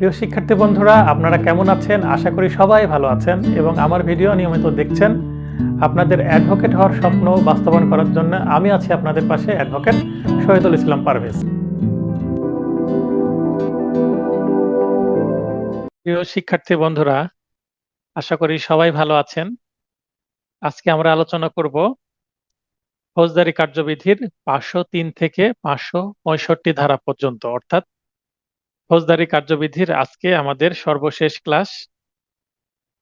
প্রিয় শিক্ষার্থী বন্ধুরা, আপনারা কেমন আছেন? আশা করি সবাই ভালো আছেন এবং আমার ভিডিও নিয়মিত দেখছেন। আপনাদের অ্যাডভোকেট হওয়ার স্বপ্ন বাস্তবায়ন করার জন্য আমি আছি আপনাদের পাশে, অ্যাডভোকেট শহীদুল ইসলাম পারভেজ। প্রিয় শিক্ষার্থী বন্ধুরা, আশা করি সবাই ভালো আছেন। আজকে আমরা আলোচনা করব ফৌজদারি কার্যবিধির 503 থেকে 565 ধারা পর্যন্ত, অর্থাৎ ফৌজদারি কার্যবিধির আজকে আমাদের সর্বশেষ ক্লাস।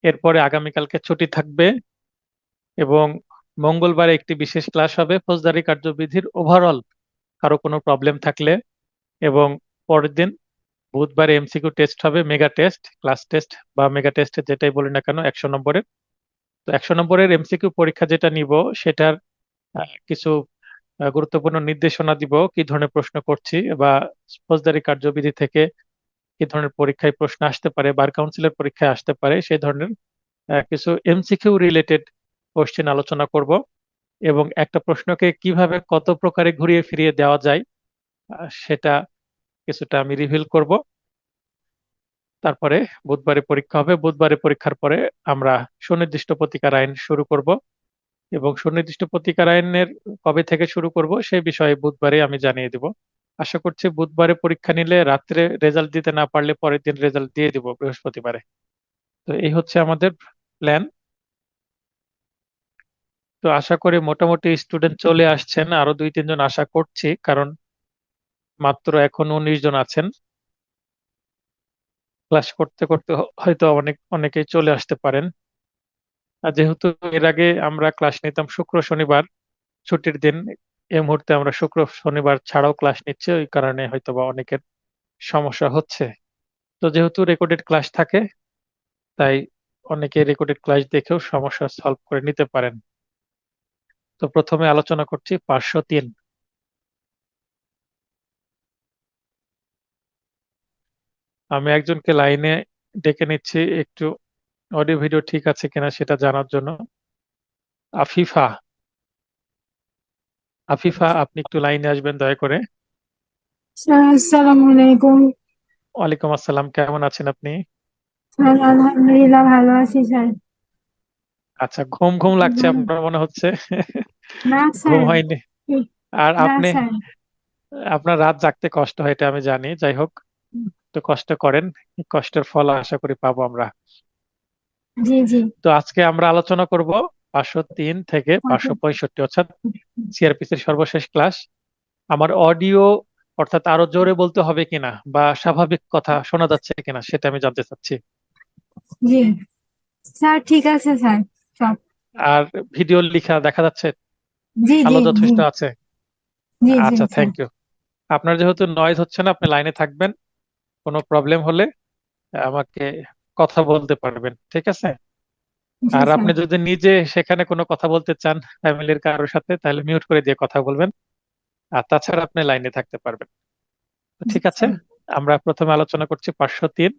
এরপরে আগামীকালকে ছুটি থাকবে এবং মঙ্গলবার একটি বিশেষ ক্লাস হবে ফৌজদারি কার্যবিধির ওভারঅল কারো কোনো প্রবলেম থাকলে, এবং পরের দিন বুধবার এমসিকিউ টেস্ট হবে, মেগা টেস্ট, ক্লাস টেস্ট বা মেগা টেস্ট যেটাই বলি না কেন, 100 নম্বরের। তো 100 নম্বরের এমসিকিউ পরীক্ষা যেটা নিব সেটার কিছু গুরুত্বপূর্ণ নির্দেশনা দিব, কি ধরনের প্রশ্ন করছি বা ফৌজদারি কার্যবিধি থেকে কি ধরনের পরীক্ষায় প্রশ্ন আসতে পারে, বার কাউন্সিলের পরীক্ষায় আসতে পারে, সেই ধরনের কিছু এমসিকিউ রিলেটেড কোশ্চেন আলোচনা করব এবং একটা প্রশ্নকে কিভাবে কত প্রকারে ঘুরিয়ে ফিরিয়ে দেওয়া যায় সেটা কিছুটা আমি রিভিল করব। তারপরে বুধবারে পরীক্ষা হবে। বুধবারে পরীক্ষার পরে আমরা সুনির্দিষ্ট প্রতিকার আইন শুরু করব এবং সুনির্দিষ্ট প্রতিকার আইনের কবে থেকে শুরু করব সেই বিষয়ে বুধবারে আমি জানিয়ে দিব। আশা করছি বুধবারে পরীক্ষা নিলে রাত্রে রেজাল্ট দিতে না পারলে পরের দিন রেজাল্ট দিয়ে দিব বৃহস্পতিবারে। তো এই হচ্ছে আমাদের প্ল্যান। তো আশা করি মোটামুটি স্টুডেন্ট চলে আসছেন, আরো 2-3 জন আশা করছি, কারণ মাত্র এখন 19 জন আছেন। ক্লাস করতে করতে হয়তো অনেকেই চলে আসতে পারেন। আর যেহেতু এর আগে আমরা ক্লাস নিতাম শুক্র শনিবার ছুটির দিন, এই মুহূর্তে আমরা শুক্র শনিবার ছাড়াও ক্লাস নিচ্ছি, ওই কারণে হয়তোবা অনেকের সমস্যা হচ্ছে। তো যেহেতু রেকর্ডেড ক্লাস থাকে, তাই অনেকে রেকর্ডেড ক্লাস দেখেও সমস্যা সলভ করে নিতে পারেন। তো প্রথমে আলোচনা করছি 503। আমি একজনকে লাইনে ডেকে নিচ্ছি, একটু অডিও ভিডিও ঠিক আছে কিনা সেটা জানার জন্য। আফিফা, আফিফা, আপনি একটু লাইনে আসবেন দয়া করে। স্যার আসসালামু আলাইকুম। ওয়ালাইকুম আসসালাম, কেমন আছেন আপনি? স্যার আলহামদুলিল্লাহ ভালো আছি স্যার। আচ্ছা, ঘুম ঘুম লাগছে আপনার মনে হচ্ছে। না ঘুম স্যার। হয়নি? আর না আপনি, স্যার। আপনার রাত জাগতে কষ্ট হয় এটা আমি জানি, যাই হোক, তো কষ্ট করেন, কষ্টের ফল আশা করি পাবো আমরা। জি জি। তো আজকে আমরা আলোচনা করব 503 থেকে 565, অর্থাৎ সিআরপিসির সর্বশেষ ক্লাস। আমার অডিও অর্থাৎ আরো জোরে বলতে হবে কিনা বা স্বাভাবিক কথা শোনা যাচ্ছে কিনা সেটা আমি জানতে চাচ্ছি। জি স্যার, ঠিক আছে স্যার সব। আর ভিডিও লিখা দেখা যাচ্ছে? জি জি আলো জি। যথেষ্ট আছে? জি জি আচ্ছা, স্যার। Thank you. আপনার যেহেতু নয়েজ হচ্ছে না, আপনি লাইনে থাকবেন, কোনো প্রবলেম হলে আমাকে কথা বলতে পারবেন, ঠিক আছে? জি আর স্যার। আপনি যদি নিজে সেখানে কোনো কথা বলতে চান ফ্যামিলির কারোর সাথে, তাহলে মিউট করে দিয়ে কথা বলবেন, আর তাছাড়া আপনি লাইনে থাকতে পারবেন। তো জি ঠিক আছে, স্যার। আমরা প্রথমে আলোচনা করছি 503।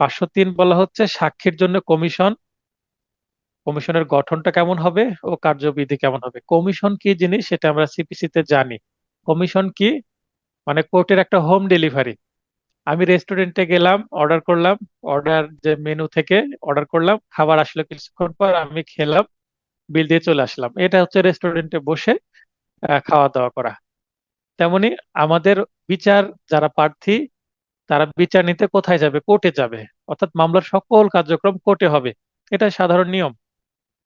503 বলা হচ্ছে সাক্ষীর জন্য কমিশন, কমিশনের গঠনটা কেমন হবে ও কার্যবিধি কেমন হবে। কমিশন কি জিনিস সেটা আমরা সিপিসি তে জানি। কমিশন কি? মানে কোর্টের একটা হোম ডেলিভারি। আমি রেস্টুরেন্টে গেলাম, অর্ডার করলাম, অর্ডার যে মেনু থেকে অর্ডার করলাম, খাবার আসলো কিছুক্ষণ পর, আমি খেলাম, বিল দিয়ে চলে আসলাম, এটা হচ্ছে রেস্টুরেন্টে বসে খাওয়া দাওয়া করা। তেমনি আমাদের বিচার, যারা প্রার্থী তারা বিচার নিতে কোথায় যাবে? কোর্টে যাবে, অর্থাৎ মামলার সকল কার্যক্রম কোর্টে হবে। এটা সাধারণ নিয়ম।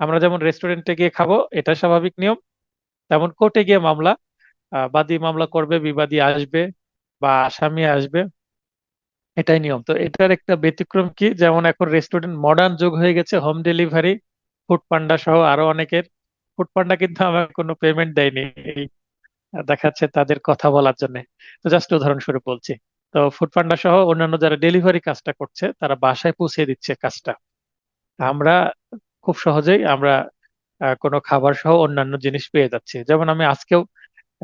আমরা যেমন রেস্টুরেন্টে গিয়ে খাবো, এটা স্বাভাবিক নিয়ম, তেমন কোর্টে গিয়ে মামলা, বাদী মামলা করবে, বিবাদী আসবে বা আসামি আসবে, এটাই নিয়ম। তো এটার একটা ব্যতিক্রম কি, যেমন এখন রেস্টুরেন্ট মডার্ন যুগ হয়ে গেছে, হোম ডেলিভারি, ফুড পান্ডা সহ আরো অনেকের। ফুড পান্ডা কিন্তু আমার কোনো পেমেন্ট দেয়নি, এই দেখাচ্ছে তাদের কথা বলার জন্য। তো জাস্ট উদাহরণস্বরূপ বলছি। তো ফুড পান্ডা সহ অন্যান্য যারা ডেলিভারি কাজটা করছে তারা বাসায় পৌঁছে দিচ্ছে কাজটা। আমরা খুব সহজেই আমরা কোনো খাবার সহ অন্যান্য জিনিস পেয়ে যাচ্ছি। যেমন আমি আজকেও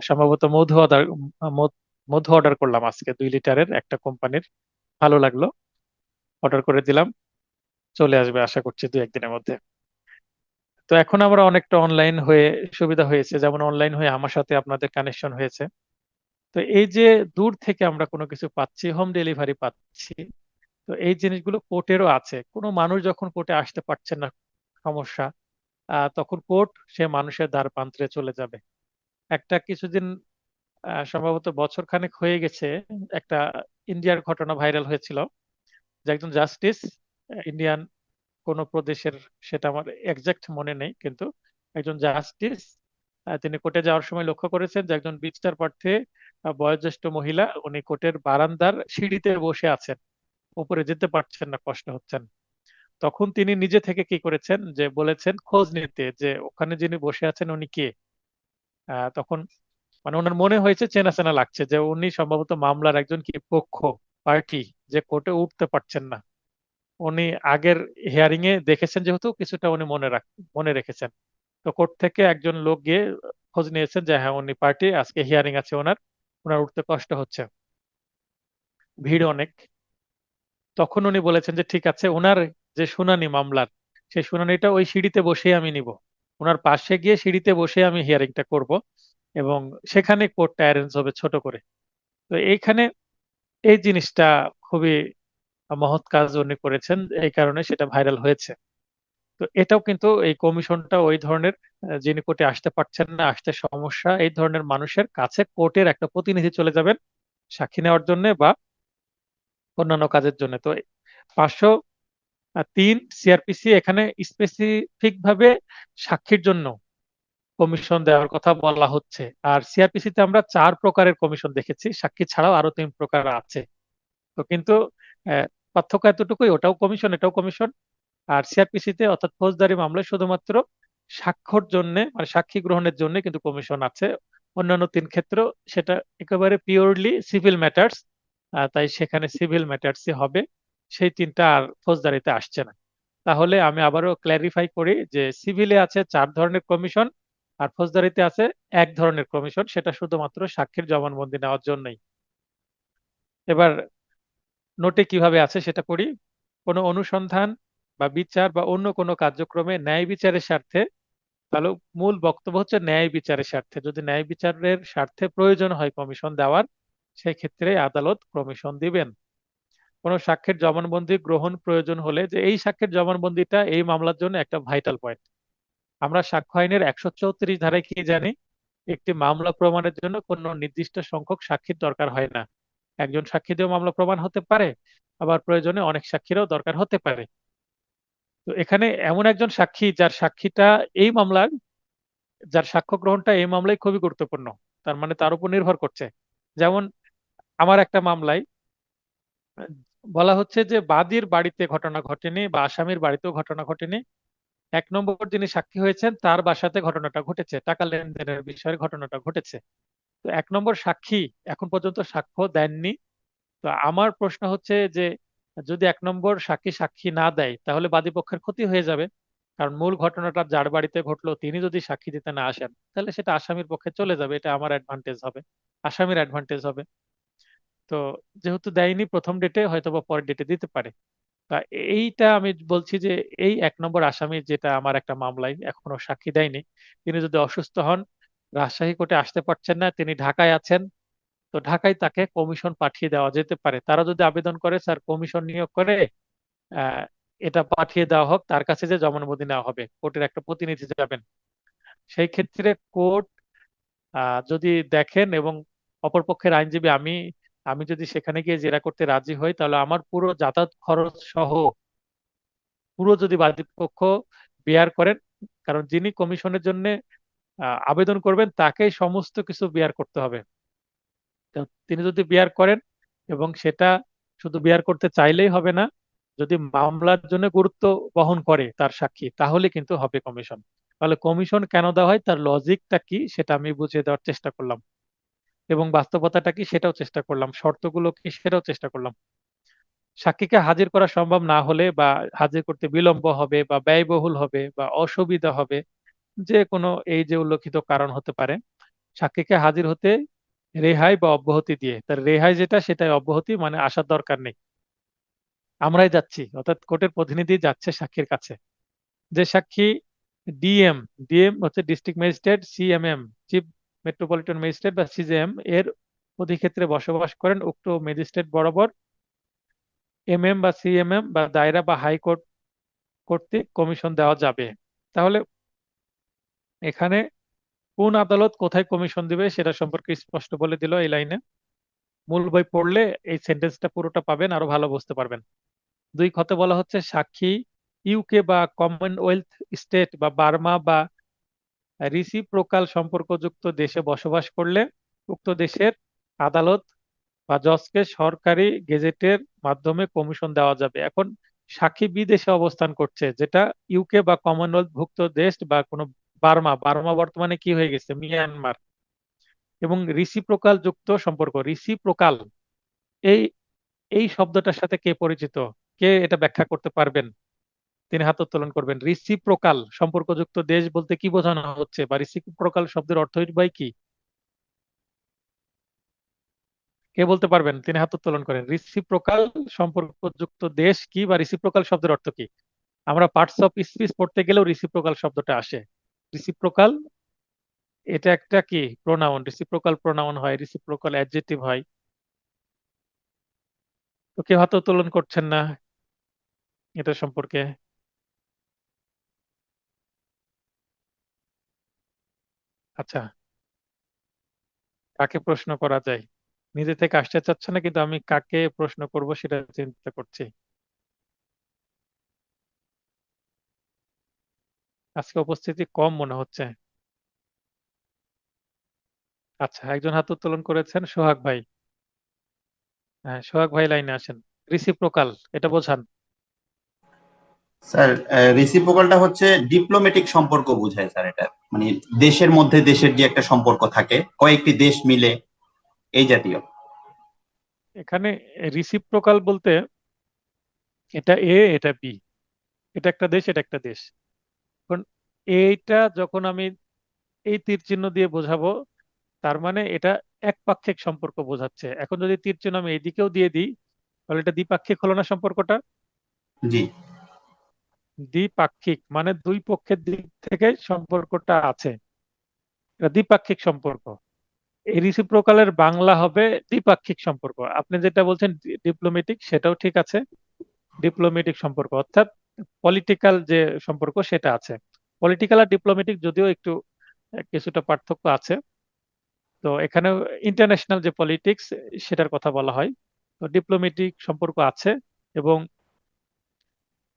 সম্ভবত মধু অর্ডার করলাম আজকে, 2 লিটারের একটা কোম্পানির, ভালো লাগলো, অর্ডার করে দিলাম, চলে আসবে আশা করছি 2-1 দিনের মধ্যে। তো এখন আমরা অনেকটা অনলাইন হয়ে সুবিধা হয়েছে, যেমন অনলাইন হয়ে আমার সাথে আপনাদের কানেকশন হয়েছে। তো এই যে দূর থেকে আমরা কোনো কিছু পাচ্ছি, হোম ডেলিভারি পাচ্ছি, তো এই জিনিসগুলো কোর্টেরও আছে। কোনো মানুষ যখন কোর্টে আসতে পারছে না, সমস্যা, তখন কোর্ট সে মানুষের দ্বার প্রান্তে চলে যাবে। একটা কিছুদিন সম্ভবত বছর খানেক হয়ে গেছে, একটা ইন্ডিয়ার ঘটনা ভাইরাল হয়েছিল, যে একজন জাস্টিস, ইন্ডিয়ান কোন প্রদেশের, সেটা আমার এক্সাক্ট মনে নেই, কিন্তু একজন জাস্টিস তিনি কোর্টে যাওয়ার সময় লক্ষ্য করেছেন যে একজন বিচার প্রার্থী, বয়োজ্যেষ্ঠ মহিলা, উনি কোর্টের বারান্দার সিঁড়িতে বসে আছেন, উপরে যেতে পারছেন না, কষ্ট হচ্ছেন। তখন তিনি নিজে থেকে কি করেছেন, যে বলেছেন খোঁজ নিতে যে ওখানে যিনি বসে আছেন উনি কে। তখন মানে ওনার মনে হয়েছে চেনা চেনা লাগছে, যে উনি সম্ভবত মামলার একজন কি পক্ষ, পার্টি, যে কোর্টে উঠতে পারছেন না। উনি আগের হিয়ারিং এ দেখেছেন যেহেতু, কিছুটা উনি মনে রেখেছেন। তো কোর্ট থেকে একজন লোক গিয়ে খোঁজ নিয়েছেন যে হ্যাঁ উনি পার্টি, আজকে হিয়ারিং আছে ওনার, ওনার উঠতে কষ্ট হচ্ছে, ভিড় অনেক। তখন উনি বলেছেন যে ঠিক আছে, ওনার যে শুনানি মামলার, সেই শুনানিটা ওই সিঁড়িতে বসেই আমি নিব, ওনার পাশে গিয়ে সিঁড়িতে বসে আমি হিয়ারিংটা করব, এবং সেখানে কোর্টটা অ্যারেঞ্জ হবে ছোট করে। তো এইখানে এই জিনিসটা খুবই মহৎ কাজ উনি করেছেন, এই কারণে সেটা ভাইরাল হয়েছে। তো এটাও কিন্তু এই কমিশনটা ওই ধরনের, যিনি কোর্টে আসতে পারছেন না, আসতে সমস্যা, এই ধরনের মানুষের কাছে কোর্টের একটা প্রতিনিধি চলে যাবেন সাক্ষী নেওয়ার জন্য বা অন্যান্য কাজের জন্য। তো 503 সিআরপিসি এখানে স্পেসিফিক ভাবে সাক্ষীর জন্য কমিশন দেওয়ার কথা বলা হচ্ছে। আর সিআরপিসি তে আমরা 4 প্রকারের কমিশন দেখেছি, সাক্ষী ছাড়াও আরো 3 প্রকার আছে। তো কিন্তু আহ, পার্থক্য এতটুকুই, ওটাও কমিশন এটাও কমিশন। আর সিআরপিসি তে অর্থাৎ ফৌজদারি মামলায় শুধুমাত্র সাক্ষ্যর জন্য, মানে সাক্ষী গ্রহণের জন্য কিন্তু কমিশন আছে। অন্যান্য 3 ক্ষেত্র সেটা একেবারে পিওরলি সিভিল ম্যাটার্স, তাই সেখানে সিভিল ম্যাটার্সই হবে, সেই 3টা আর ফৌজদারিতে আসছে না। তাহলে আমি আবারও ক্ল্যারিফাই করি যে সিভিলে আছে 4 ধরনের কমিশন, আর ফৌজদারিতে আছে 1 ধরনের কমিশন, সেটা শুধুমাত্র সাক্ষীর জবানবন্দি নেওয়ার জন্যই। এবার নোটে কিভাবে আছে সেটা পড়ি। কোনো অনুসন্ধান বা বিচার বা অন্য কোনো কার্যক্রমে ন্যায় বিচারের স্বার্থে, তাহলে মূল বক্তব্য হচ্ছে ন্যায় বিচারের স্বার্থে, যদি ন্যায় বিচারের স্বার্থে প্রয়োজন হয় কমিশন দেওয়ার, সেই ক্ষেত্রে আদালত কমিশন দিবেন। কোন সাক্ষ্যের জবানবন্দি গ্রহণ প্রয়োজন হলে, যে এই সাক্ষ্যের জবানবন্দিটা এই মামলার জন্য একটা ভাইটাল পয়েন্ট। আমরা সাক্ষ্য আইনের 134 ধারায় কি জানি, একটি মামলা প্রমাণের জন্য কোনো নির্দিষ্ট সংখ্যক সাক্ষীর দরকার হয় না। একজন সাক্ষী দিয়েও মামলা প্রমাণ হতে পারে, আবার প্রয়োজনে অনেক সাক্ষীরও দরকার হতে পারে। তো এখানে এমন একজন সাক্ষী যার সাক্ষীটা এই মামলার, যার সাক্ষ্য গ্রহণটা এই মামলায় খুবই গুরুত্বপূর্ণ, তার মানে তার উপর নির্ভর করছে। যেমন আমার একটা মামলায় বলা হচ্ছে যে বাদীর বাড়িতে ঘটনা ঘটেনি বা আসামির বাড়িতেও ঘটনা ঘটেনি, 1 নম্বর যিনি সাক্ষী হয়েছেন তার বাসাতে ঘটনাটা ঘটেছে, টাকা লেনদেনের বিষয়ে ঘটনাটা ঘটেছে। তো 1 নম্বর সাক্ষী এখন পর্যন্ত সাক্ষ্য দেননি। তো আমার প্রশ্ন হচ্ছে যে যদি 1 নম্বর সাক্ষী সাক্ষী না দেয়, তাহলে বাদী পক্ষের ক্ষতি হয়ে যাবে। কারণ মূল ঘটনাটা যার বাড়িতে ঘটলো তিনি যদি সাক্ষী দিতে না আসেন, তাহলে সেটা আসামির পক্ষে চলে যাবে, এটা আমার অ্যাডভান্টেজ হবে, আসামির অ্যাডভান্টেজ হবে। তো যেহেতু দেয়নি প্রথম ডেটে, হয়তো বা পরের ডেটে দিতে পারে। তা এইটা আমি বলছি যে এই 1 নম্বর আসামি, যেটা আমার একটা মামলায় এখনো সাক্ষী দেয়নি, তিনি যদি অসুস্থ হন, রাজশাহী কোর্টে আসতে পারছেন না, তিনি ঢাকায় আছেন, তো ঢাকায় তাকে কমিশন পাঠিয়ে দেওয়া যেতে পারে। তারা যদি আবেদন করে স্যার কমিশন নিয়োগ করে আহ, এটা পাঠিয়ে দেওয়া হোক, তার কাছে যে জবানবন্দি নেওয়া হবে, কোর্টের একটা প্রতিনিধি যাবেন। সেই ক্ষেত্রে কোর্ট যদি দেখেন, এবং অপরপক্ষের আইনজীবী আমি আমি যদি সেখানে গিয়ে জেরা করতে রাজি হই, তাহলে আমার পুরো যাতায়াত খরচ সহ পুরো যদি বাদীপক্ষ বেয়ার করেন, কারণ যিনি কমিশনের জন্য আবেদন করবেন তাকেই সমস্ত কিছু বেয়ার করতে হবে। তো তিনি যদি বিয়ার করেন, এবং সেটা শুধু বিয়ার করতে চাইলেই হবে না, যদি মামলার জন্য গুরুত্ব বহন করে তার সাক্ষী, তাহলে কিন্তু হবে কমিশন। তাহলে কমিশন কেন দেওয়া হয়, তার লজিকটা কি, সেটা আমি বুঝিয়ে দেওয়ার চেষ্টা করলাম, এবং বাস্তবতাটা কি সেটাও চেষ্টা করলাম, শর্তগুলো কি সেটাও চেষ্টা করলাম। সাক্ষীকে হাজির করা সম্ভব না হলে, বা হাজির করতে বিলম্ব হবে বা ব্যয়বহুল হবে বা অসুবিধা হবে, যে কোনো এই যে উল্লেখিত কারণ হতে পারে, সাক্ষীকে হাজির হতে রেহাই বা অব্যাহতি দিয়ে, তার রেহাই যেটা সেটাই অব্যাহতি, মানে আসার দরকার নেই, আমরাই যাচ্ছি, অর্থাৎ কোর্টের প্রতিনিধি যাচ্ছে সাক্ষীর কাছে। যে সাক্ষী ডিএম, ডিএম হচ্ছে district magistrate, CMM chief metropolitan magistrate বা সিজেএম এর অধিক্ষেত্রে বসবাস করেন, উক্ত ম্যাজিস্ট্রেট বরাবর এমএম বা সিএমএম বা দায়রা বা হাইকোর্ট কর্তৃক কমিশন দেওয়া যাবে। তাহলে এখানে কোন আদালত কোথায় কমিশন দিবে সেটা সম্পর্কে স্পষ্ট বলে দিল এই লাইনে। মূল বই পড়লে এই সেন্টেন্সটা পুরোটা পাবেন, আরো ভালো বুঝতে পারবেন। 2 খতে বলা হচ্ছে সাক্ষী ইউকে বা কমনওয়েলথ স্টেট বা বার্মা বা রিসিপ্রোকাল সম্পর্কযুক্ত দেশে বসবাস করলে উক্ত দেশের আদালত বা জজকে সরকারি গেজেটের মাধ্যমে কমিশন দেওয়া যাবে। এখন সাক্ষী বিদেশে অবস্থান করছে, যেটা ইউকে বা কমনওয়েলথ ভুক্ত দেশ বা কোনো বার্মা, বার্মা বর্তমানে কি হয়ে গেছে, মিয়ানমার। এবং রিসিপ্রোকাল যুক্ত সম্পর্ক, রিসিপ্রোকাল এই এই শব্দটার সাথে কে পরিচিত, কে এটা ব্যাখ্যা করতে পারবেন? তিনি হাত উত্তোলন করবেন। রিসিপ্রোকাল সম্পর্কযুক্ত দেশ বলতে কি বোঝানো হচ্ছে, বা রিসিপ্রোকাল শব্দের অর্থ ভাই কি? কে বলতে পারবেন? তিনি হাত উত্তোলন করেন। রিসিপ্রোকাল সম্পর্কযুক্ত দেশ কি, বা রিসিপ্রোকাল শব্দের অর্থ কি? আমরা পার্টস অফ স্পিচ পড়তে গেলেও রিসিপ্রোকাল শব্দটা আসে। রিসিপ্রোকাল এটা একটা কি প্রোনাউন, রিসিপ্রোকাল প্রোনাউন হয়, রিসিপ্রোকাল অ্যাডজেক্টিভ হয়। তো কেউ হাত উত্তোলন করছেন না এটা সম্পর্কে? আচ্ছা, কাকে প্রশ্ন করা যায়? নিজে থেকে আসতে চাচ্ছে না, কিন্তু আমি কাকে প্রশ্ন করব সেটা চিন্তা করছি। আজকে উপস্থিতি কম মনে হচ্ছে। আচ্ছা, একজন হাত উত্তোলন করেছেন, সোহাগ ভাই। হ্যাঁ, সোহাগ ভাই লাইনে আসেন। রিসিপ্রোকাল এটা বোঝান। স্যার, রেসিপ্রোকালটা হচ্ছে ডিপ্লোম্যাটিক সম্পর্ক বোঝায় স্যার। এটা মানে দেশের মধ্যে দেশের যে একটা সম্পর্ক থাকে কয়েকটি দেশ মিলে, এই জাতীয়। এখানে রিসিপ্রোকাল বলতে এটা এ এটা বি, এটা একটা দেশ এটা একটা দেশ। এখন এইটা যখন আমি এই তীর চিহ্ন দিয়ে বোঝাবো, তার মানে এটা একপাক্ষিক সম্পর্ক বোঝাচ্ছে। এখন যদি তীর চিহ্ন আমি এইদিকেও দিয়ে দিই, তাহলে এটা দ্বিপাক্ষিক হলো না সম্পর্কটা? জি। দ্বিপাক্ষিক মানে দুই পক্ষের দিক থেকে সম্পর্কটা আছে, এটা দ্বিপাক্ষিক সম্পর্ক। এই রিসিপ্রোকালের বাংলা হবে দ্বিপাক্ষিক সম্পর্ক। আপনি যেটা বলছেন ডিপ্লোমেটিক, সেটাও ঠিক আছে। ডিপ্লোমেটিক সম্পর্ক অর্থাৎ পলিটিক্যাল যে সম্পর্ক সেটা আছে। পলিটিক্যাল আর ডিপ্লোমেটিক যদিও একটু কিছুটা পার্থক্য আছে। তো এখানে ইন্টারন্যাশনাল যে পলিটিক্স সেটার কথা বলা হয়। তো ডিপ্লোমেটিক সম্পর্ক আছে, এবং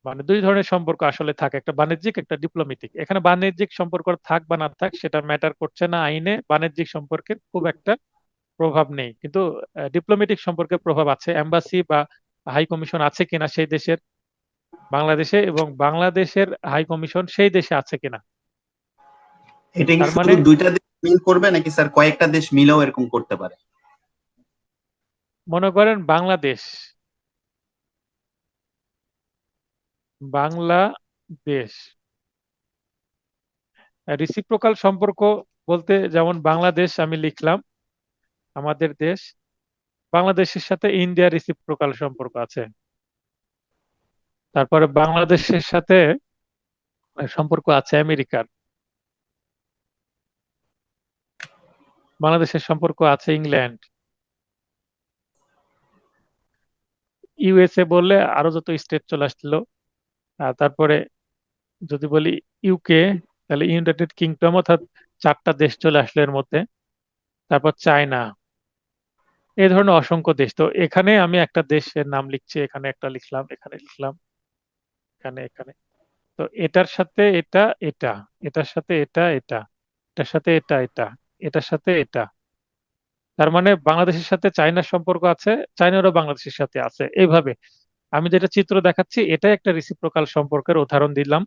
মানে দুই ধরনের সম্পর্ক আসলে থাকে, একটা বাণিজ্যিক একটা ডিপ্লোমেটিক। এখানে বাণিজ্যিক সম্পর্ক থাক বা না থাক সেটা ম্যাটার করছে না, আইনে বাণিজ্যিক সম্পর্কের খুব একটা প্রভাব নেই, কিন্তু ডিপ্লোমেটিক সম্পর্কে প্রভাব আছে। এম্বাসি বা হাই কমিশন আছে কিনা সেই দেশের বাংলাদেশে, এবং বাংলাদেশের হাই কমিশন সেই দেশে আছে কিনা। এটা কি তার শুধু মানে দুইটা দেশ মিল করবে নাকি স্যার কয়েকটা দেশ মিলেও এরকম করতে পারে? মনে করেন বাংলাদেশ, বাংলাদেশ রিসিপ্রোকাল সম্পর্ক বলতে, যেমন বাংলাদেশ আমি লিখলাম আমাদের দেশ, বাংলাদেশের সাথে ইন্ডিয়ার রিসিপ্রোকাল সম্পর্ক আছে। তারপরে বাংলাদেশের সাথে সম্পর্ক আছে আমেরিকার, বাংলাদেশের সম্পর্ক আছে ইংল্যান্ড, ইউএসএ বললে আরো যত স্টেট চলে আসছিল। আর তারপরে যদি বলি ইউকে, তাহলে ইউনাইটেড কিংডম, অর্থাৎ 4টা দেশ চলে আসলো এর মধ্যে। তারপর চায়না, এই ধরনের অসংখ্য দেশ। তো এখানে আমি একটা দেশের নাম লিখছি, এখানে একটা লিখলাম, এখানে লিখলাম, এখানে এখানে। তো এটার সাথে এটা, এটা এটার সাথে এটা, এটা এটার সাথে এটা, এটা এটার সাথে এটা। তার মানে বাংলাদেশের সাথে চায়নার সম্পর্ক আছে, চায়নারও বাংলাদেশের সাথে আছে। এইভাবে আমি যেটা চিত্র দেখাচ্ছি এটাই একটা রিসিপ্রোকাল সম্পর্কের উদাহরণ দিলাম।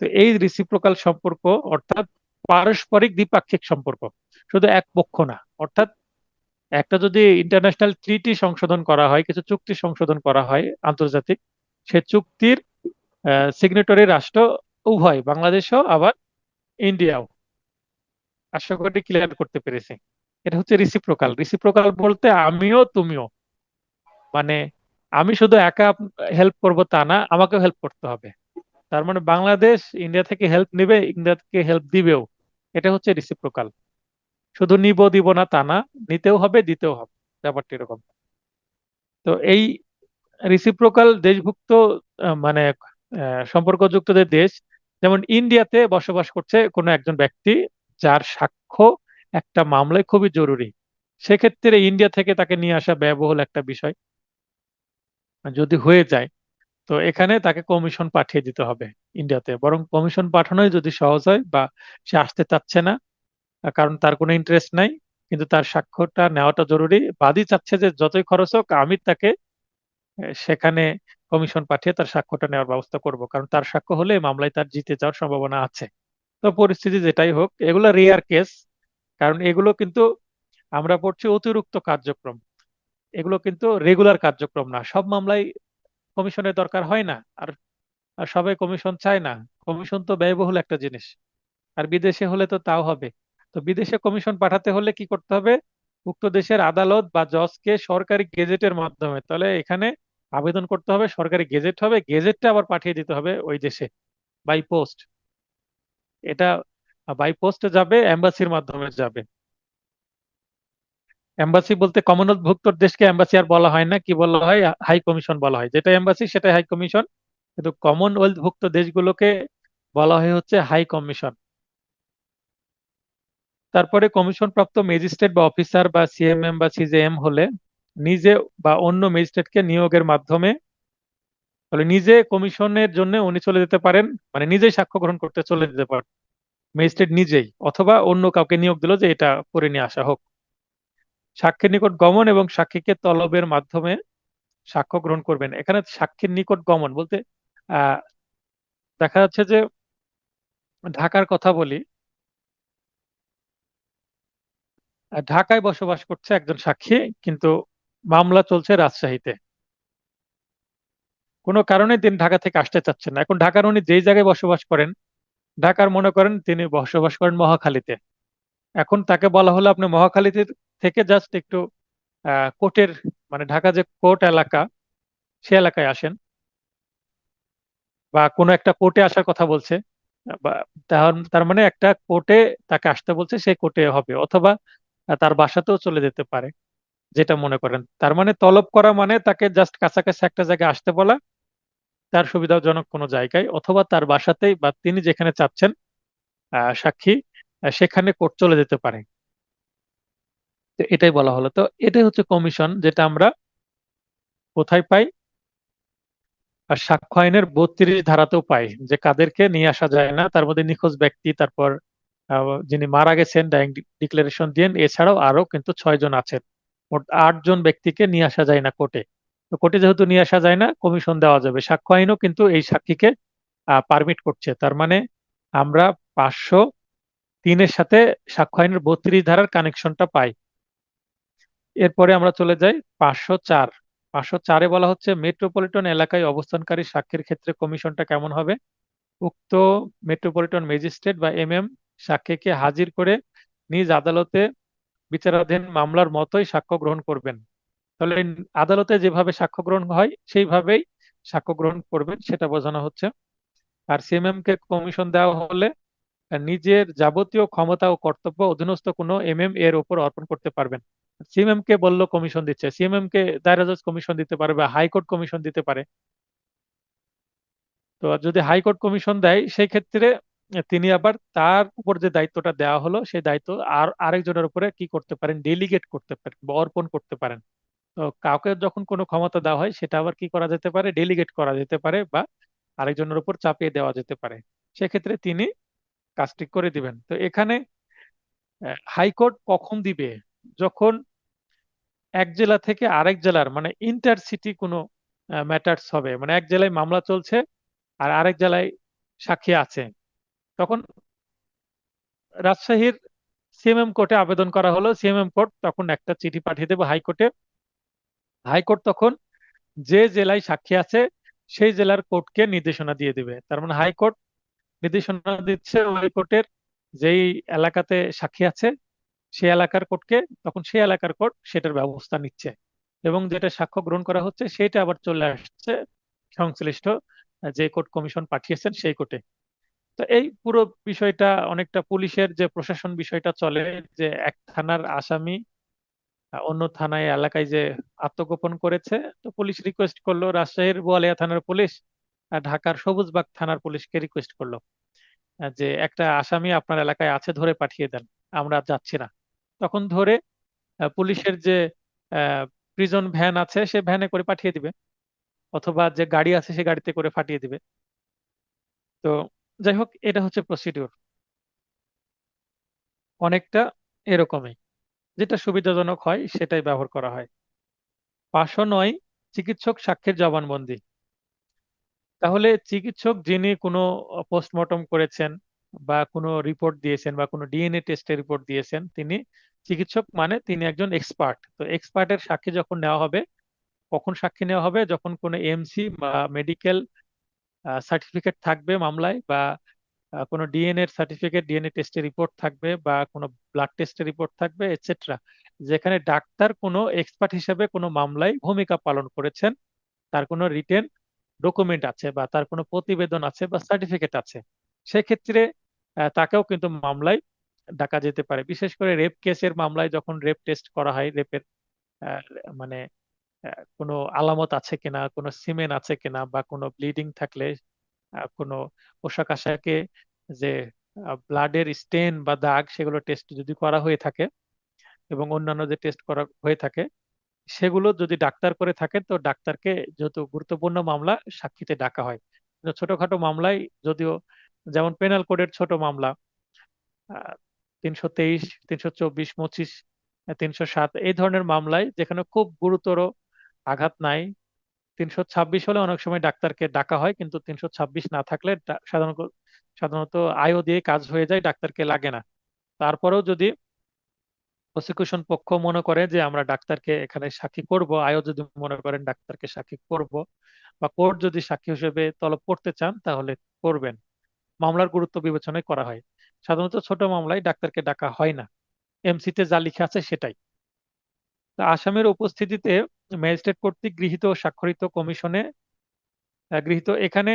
তো এই রিসিপ্রোকাল সম্পর্ক অর্থাৎ পারস্পরিক দ্বিপাক্ষিক সম্পর্ক, শুধু এক পক্ষ না। অর্থাৎ একটা যদি ইন্টারন্যাশনাল ট্রিটি সংশোধন করা হয়, কিছু চুক্তি সংশোধন করা হয় আন্তর্জাতিক, সে চুক্তির সিগনেটরি রাষ্ট্র উভয়, বাংলাদেশও আবার ইন্ডিয়াও। আশা করি ক্লিয়ার করতে পেরেছি। এটা হচ্ছে রিসিপ্রোকাল। রিসিপ্রোকাল বলতে আমিও তুমিও, মানে আমি শুধু একা হেল্প করব তা না, আমাকেও হেল্প করতে হবে। তার মানে বাংলাদেশ ইন্ডিয়া থেকে হেল্প নিবে, ইন্ডিয়া থেকে হেল্প দিবেও। এটা হচ্ছে রিসিপ্রোকাল। শুধু নিব দিব না তা না, নিতেও হবে দিতেও হবে, ব্যাপারটা এরকম। তো এই রিসিপ্রোকাল দেশভুক্ত মানে সম্পর্কযুক্ত যে দেশ, যেমন ইন্ডিয়াতে বসবাস করছে কোনো একজন ব্যক্তি যার সাক্ষ্য একটা মামলায় খুবই জরুরি, সেক্ষেত্রে ইন্ডিয়া থেকে তাকে নিয়ে আসা ব্যয়বহুল একটা বিষয় যদি হয়ে যায়, তো এখানে তাকে কমিশন পাঠিয়ে দিতে হবে ইন্ডিয়াতে। বরং কমিশন পাঠানোই যদি সহজ হয়, বা সে আসতে চাচ্ছে না কারণ তার কোনো ইন্টারেস্ট নাই, কিন্তু তার স্বাক্ষরটা নেওয়াটা জরুরি, বাদী চাচ্ছে যে যতই খরচ হোক আমি তাকে সেখানে কমিশন পাঠিয়ে তার সাক্ষ্যটা নেওয়ার ব্যবস্থা করব, কারণ তার সাক্ষ্য হলে এই মামলায় তার জিতে যাওয়ার সম্ভাবনা আছে। তো পরিস্থিতি যেটাই হোক, এগুলো রেয়ার কেস, কারণ এগুলো কিন্তু আমরা পড়ছি অতিরিক্ত কার্যক্রম, এগুলো কিন্তু রেগুলার কার্যক্রম না। সব মামলায় কমিশনের দরকার হয় না, আর আর সবাই কমিশন চায় না। কমিশন তো ব্যয়বহুল একটা জিনিস, আর বিদেশে হলে তো তাও হবে। তো বিদেশে কমিশন পাঠাতে হলে কি করতে হবে? উক্ত দেশের আদালত বা জজকে সরকারি গেজেটের মাধ্যমে, তাহলে এখানে আবেদন করতে হবে, সরকারি গেজেট হবে, গেজেটটা আবার পাঠিয়ে দিতে হবে ওই দেশে বাই পোস্ট। এটা বাই পোস্টে যাবে, এম্বাসির মাধ্যমে যাবে। এম্বাসি বলতে কমনওয়েলথ ভুক্ত দেশকে এম্বাসি আর বলা হয় না, কি বলা হয়? হাই কমিশন বলা হয়। যেটা এম্বাসি সেটাই হাই কমিশন, কিন্তু কমনওয়েলথ ভুক্ত দেশগুলোকে বলা হয় হচ্ছে হাই কমিশন। তারপরে কমিশন প্রাপ্ত ম্যাজিস্ট্রেট বা অফিসার বা সিএমএম বা সিজেএম হলে নিজে বা অন্য ম্যাজিস্ট্রেটকে নিয়োগের মাধ্যমে, তাহলে নিজে কমিশনের জন্য উনি চলে যেতে পারেন, মানে নিজেই সাক্ষ্য গ্রহণ করতে চলে যেতে পারেন ম্যাজিস্ট্রেট নিজেই, অথবা অন্য কাউকে নিয়োগ দিল যে এটা করে নিয়ে আসা হোক। সাক্ষীর নিকট গমন এবং সাক্ষীকে তলবের মাধ্যমে সাক্ষ্য গ্রহণ করবেন। এখানে সাক্ষীর নিকট গমন বলতে আহ দেখা যাচ্ছে যে, ঢাকার কথা বলি, ঢাকায় বসবাস করছে একজন সাক্ষী, কিন্তু মামলা চলছে রাজশাহীতে। কোনো কারণে তিনি ঢাকা থেকে আসতে চাচ্ছেন না। এখন ঢাকার উনি যেই জায়গায় বসবাস করেন, ঢাকার মনে করেন তিনি বসবাস করেন মহাখালীতে, এখন তাকে বলা হলো আপনি মহাখালীতে থেকে জাস্ট একটু কোর্টের, মানে ঢাকা যে কোর্ট এলাকা, সে এলাকায় আসেন, বা কোনো একটা কোর্টে আসার কথা বলছে, বা তার তার মানে একটা কোর্টে তাকে আসতে বলছে, সেই কোর্টে হবে, অথবা তার বাসাতেও চলে যেতে পারে, যেটা মনে করেন। তার মানে তলব করা মানে তাকে জাস্ট কাছাকাছি একটা জায়গায় আসতে বলা, তার সুবিধাজনক কোনো জায়গায়, অথবা তার বাসাতেই, বা তিনি যেখানে চাচ্ছেন সাক্ষী, সেখানে কোর্ট চলে যেতে পারে। তো এটাই বলা হলো। তো এটাই হচ্ছে কমিশন, যেটা আমরা কোথায় পাই? আর সাক্ষ্য আইনের 32 ধারাতেও পাই, যে কাদেরকে নিয়ে আসা যায় না, তার মধ্যে নিখোঁজ ব্যক্তি, তারপর যিনি মারা গেছেন ডাইং ডিক্লারেশন দিয়েন, এছাড়াও আরো কিন্তু 6 জন আছেন। মোট 8 জন ব্যক্তিকে নিয়ে আসা যায় না কোর্টে। তো কোর্টে যেহেতু নিয়ে আসা যায় না, কমিশন দেওয়া যাবে। সাক্ষ্য আইনও কিন্তু এই সাক্ষীকে পারমিট করছে। তার মানে আমরা 503-এর সাথে সাক্ষ্য আইনের 32 ধারার কানেকশনটা পাই। এরপরে আমরা চলে যাই 504। 504-এ বলা হচ্ছে মেট্রোপলিটন এলাকায় অবস্থানকারী সাক্ষীর ক্ষেত্রে কমিশনটা কেমন হবে? উক্ত মেট্রোপলিটন ম্যাজিস্ট্রেট বা এমএম সাক্ষীকে হাজির করে নিজ আদালতে বিচারাধীন মামলার মতোই সাক্ষ্য গ্রহণ করবেন। তাহলে আদালতে যেভাবে সাক্ষ্য গ্রহণ হয় সেইভাবেই সাক্ষ্য গ্রহণ করবেন, সেটা বোঝানো হচ্ছে। আর সিএমএম কে কমিশন দেওয়া হলে নিজের যাবতীয় ক্ষমতা ও কর্তব্য অধীনস্থ কোনো এমএম এর উপর অর্পণ করতে পারবেন। সিএমএম কে বললো কমিশন দিচ্ছে, সিএমএম কে দায়রা জজ কমিশন দিতে পারে বা হাইকোর্ট কমিশন দিতে পারে। তো যদি হাইকোর্ট কমিশন দেয়, সেই ক্ষেত্রে তিনি আবার তার উপর যে দায়িত্বটা দেওয়া হলো, সেই দায়িত্ব আর আরেকজনের উপরে কি করতে পারেন? ডেলিগেট করতে পারেন বা অর্পণ করতে পারেন। তো কাউকে যখন কোনো ক্ষমতা দেওয়া হয়, সেটা আবার কি করা যেতে পারে? ডেলিগেট করা যেতে পারে, বা আরেকজনের উপর চাপিয়ে দেওয়া যেতে পারে। সেক্ষেত্রে তিনি কাজটি করে দিবেন। তো এখানে হাইকোর্ট কখন দিবে? যখন এক জেলা থেকে আরেক জেলার, মানে ইন্টারসিটি কোনো ম্যাটার্স হবে, মানে এক জেলায় মামলা চলছে আর আরেক জেলায় সাক্ষী আছে, তখন রাজশাহীর সিএমএম কোর্টে আবেদন করা হলো, সিএমএম কোর্ট তখন একটা চিঠি পাঠিয়ে দেবে হাইকোর্টে। হাইকোর্ট তখন যে জেলায় সাক্ষী আছে সেই জেলার কোর্টকে নির্দেশনা দিয়ে দিবে। তার মানে হাইকোর্ট নির্দেশনা দিচ্ছে ওই কোর্টের যেই এলাকাতে সাক্ষী আছে সেই এলাকার কোর্টকে, তখন সেই এলাকার কোর্ট সেটার ব্যবস্থা নিচ্ছে, এবং যেটা সাক্ষ্য গ্রহণ করা হচ্ছে সেটা আবার চলে আসছে সংশ্লিষ্ট যে কোর্ট কমিশন পাঠিয়েছেন সেই কোর্টে। তো এই পুরো বিষয়টা অনেকটা পুলিশের যে প্রশাসন বিষয়টা চলে, যে এক থানার আসামি অন্য থানায় এলাকায় যে আত্মগোপন করেছে, তো পুলিশ রিকোয়েস্ট করলো, রাজশাহীর বোয়ালিয়া থানার পুলিশ আর ঢাকার সবুজবাগ থানার পুলিশকে রিকোয়েস্ট করলো যে একটা আসামি আপনার এলাকায় আছে, ধরে পাঠিয়ে দেন, আমরা আর যাচ্ছি না। তখন ধরে পুলিশের যে প্রিজন ভ্যান আছে সে ভ্যানে করে পাঠিয়ে দিবে, অথবা যে গাড়ি আছে সে গাড়িতে করে পাঠিয়ে দিবে। তো যাই হোক, এটা হচ্ছে প্রসিডিউর, অনেকটা এরকমই, যেটা সুবিধাজনক হয় সেটাই ব্যবহার করা হয়। 509 চিকিৎসক সাক্ষ্যের জবানবন্দি। তাহলে চিকিৎসক যিনি কোনো পোস্টমর্টম করেছেন বা কোনো রিপোর্ট দিয়েছেন বা কোনো ডিএনএ টেস্টের রিপোর্ট দিয়েছেন, তিনি চিকিৎসক, মানে তিনি একজন এক্সপার্ট। তো এক্সপার্টের সাক্ষী যখন নেওয়া হবে, কখন সাক্ষী নেওয়া হবে? যখন কোনো এমসি বা মেডিকেল সার্টিফিকেট থাকবে মামলায়, বা কোনো ডিএনএ সার্টিফিকেট, ডিএনএ টেস্টের রিপোর্ট থাকবে, বা কোনো ব্লাড টেস্টের রিপোর্ট থাকবে, এটসেট্রা, যেখানে ডাক্তার কোনো এক্সপার্ট হিসেবে কোনো মামলায় ভূমিকা পালন করেছেন, তার কোনো রিটেন ডকুমেন্ট আছে বা তার কোনো প্রতিবেদন আছে বা সার্টিফিকেট আছে, সেক্ষেত্রে তাকেও কিন্তু মামলায় ডাকা যেতে পারে। বিশেষ করে রেপ কেসের মামলায় যখন রেপ টেস্ট করা হয়, রেপের মানে কোনো আলামত আছে কিনা, কোনো সিমেন আছে কিনা, বা কোনো ব্লিডিং থাকলে, কোনো পোশাক আশাকে যে ব্লাডের স্টেন বা দাগ, সেগুলো টেস্ট যদি করা হয়ে থাকে, এবং অন্যান্য যে টেস্ট করা হয়ে থাকে, সেগুলো যদি ডাক্তার করে থাকে, তো ডাক্তারকে, যেহেতু গুরুত্বপূর্ণ মামলা, সাক্ষীতে ডাকা হয়। কিন্তু ছোটখাটো মামলায় যদিও, যেমন পেনাল কোডের ছোট মামলা, 323, 324, 25, 307, এই ধরনের মামলায় যেখানে খুব গুরুতর আঘাত নাই, 326 হলে অনেক সময় ডাক্তারকে ডাকা হয়, কিন্তু 326 না থাকলে সাধারণত সাধারণত আইও দিয়ে কাজ হয়ে যায়, ডাক্তারকে লাগে না। তারপরেও যদি প্রসিকিউশন পক্ষ মনে করে যে আমরা ডাক্তারকে এখানে সাক্ষী করব, আইও যদি মনে করেন ডাক্তারকে সাক্ষী করব, বা কোর্ট যদি সাক্ষী হিসেবে তলব করতে চান, তাহলে করবেন। মামলার গুরুত্ব বিবেচনায় করা হয়। সাধারণত ছোট মামলায় ডাক্তারকে ডাকা হয় না, এমসিতে যা লেখা আছে সেটাই। তা আসামির উপস্থিতিতে ম্যাজিস্ট্রেট কর্তৃক গৃহীত ও স্বাক্ষরিত কমিশনে গৃহীত, এখানে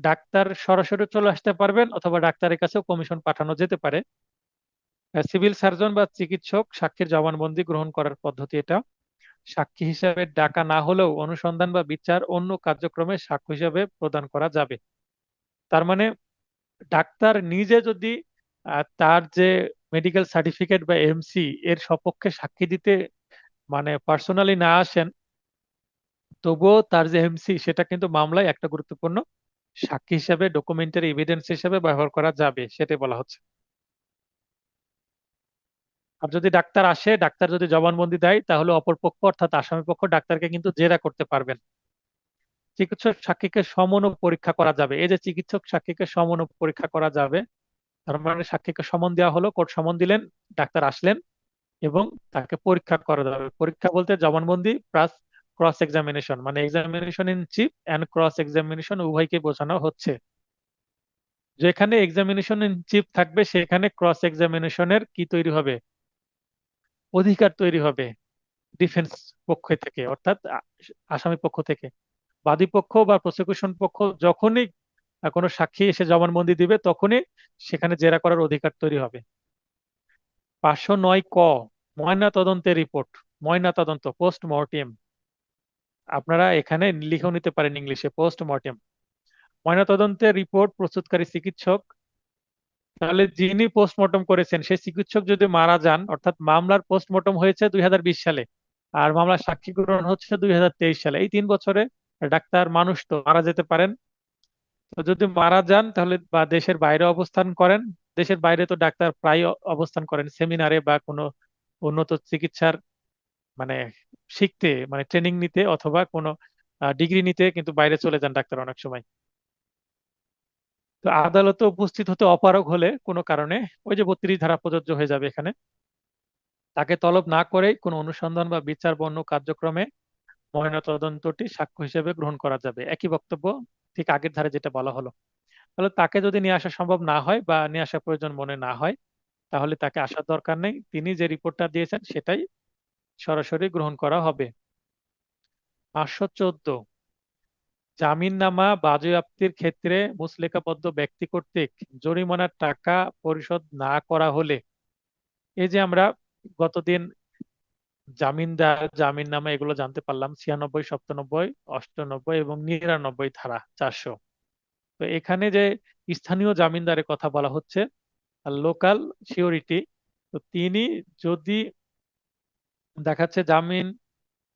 ডাক্তার সরাসরি চলে আসতে পারবেন, অথবা ডাক্তারের কাছেও কমিশন পাঠানো যেতে পারে। সিভিল সার্জন বা চিকিৎসক সাক্ষীর জবানবন্দি গ্রহণ করার পদ্ধতি এটা। সাক্ষী হিসাবে ডাকা না হলেও অনুসন্ধান বা বিচার অন্য কার্যক্রমে সাক্ষ্য হিসাবে প্রদান করা যাবে। তার মানে ডাক্তার নিজে যদি তার যে মেডিকেল সার্টিফিকেট বা এমসি এর সপক্ষে সাক্ষী দিতে, মানে পার্সোনালি না আসেন, তবুও তার যে এমসি সেটা কিন্তু মামলায় একটা গুরুত্বপূর্ণ সাক্ষী হিসাবে, ডকুমেন্টারি এভিডেন্স হিসাবে ব্যবহার করা যাবে, সেটাই বলা হচ্ছে। আর যদি ডাক্তার আসে, ডাক্তার যদি জবানবন্দি দেয়, তাহলে অপরপক্ষ অর্থাৎ আসামি পক্ষ ডাক্তারকে কিন্তু জেরা করতে পারবেন। চিকিৎসক সাক্ষীকে সমন ও পরীক্ষা করা যাবে। এই যে চিকিৎসক সাক্ষীকে সমন ও পরীক্ষা করা যাবে, তার মানে সাক্ষীকে সমন দেওয়া হলো, কোর্ট সমন দিলেন, ডাক্তার আসলেন, এবং তাকে পরীক্ষা করা যাবে। পরীক্ষা বলতে জবানবন্দি প্লাস ক্রস এক্সামিনেশন, মানে examination in chief and cross examination উভয়কে বোঝানো হচ্ছে। যেখানে এক্সামিনেশন ইন চিফ থাকবে, সেখানে ক্রস এক্সামিনেশনের কি তৈরি হবে? অধিকার তৈরি হবে ডিফেন্স পক্ষ থেকে, অর্থাৎ আসামি পক্ষ থেকে। বাদী পক্ষ বা প্রসিকিউশন পক্ষ যখনই কোনো সাক্ষী এসে জবানবন্দি দিবে, তখনই সেখানে জেরা করার অধিকার তৈরি হবে। 509 ময়না তদন্তের রিপোর্ট। ময়না তদন্ত, পোস্ট মর্টেম, আপনারা এখানে লিখেও নিতে পারেন ইংলিশে, পোস্ট মর্টেম। ময়না তদন্তের রিপোর্ট প্রস্তুতকারী চিকিৎসক, তাহলে যিনি পোস্টমর্টম করেছেন সেই চিকিৎসক যদি মারা যান, অর্থাৎ মামলার পোস্টমর্টম হয়েছে 2020 সালে, আর মামলার সাক্ষী গ্রহণ হচ্ছে 2023 সালে, এই 3 বছরে ডাক্তার, মানুষ তো মারা যেতে পারেন। তো যদি মারা যান তাহলে, বা দেশের বাইরে অবস্থান করেন, দেশের বাইরে তো ডাক্তার প্রায় অবস্থান করেন সেমিনারে বা কোনো উন্নত চিকিৎসার, মানে শিখতে, মানে ট্রেনিং নিতে, অথবা কোনো ডিগ্রি নিতে কিন্তু বাইরে চলে যান ডাক্তার অনেক সময়। তো আদালতে উপস্থিত হতে অপারগ হলে কোনো কারণে, ওই যে 32 ধারা প্রযোজ্য হয়ে যাবে এখানে, তাকে তলব না করেই কোনো অনুসন্ধান বা বিচার বা অন্য কার্যক্রমে ময়নাতদন্তটি সাক্ষ্য হিসেবে গ্রহণ করা যাবে। একই বক্তব্য, ঠিক আগের ধারে যেটা বলা হলো। তাহলে তাকে যদি নিয়ে আসা সম্ভব না হয় বা নিয়ে আসা প্রয়োজন মনে না হয়, তাহলে তাকে আসার দরকার নেই, তিনি যে রিপোর্টটা দিয়েছেন সেটাই সরাসরি গ্রহণ করা হবে। 514, জামিননামা বাজেয়াপ্তির ক্ষেত্রে মুচলেকাবদ্ধ ব্যক্তি কর্তৃক জরিমানার টাকা পরিশোধ না করা হলে, এই যে আমরা গতদিন জামিনদার, জামিননামা এগুলো জানতে পারলাম 96, 97, 98 এবং 99 ধারা 400। তো এখানে যে স্থানীয় জামিনদারের কথা বলা হচ্ছে, লোকাল সিওরিটি, তো তিনি যদি দেখাচ্ছে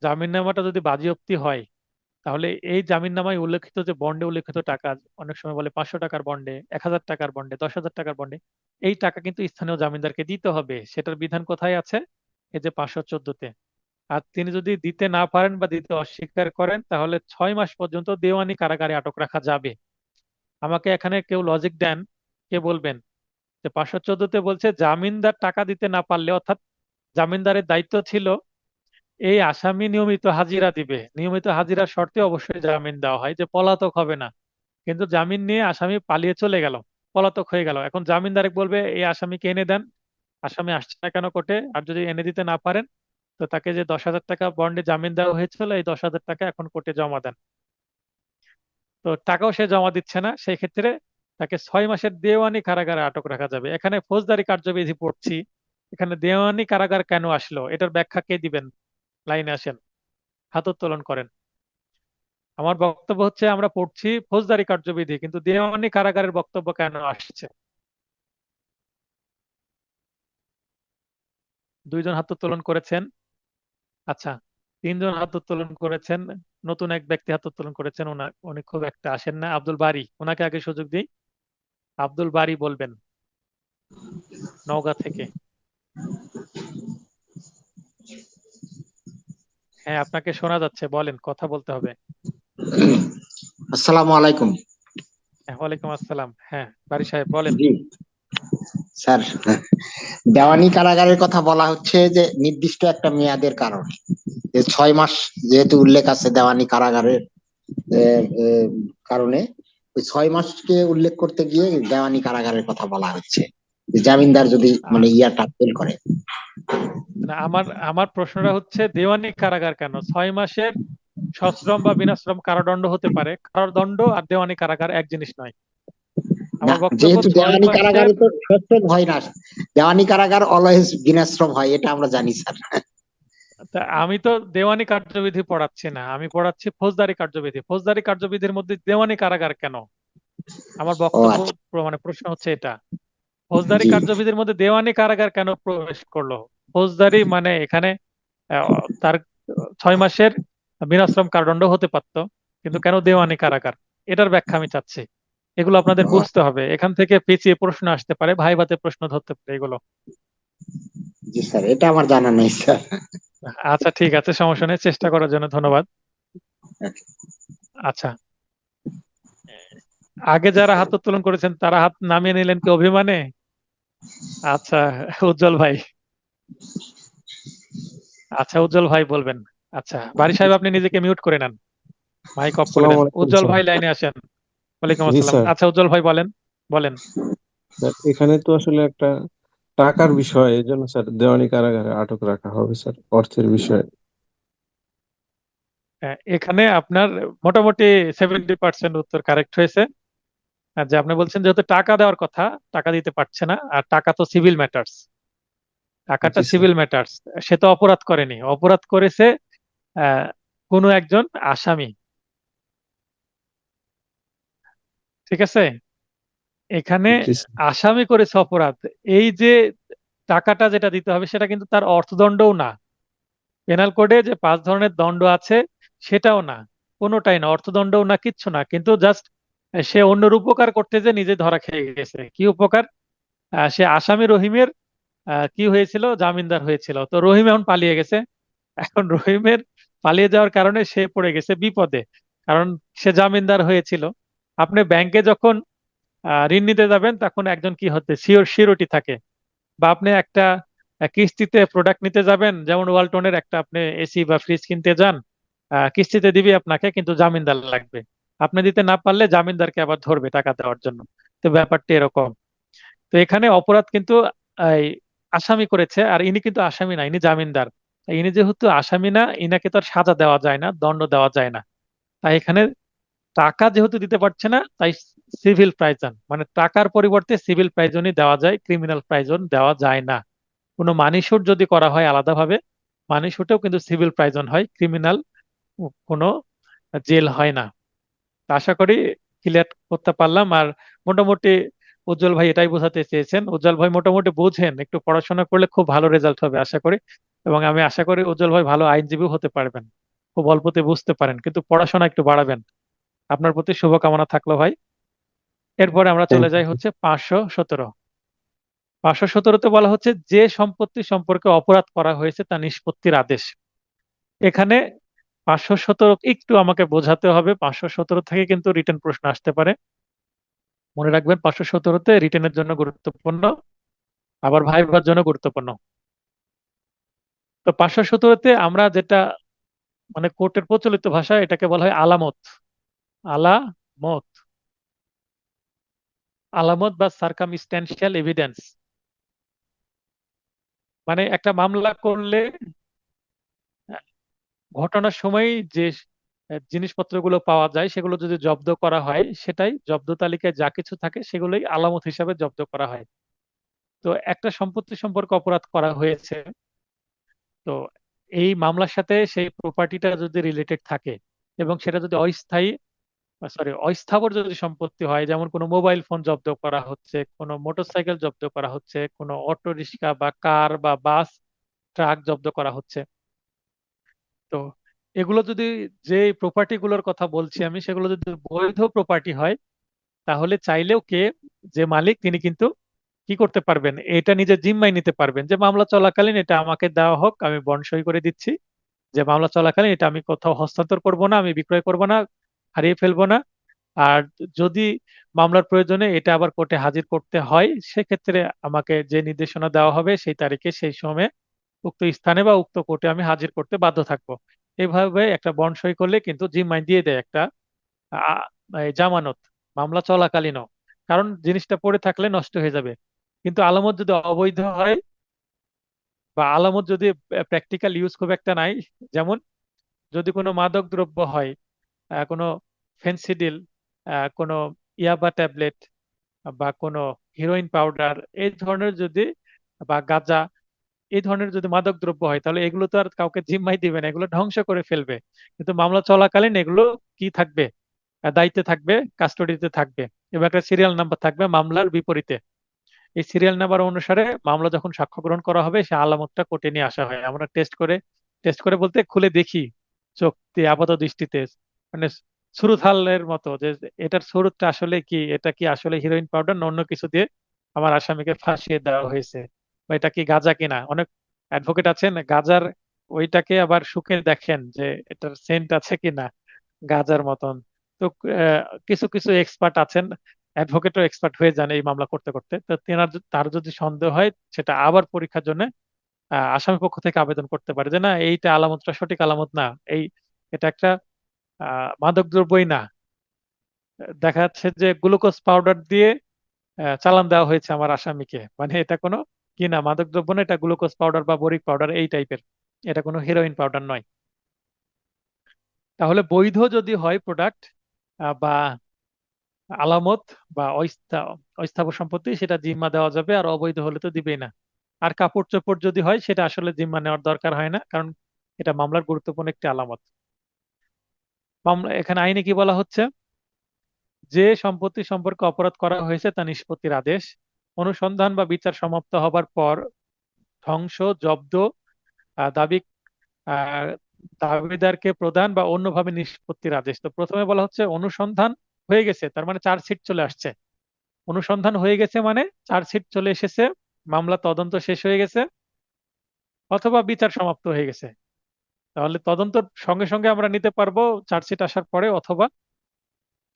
জামিননামাটা যদি বাজেয়াপ্তি হয়, তাহলে এই জামিননামায় উল্লেখিত যে বন্ডে উল্লেখিত টাকা, অনেক সময় বলে 500 টাকার বন্ডে, 1000 টাকার বন্ডে, 10,000 টাকার বন্ডে, এই টাকা কিন্তু স্থানীয় জামিনদারকে দিতে হবে। সেটার বিধান কোথায় আছে? এই যে 514-তে। আর তিনি যদি দিতে না পারেন বা দিতে অস্বীকার করেন, তাহলে 6 মাস পর্যন্ত দেওয়ানি কারাগারে আটক রাখা যাবে। আমাকে এখানে কেউ লজিক দেন, কে বলবেন যে 514-তে বলছে জামিনদার টাকা দিতে না পারলে, অর্থাৎ জামিনদারের দায়িত্ব ছিল এই আসামি নিয়মিত হাজিরা দিবে, নিয়মিত হাজিরার শর্তে অবশ্যই জামিন দেওয়া হয়, যে পলাতক হবে না। কিন্তু জামিন নিয়ে আসামি পালিয়ে চলে গেল, পলাতক হয়ে গেল। এখন জামিনদার বলবে এই আসামিকে এনে দেন, আসামি আসছে না কেন কোর্টে? আর যদি এনে দিতে না পারেন, তো তাকে যে 10,000 টাকা বন্ডে জামিন দেওয়া হয়েছিল, এই 10,000 টাকা এখন কোর্টে জমা দেন। তো টাকাও সে জমা দিচ্ছে না, সেই ক্ষেত্রে তাকে 6 মাসের দেওয়ানি কারাগারে আটক রাখা যাবে। এখানে ফৌজদারি কার্যবিধি পড়ছি, এখানে দেওয়ানি কারাগার কেন আসলো, এটার ব্যাখ্যা কে দিবেন? লাইনে আসেন, হাত উত্তোলন করেন। আমার বক্তব্য হচ্ছে আমরা পড়ছি ফৌজদারি কার্যবিধি, কিন্তু দেওয়ানি কারাগারের বক্তব্য কেন আসছে? 2 জন হাত উত্তোলন করেছেন। আচ্ছা, 3 জন হাত উত্তোলন করেছেন। নতুন এক ব্যক্তি হাত উত্তোলন করেছেন, উনি খুব একটা আসেন না, আব্দুল বারী, ওনাকে আগে সুযোগ দিই। আব্দুল বারী বলবেন, নওগাঁ থেকে। হ্যাঁ, আপনাকে শোনা যাচ্ছে, বলেন, কথা বলতে হবে। আসসালামু আলাইকুম। হ্যাঁ, ওয়ালাইকুম আসসালাম। হ্যাঁ, বারী সাহেব বলেন। জি স্যার, দেওয়ানি কারাগারের কথা বলা হচ্ছে যে নির্দিষ্ট একটা মেয়াদের কারণে, যে 6 মাস যেহেতু উল্লেখ আছে দেওয়ানি কারাগারের কারণে, ওই 6 মাসকে উল্লেখ করতে গিয়ে দেওয়ানি কারাগারের কথা বলা হচ্ছে, যে জামিনদার যদি মানে ইয়াটা ফেল করে। না, আমার আমার প্রশ্নটা হচ্ছে দেওয়ানি কারাগার কেন? 6 মাসের সশ্রম বা বিনাশ্রম কারাদণ্ড হতে পারে। কারাদণ্ড আর দেওয়ানি কারাগার এক জিনিস নয়। না, আমার বক্তব্য যেহেতু ছয় দেওয়ানি মাসের কারাগারে তো সশ্রম হয় না, দেওয়ানি কারাগার অলওয়েজ বিনাশ্রম হয়, এটা আমরা জানি স্যার। তা আমি তো দেওয়ানি কার্যবিধি পড়াচ্ছি না, আমি পড়াচ্ছি ফৌজদারি কার্যবিধি। ফৌজদারি কার্যবিধির মধ্যে দেওয়ানি কারাগার কেন? আমার ও বক্তব্য, আচ্ছা, মানে প্রশ্ন হচ্ছে এটা, ফৌজদারি জি কার্যবিধির মধ্যে দেওয়ানি কারাগার কেন প্রবেশ করলো? ফৌজদারি মানে এখানে তার 6 মাসের বিনাশ্রম কারাদণ্ড হতে পারতো, কিন্তু কেন দেওয়ানি কারাগার? এটার ব্যাখ্যা আমি চাচ্ছি। এগুলো আপনাদের ও, বুঝতে হবে, এখান থেকে পেঁচিয়ে প্রশ্ন আসতে পারে, ভাইভাতে প্রশ্ন ধরতে পারে এগুলো। জি স্যার, এটা আমার জানা নাই স্যার। আচ্ছা, ঠিক আছে, সমস্যা নেই, চেষ্টা করার জন্য ধন্যবাদ। আচ্ছা, আগে যারা হাত উত্তোলন করেছেন তারা হাত নামিয়ে নিলেন কি অভিমানে? আচ্ছা, উজ্জ্বল ভাই। আচ্ছা, উজ্জ্বল ভাই বলবেন। আচ্ছা, বারী সাহেব আপনি নিজেকে মিউট করে নেন, মাইক অফ করে আসসালামু দেন। আলাইকুম উজ্জ্বল স্যার। ভাই লাইনে আসেন। ওয়ালাইকুম জি আসসালাম। স্যার। আচ্ছা, উজ্জ্বল ভাই বলেন, বলেন। স্যার, এখানে তো আসলে একটা টাকার বিষয়, এই জন্য স্যার দেওয়ানি কারাগারে আটক রাখা হবে স্যার, অর্থের বিষয়ে। এখানে আপনার মোটামুটি 70% উত্তর কারেক্ট হয়েছে। আর যে আপনি বলছেন যেহেতু টাকা দেওয়ার কথা, টাকা দিতে পারছে না, আর টাকা তো সিভিল ম্যাটার্স, টাকাটা জি স্যার। Civil matters. সে তো অপরাধ করেনি, অপরাধ করেছে আহ কোনো একজন আসামি। ঠিক আছে, এখানে জি স্যার। আসামি করেছে অপরাধ। এই যে টাকাটা যেটা দিতে হবে, সেটা কিন্তু তার অর্থদণ্ডও না। পেনাল কোডে যে 5 ধরনের দণ্ড আছে, সেটাও না, কোনোটাই না, অর্থদণ্ডও না, কিচ্ছু না, কিন্তু জাস্ট সে অন্যের উপকার করতে যে নিজে ধরা খেয়ে গেছে। কি উপকার? সে আসামি রহিমের কি হয়েছিল, জামিনদার হয়েছিল, তো রহিম এখন পালিয়ে গেছে। এখন রহিমের পালিয়ে যাওয়ার কারণে সে পড়ে গেছে বিপদে, কারণ সে জামিনদার হয়েছিল। আপনি ব্যাংকে যখন ঋণ নিতে যাবেন, তখন একজন কি হতে সিওরিটি থাকে। বা আপনি একটা কিস্তিতে প্রোডাক্ট নিতে যাবেন, যেমন ওয়ালটনের একটা আপনি এসি বা ফ্রিজ কিনতে যান, কিস্তিতে দিবে আপনাকে, কিন্তু জামিনদার লাগবে। আপনি দিতে না পারলে জামিনদারকে আবার ধরবে টাকা দেওয়ার জন্য। তো ব্যাপারটা এরকম। তো এখানে অপরাধ কিন্তু এই আসামি করেছে, আর ইনি কিন্তু আসামি না, ইনি জামিনদার। তাই ইনি যেহেতু আসামি না, ইনাকে তো আর সাজা দেওয়া যায় না, দণ্ড দেওয়া যায় না। তাই এখানে টাকা যেহেতু দিতে পারছে না, তাই সিভিল প্রাইজন, মানে টাকার পরিবর্তে সিভিল প্রাইজনই দেওয়া যায়, ক্রিমিনাল প্রাইজন দেওয়া যায় না। কোনো মানি শুট যদি করা হয় আলাদাভাবে, মানি শুটেও কিন্তু সিভিল প্রাইজন হয়, ক্রিমিনাল কোনো জেল হয় না। তা আশা করি ক্লিয়ার করতে পারলাম। আর মোটামুটি উজ্জ্বল ভাই এটাই বোঝাতে চেয়েছেন। উজ্জ্বল ভাই মোটামুটি বুঝেন, একটু পড়াশোনা করলে খুব ভালো রেজাল্ট হবে আশা করি। এবং আমি আশা করি উজ্জ্বল ভাই ভালো আইনজীবী হতে পারবেন, খুব অল্পতে বুঝতে পারেন, কিন্তু পড়াশোনা একটু বাড়াবেন। আপনার প্রতি শুভকামনা থাকলো ভাই। এরপরে আমরা চলে থ্যাংক যাই ইউ। হচ্ছে 517। 517তে বলা হচ্ছে যে সম্পত্তি সম্পর্কে অপরাধ করা হয়েছে তা নিষ্পত্তির আদেশ। এখানে 517 একটু আমাকে বোঝাতে হবে, 517 থেকে কিন্তু রিটেন প্রশ্ন আসতে পারে। মনে রাখবেন 517তে রিটেনের জন্য গুরুত্বপূর্ণ, আবার ভাইভার জন্য গুরুত্বপূর্ণ। তো 517তে আমরা যেটা মানে কোর্টের প্রচলিত ভাষা, এটাকে বলা হয় আলামত। আলামত, আলামত বা সার্কামস্ট্যান্সিয়াল এভিডেন্স। মানে একটা মামলা করলে ঘটনার সময় যে জিনিসপত্রগুলো পাওয়া যায় সেগুলো যদি জব্দ করা হয়, সেটাই জব্দ তালিকায় যা কিছু থাকে সেগুলোই আলামত হিসাবে জব্দ করা হয়। তো একটা সম্পত্তি সম্পর্কে অপরাধ করা হয়েছে, তো এই মামলার সাথে সেই প্রপার্টিটা যদি রিলেটেড থাকে এবং সেটা যদি অস্থাবর যদি সম্পত্তি হয়, যেমন কোনো মোবাইল ফোন জব্দ করা হচ্ছে, কোনো মোটরসাইকেল জব্দ করা হচ্ছে, কোনো অটো রিক্সা বা কার বা বাস, ট্রাক জব্দ করা হচ্ছে, তো এগুলো যদি, যে প্রপার্টি গুলোর কথা বলছি আমি, সেগুলো যদি বৈধ প্রপার্টি হয়, তাহলে চাইলেও যে মালিক তিনি কিন্তু কি করতে পারবেন, এটা নিজের জিম্মায় নিতে পারবেন, যে মামলা চলাকালীন এটা আমাকে দেওয়া হোক, আমি বন্ড সই করে দিচ্ছি যে মামলা চলাকালীন এটা আমি কোথাও হস্তান্তর করব না, আমি বিক্রয় করব না, হারিয়ে ফেলবো না। আর যদি মামলার প্রয়োজনে এটা আবার কোর্টে হাজির করতে হয়, সেক্ষেত্রে আমাকে যে নির্দেশনা দেওয়া হবে সেই তারিখে সেই সময়ে উক্ত স্থানে বা উক্ত কোর্টে আমি হাজির করতে বাধ্য থাকবো। এইভাবে একটা বন্ড সই করলে কিন্তু জিম্মায় দিয়ে দেয় একটা আ- এই জামানত, মামলা চলাকালীনও। কারণ জিনিসটা পড়ে থাকলে নষ্ট হয়ে যাবে। কিন্তু আলামত যদি অবৈধ হয়, বা আলামত যদি প্র্যাকটিক্যাল ইউজ খুব একটা নাই, যেমন যদি কোনো মাদক দ্রব্য হয়, কোনো ফেন্সিডিল, কোনো ইয়াবা ট্যাবলেট, বা কোনো হিরোইন পাউডার, এই ধরনের যদি, বা গাঁজা, এই ধরনের যদি মাদক দ্রব্য হয়, তাহলে এগুলো তো আর কাউকে জিম্মাই দিবে না, এগুলো ধ্বংস করে ফেলবে। কিন্তু মামলা চলাকালীন এগুলো কি থাকবে, দায়িত্বে থাকবে, কাস্টডিতে থাকবে, এবং একটা সিরিয়াল নাম্বার থাকবে মামলার বিপরীতে। এই সিরিয়াল নাম্বার অনুসারে মামলা যখন সাক্ষ্য গ্রহণ করা হবে, সে আলামতটা কোর্টে নিয়ে আসা হয়। আমরা টেস্ট করে বলতে খুলে দেখি চোখ দিয়ে আপাত দৃষ্টিতে, মানে সুরুথালের মতো, যে এটার সুরুতটা আসলে কি, এটা কি আসলে হিরোইন পাউডার না অন্য কিছু দিয়ে আমার আসামিকে ফাঁসিয়ে দেওয়া হয়েছে, বা এটা কি গাঁজা কিনা। অনেক অ্যাডভোকেট আছেন গাঁজার ওইটাকে আবার শুকে দেখেন যে এটার সেন্ট আছে কিনা গাঁজার মতন। তো কিছু কিছু এক্সপার্ট আছেন, অ্যাডভোকেটও এক্সপার্ট হয়ে যান এই মামলা করতে করতে। তো তার যদি সন্দেহ হয়, সেটা আবার পরীক্ষার জন্য আসামি পক্ষ থেকে আবেদন করতে পারে, যে না এইটা আলামতটা সঠিক আলামত না, এটা একটা মাদক দ্রব্যই না, দেখা যাচ্ছে যে গ্লুকোজ পাউডার দিয়ে চালান দেওয়া হয়েছে আমার আসামিকে, মানে এটা কোনো কি না, মাদক দ্রব্য না, এটা গ্লুকোজ পাউডার বা বরিক পাউডার এই টাইপের, এটা কোনো হিরোইন পাউডার নয়। তাহলে বৈধ যদি হয় প্রোডাক্ট বা আলামত বা অস্থাবর সম্পত্তি, সেটা জিম্মা দেওয়া যাবে, আর অবৈধ হলে তো দিবেই না। আর কাপড় চোপড় যদি হয়, সেটা আসলে জিম্মা নেওয়ার দরকার হয় না, কারণ এটা মামলার গুরুত্বপূর্ণ একটি আলামত। মামলা এখানে আইনে কি বলা হচ্ছে, যে সম্পত্তি সম্পর্কে অপরাধ করা হয়েছে তা নিষ্পত্তির আদেশ, অনুসন্ধান বা বিচার সমাপ্ত হবার পর ধ্বংস, জব্দ, দাবি আহ, দাবিদারকে প্রদান বা অন্যভাবে নিষ্পত্তির আদেশ। তো প্রথমে বলা হচ্ছে অনুসন্ধান হয়ে গেছে, তার মানে চার্জশিট চলে আসছে। অনুসন্ধান হয়ে গেছে মানে চার্জশিট চলে এসেছে, মামলা তদন্ত শেষ হয়ে গেছে, অথবা বিচার সমাপ্ত হয়ে গেছে। তাহলে তদন্ত সঙ্গে সঙ্গে আমরা নিতে পারবো চার্জশিট আসার পরে, অথবা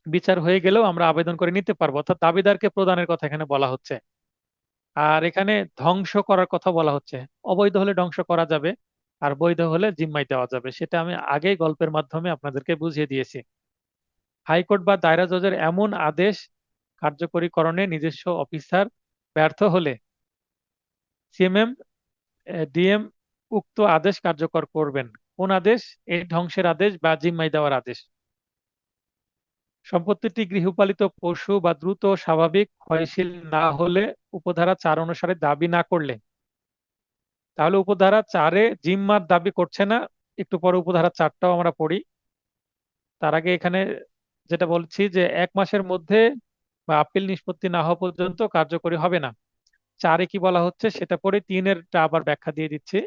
বিচার হয়ে গেলেও আমরা আবেদন করে নিতে পারবো, অর্থাৎ দাবিদারকে প্রদানের কথা এখানে বলা হচ্ছে। আর এখানে ধ্বংস করার কথা বলা হচ্ছে। অবৈধ হলে ধ্বংস করা যাবে, আর বৈধ হলে জিম্মাই দেওয়া যাবে, সেটা আমি আগেই গল্পের মাধ্যমে আপনাদেরকে বুঝিয়ে দিয়েছি। হাইকোর্ট বা দায়রা জজের এমন আদেশ কার্যকরীকরণে নিজস্ব অফিসার ব্যর্থ হলে সিএমএম ডিএম উক্ত আদেশ কার্যকর করবেন। কোন আদেশ? এই ধ্বংসের আদেশ বা জিম্মাই দেওয়ার আদেশ। সম্পত্তিটি গৃহপালিত পশু বা দ্রুত স্বাভাবিক ক্ষয়শীল না হলে, উপধারা 4 অনুসারে দাবি না করলে, তাহলে উপধারা 4-এ জিম্মার দাবি করছে না। একটু পরে উপধারা 4টাও আমরা পড়ি। তার আগে এখানে যেটা বলছি যে 1 মাসের মধ্যে বা আপিল নিষ্পত্তি না হওয়া পর্যন্ত কার্যকরী হবে না। 4-এ কি বলা হচ্ছে সেটা পরে 3-এরটা আবার ব্যাখ্যা দিয়ে দিচ্ছি।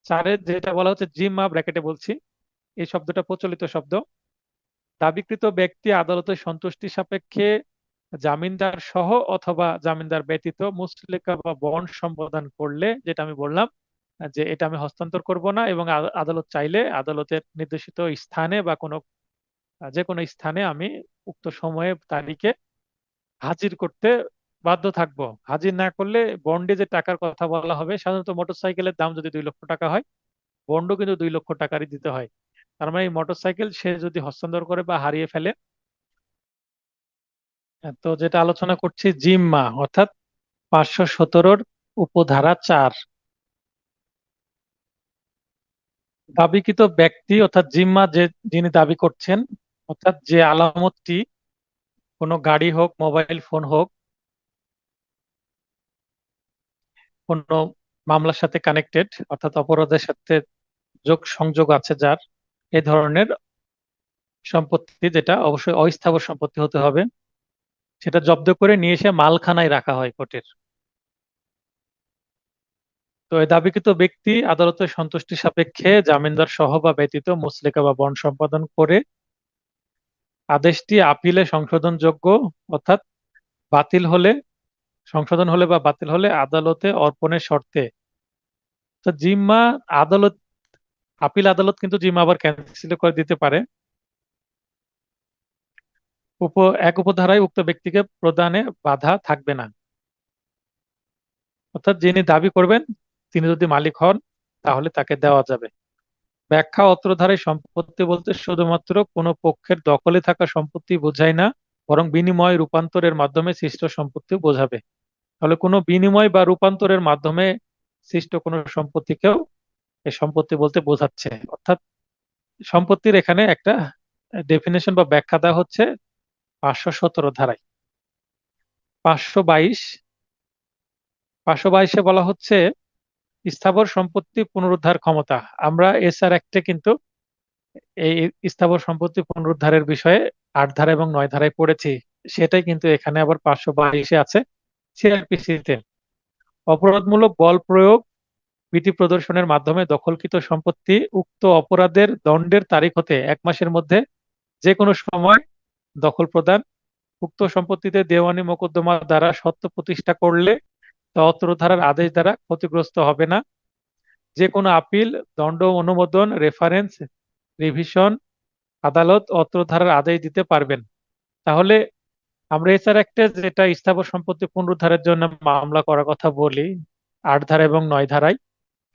4-এ যেটা বলা হচ্ছে, জিম্মা ব্র্যাকেটে বলছি, এই শব্দটা প্রচলিত শব্দ। দাবিকৃত ব্যক্তি আদালতের সন্তুষ্টি সাপেক্ষে জামিনদার সহ অথবা জামিনদার ব্যতীত মুচলেকা বা বন্ড সম্পাদন করলে, যেটা আমি বললাম যে এটা আমি হস্তান্তর করব না, এবং আদালত চাইলে আদালতের নির্দেশিত স্থানে বা কোনো যে কোনো স্থানে আমি উক্ত সময়ে তারিখে হাজির করতে বাধ্য থাকবো। হাজির না করলে বন্ডে যে টাকার কথা বলা হবে, সাধারণত মোটরসাইকেলের দাম যদি 2 লক্ষ টাকা হয়, বন্ডও কিন্তু 2 লক্ষ টাকারই দিতে হয়। তার মানে এই মোটরসাইকেল সে যদি হস্তান্তর করে বা হারিয়ে ফেলে। তো যেটা আলোচনা করছি জিম্মা, অর্থাৎ 517-র উপধারা 4। দাবিকৃত ব্যক্তি অর্থাৎ জিম্মা, যে যিনি দাবি করছেন, অর্থাৎ যে আলামতটি কোনো গাড়ি হোক, মোবাইল ফোন হোক, কোনো মামলার সাথে কানেক্টেড, অর্থাৎ অপরাধের সাথে সংযোগ আছে যার, এই ধরনের সম্পত্তি, যেটা অবশ্যই অস্থাবর সম্পত্তি হতে হবে, সেটা জব্দ করে নিয়ে এসে মালখানায় রাখা হয় কোর্টের। তো এই দাবিকৃত ব্যক্তি আদালতের সন্তুষ্টি সাপেক্ষে জামিনদার সহ বা ব্যতীত মুচলেকা বা বন্ড সম্পাদন করে আদেশটি আপিলে সংশোধনযোগ্য, অর্থাৎ বাতিল হলে, সংশোধন হলে বা বাতিল হলে আদালতে অর্পণের শর্তে। তো জিম্মা আদালত, আপিল আদালত কিন্তু জিম্মা আবার ক্যান্সেল করে দিতে পারে। এক উপধারায় উক্ত ব্যক্তিকে প্রদানে বাধা থাকবে না। অর্থাৎ যিনি দাবি করবেন তিনি যদি মালিক হন তাহলে তাকে দেওয়া যাবে। ব্যাখ্যা, অত্র ধারায় সম্পত্তি বলতে শুধুমাত্র কোনো পক্ষের দখলে থাকা সম্পত্তি বোঝায় না, বরং বিনিময় রূপান্তরের মাধ্যমে সৃষ্ট সম্পত্তি বোঝাবে। তাহলে কোনো বিনিময় বা রূপান্তরের মাধ্যমে সৃষ্ট কোনো সম্পত্তিকেও এই সম্পত্তি বলতে বোঝাচ্ছে। অর্থাৎ সম্পত্তির এখানে একটা ডেফিনেশন বা ব্যাখ্যা দেওয়া হচ্ছে 517 ধারায়। 522, 522-এ বলা হচ্ছে স্থাবর সম্পত্তি পুনরুদ্ধার ক্ষমতা। আমরা এসআর অ্যাক্টে কিন্তু এই স্থাবর সম্পত্তি পুনরুদ্ধারের বিষয়ে 8 ধারা এবং 9 ধারায় পড়েছি, সেটাই কিন্তু এখানে আবার 522-এ আছে সিআরপিসিতে। অপরাধমূলক বল প্রয়োগ, ভীতি প্রদর্শনের মাধ্যমে দখলকৃত সম্পত্তি উক্ত অপরাধের দণ্ডের তারিখ হতে 1 মাসের মধ্যে যে কোনো সময় দখল প্রদান। উক্ত সম্পত্তিতে দেওয়ানি মোকদ্দমা দ্বারা সত্ত্ব প্রতিষ্ঠা করলে তা অত্র ধারার আদেশ দ্বারা ক্ষতিগ্রস্ত হবে না। যে কোনো আপিল, দণ্ড অনুমোদন, রেফারেন্স, রিভিশন আদালত অত্র ধারার আদেশ দিতে পারবেন। তাহলে আমরা এসআর অ্যাক্টে যেটা স্থাবর সম্পত্তি পুনরুদ্ধারের জন্য মামলা করার কথা বলি 8 ধারা এবং 9 ধারায়,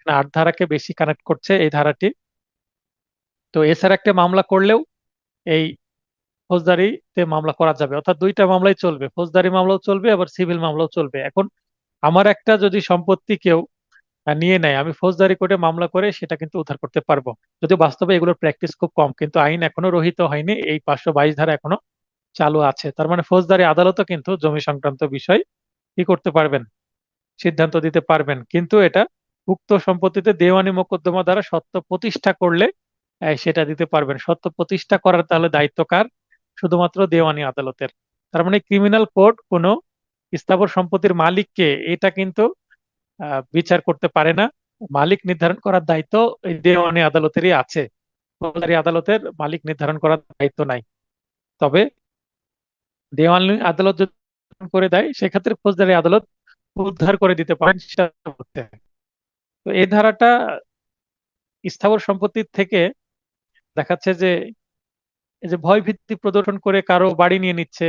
8 ধারাকে বেশি কানেক্ট করছে এই ধারাটি। তো এসআর অ্যাক্টে মামলা করলেও এই ফৌজদারিতে মামলা করা যাবে, অর্থাৎ দুইটা মামলাই চলবে, ফৌজদারি মামলাও চলবে আবার সিভিল মামলাও চলবে। এখন আমার একটা যদি সম্পত্তি কেউ নিয়ে নেয়, আমি ফৌজদারি কোর্টে মামলা করে সেটা কিন্তু উদ্ধার করতে পারবো। যদিও বাস্তবে এগুলোর প্র্যাকটিস খুব কম, কিন্তু আইন এখনো রহিত হয়নি, এই 522 ধারা এখনো চালু আছে। তার মানে ফৌজদারি আদালতও কিন্তু জমি সংক্রান্ত বিষয় কি করতে পারবেন, সিদ্ধান্ত দিতে পারবেন। কিন্তু এটা উক্ত সম্পত্তিতে দেওয়ানি মোকদ্দমা দ্বারা সত্ত্ব প্রতিষ্ঠা করলে সেটা দিতে পারবেন। সত্ত্ব প্রতিষ্ঠা করার তাহলে দায়িত্ব কার? শুধুমাত্র দেওয়ানি আদালতের। তার মানে ক্রিমিনাল কোর্ট কোনো স্থাবর সম্পত্তির মালিককে এটা কিন্তু বিচার করতে পারে না। মালিক নির্ধারণ করার দায়িত্ব এই দেওয়ানি আদালতেরই আছে, ফৌজদারি আদালতের মালিক নির্ধারণ করার দায়িত্ব নাই। তবে দেওয়ানি আদালত যদি করে দেয় সেক্ষেত্রে ফৌজদারি আদালত উদ্ধার করে দিতে পারেন সেটা করতে। তো এই ধারাটা স্থাবর সম্পত্তির থেকে দেখাচ্ছে যে এই যে ভয় ভীতি প্রদর্শন করে কারো বাড়ি নিয়ে নিচ্ছে,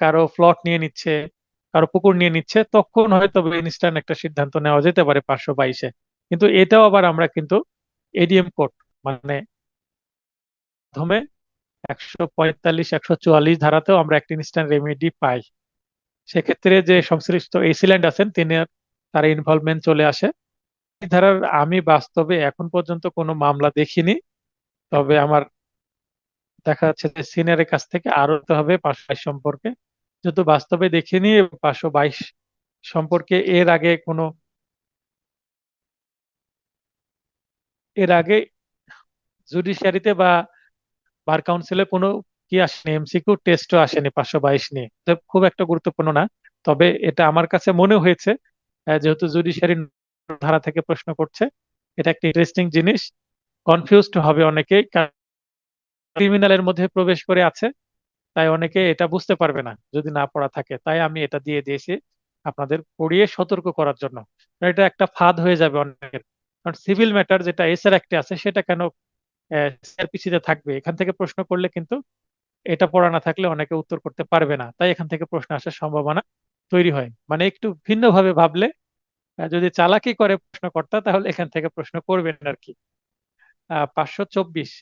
কারো প্লট নিয়ে নিচ্ছে, কারো পুকুর নিয়ে নিচ্ছে, তখন হয়তো ইনস্ট্যান্ট একটা সিদ্ধান্ত নেওয়া যেতে পারে 522-এ। কিন্তু এটাও আবার আমরা কিন্তু এডিএম কোর্ট মানে মাধ্যমে 145, 144 ধারাতেও আমরা একটা ইনস্ট্যান্ট রেমেডি পাই। সেক্ষেত্রে যে সংশ্লিষ্ট এসিল্যান্ড আছেন তিনি, তার ইনভলভমেন্ট চলে আসে। এই ধারার আমি বাস্তবে এখন পর্যন্ত কোনো মামলা দেখিনি, তবে আমার দেখা যাচ্ছে যে সিনিয়রের কাছ থেকে আরো হতে হবে 522 সম্পর্কে, যেহেতু বাস্তবে দেখিনি। 522 সম্পর্কে এর আগে কোনো এর আগে জুডিশিয়ারিতে বা বার কাউন্সিলে কোনো কি আসেনি, এমসিকিউ টেস্টও আসেনি 522 নিয়ে, তো খুব একটা গুরুত্বপূর্ণ না। তবে এটা আমার কাছে মনে হয়েছে, যেহেতু জুডিশিয়ারি ধারা থেকে প্রশ্ন করছে, এটা একটা ইন্টারেস্টিং জিনিস। কনফিউজড হবে অনেকেই, ক্রিমিনালের মধ্যে প্রবেশ করে আছে, তাই অনেকে এটা বুঝতে পারবে না যদি না পড়া থাকে, তাই আমি এটা দিয়ে দিয়েছি আপনাদের পড়িয়ে সতর্ক করার জন্য। কারণ এটা একটা ফাঁদ হয়ে যাবে অনেকের। কারণ সিভিল ম্যাটার যেটা এসআর অ্যাক্টে আছে সেটা কেন সিআরপিসি তে থাকবে? এখান থেকে প্রশ্ন করলে কিন্তু এটা পড়া না থাকলে অনেকে উত্তর করতে পারবে না, তাই এখান থেকে প্রশ্ন আসার সম্ভাবনা তৈরি হয়। মানে একটু ভিন্নভাবে ভাবলে, যদি চালাকি করে প্রশ্নকর্তা, তাহলে এখান থেকে প্রশ্ন করবেন আর কি। 524,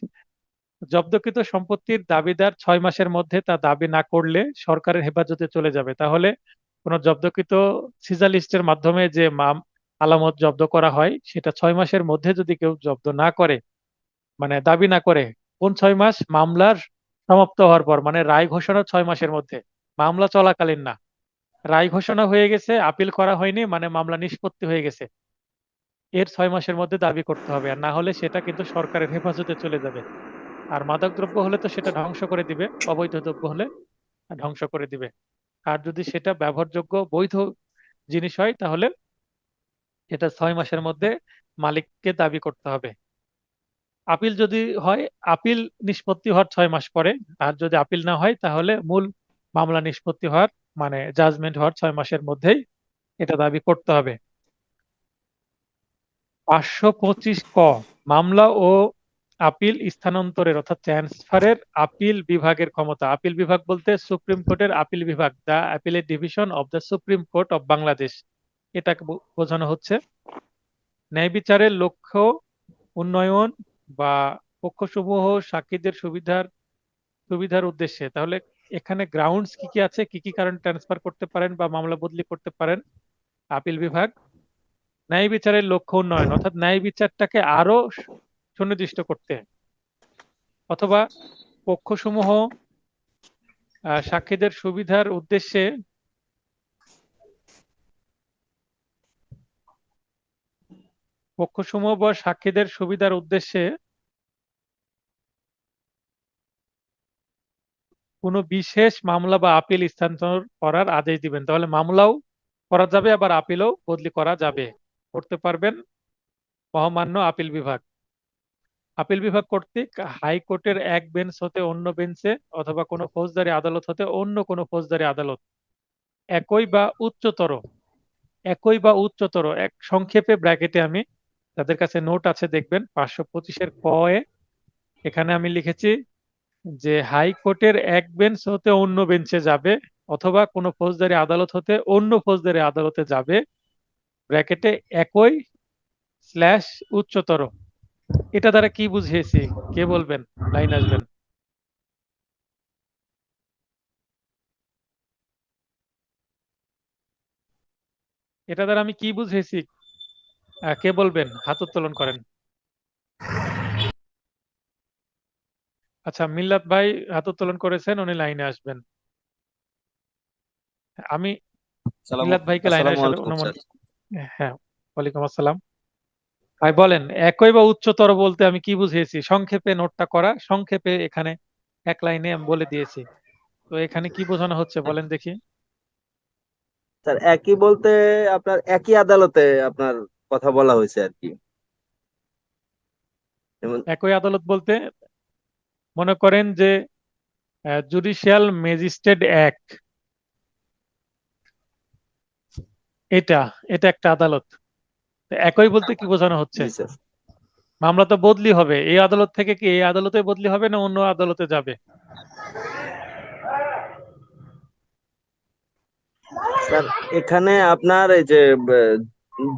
জব্দকৃত সম্পত্তির দাবিদার 6 মাসের মধ্যে তা দাবি না করলে সরকারের হেফাজতে চলে যাবে। তাহলে কোন জব্দকৃত সিজার লিস্টের মাধ্যমে যে আলামত জব্দ করা হয়, সেটা 6 মাসের মধ্যে যদি কেউ জব্দ না করে, মানে দাবি না করে, কোন 6 মাস? মামলার সমাপ্ত হওয়ার পর, মানে রায় ঘোষণার 6 মাসের মধ্যে, মামলা চলাকালীন না। রায় ঘোষণা হয়ে গেছে, আপিল করা হয়নি, মানে মামলা নিষ্পত্তি হয়ে গেছে, এর 6 মাসের মধ্যে দাবি করতে হবে, আর না হলে সেটা কিন্তু সরকারের হেফাজতে চলে যাবে। আর মাদকদ্রব্য হলে তো সেটা ধ্বংস করে দিবে, অবৈধ দ্রব্য হলে ধ্বংস করে দিবে। আর যদি সেটা ব্যবহারযোগ্য বৈধ জিনিস হয়, তাহলে এটা 6 মাসের মধ্যে মালিককে দাবি করতে হবে। আপিল যদি হয়, আপিল নিষ্পত্তি হওয়ার 6 মাস পরে। আর যদি আপিল না হয়, তাহলে মূল মামলা নিষ্পত্তি হওয়ার, মানে জাজমেন্ট হওয়ার 6 মাসের মধ্যেই এটা দাবি করতে হবে। 525 মামলা ও আপিল স্থানান্তরের অর্থাৎ ট্রান্সফারের আপিল বিভাগের ক্ষমতা। আপিল বিভাগ বলতে সুপ্রিম কোর্টের আপিল বিভাগ, the appellate division of the supreme court of Bangladesh, এটাকে বোঝানো হচ্ছে। ন্যায় বিচারের লক্ষ্য উন্নয়ন বা পক্ষসমূহ সাক্ষীদের সুবিধার উদ্দেশ্যে। তাহলে এখানে গ্রাউন্ডস কি কি আছে, কি কি কারণে ট্রান্সফার করতে পারেন বা মামলা বদলি করতে পারেন আপিল বিভাগ? ন্যায় বিচারের লক্ষ্য উন্নয়ন, অর্থাৎ ন্যায় বিচারটাকে আরো সুনির্দিষ্ট করতে, অথবা পক্ষসমূহ সাক্ষীদের সুবিধার উদ্দেশ্যে পক্ষসমূহ বা সাক্ষীদের সুবিধার উদ্দেশ্যে কোনো বিশেষ মামলা বা আপিল স্থানান্তর করার আদেশ দিবেন। তাহলে মামলাও করা যাবে, আবার আপিলও বদলি করা যাবে, করতে পারবেন মহামান্য আপিল বিভাগ। আপিল বিভাগ কর্তৃক হাইকোর্টের এক বেঞ্চ হতে অন্য বেঞ্চে, অথবা কোনো ফৌজদারি আদালত হতে অন্য কোনো ফৌজদারি আদালত, একই বা উচ্চতর, এক সংক্ষেপে ব্র্যাকেটে আমি, তাদের কাছে নোট আছে দেখবেন 525-এর ক এ, এখানে আমি লিখেছি যে হাইকোর্টের এক বেঞ্চ হতে অন্য বেঞ্চে যাবে, অথবা কোনো ফৌজদারি আদালত হতে অন্য ফৌজদারি আদালতে যাবে, ব্র্যাকেটে একই স্ল্যাশ উচ্চতর। এটা দ্বারা কি বুঝিয়েছি? কে বলবেন? লাইন আসবেন। এটা দ্বারা আমি কি বুঝিয়েছি? কে বলবেন? হাত উত্তোলন করেন। আচ্ছা, মিল্লাত ভাই হাত উত্তোলন করেছেন, উনি লাইনে আসবেন। আমি মিল্লাত ভাইকে লাইনে আসসালামু আসার আলাইকুম অনুমতি। স্যার। হ্যাঁ, ওয়ালাইকুম আসসালাম। ভাই বলেন, একই বা উচ্চতর বলতে আমি কি বুঝিয়েছি? সংক্ষেপে নোটটা করা, সংক্ষেপে এখানে এক লাইনে আমি বলে দিয়েছি। তো এখানে কি বোঝানো হচ্ছে বলেন দেখি। স্যার একই বলতে আপনার একই আদালতে আপনার কথা বলা হয়েছে আর কি। যেমন একই আদালত বলতে মনে করেন যে জুডিশিয়াল ম্যাজিস্ট্রেট অ্যাক্ট, এটা এটা একটা আদালত। তো একই বলতে কি বোঝানো হচ্ছে? জি স্যার। মামলা তো বদলি হবে, এই আদালত থেকে কি এই আদালতে বদলি হবে, না অন্য আদালতে যাবে? স্যার এখানে আপনার এই যে উম,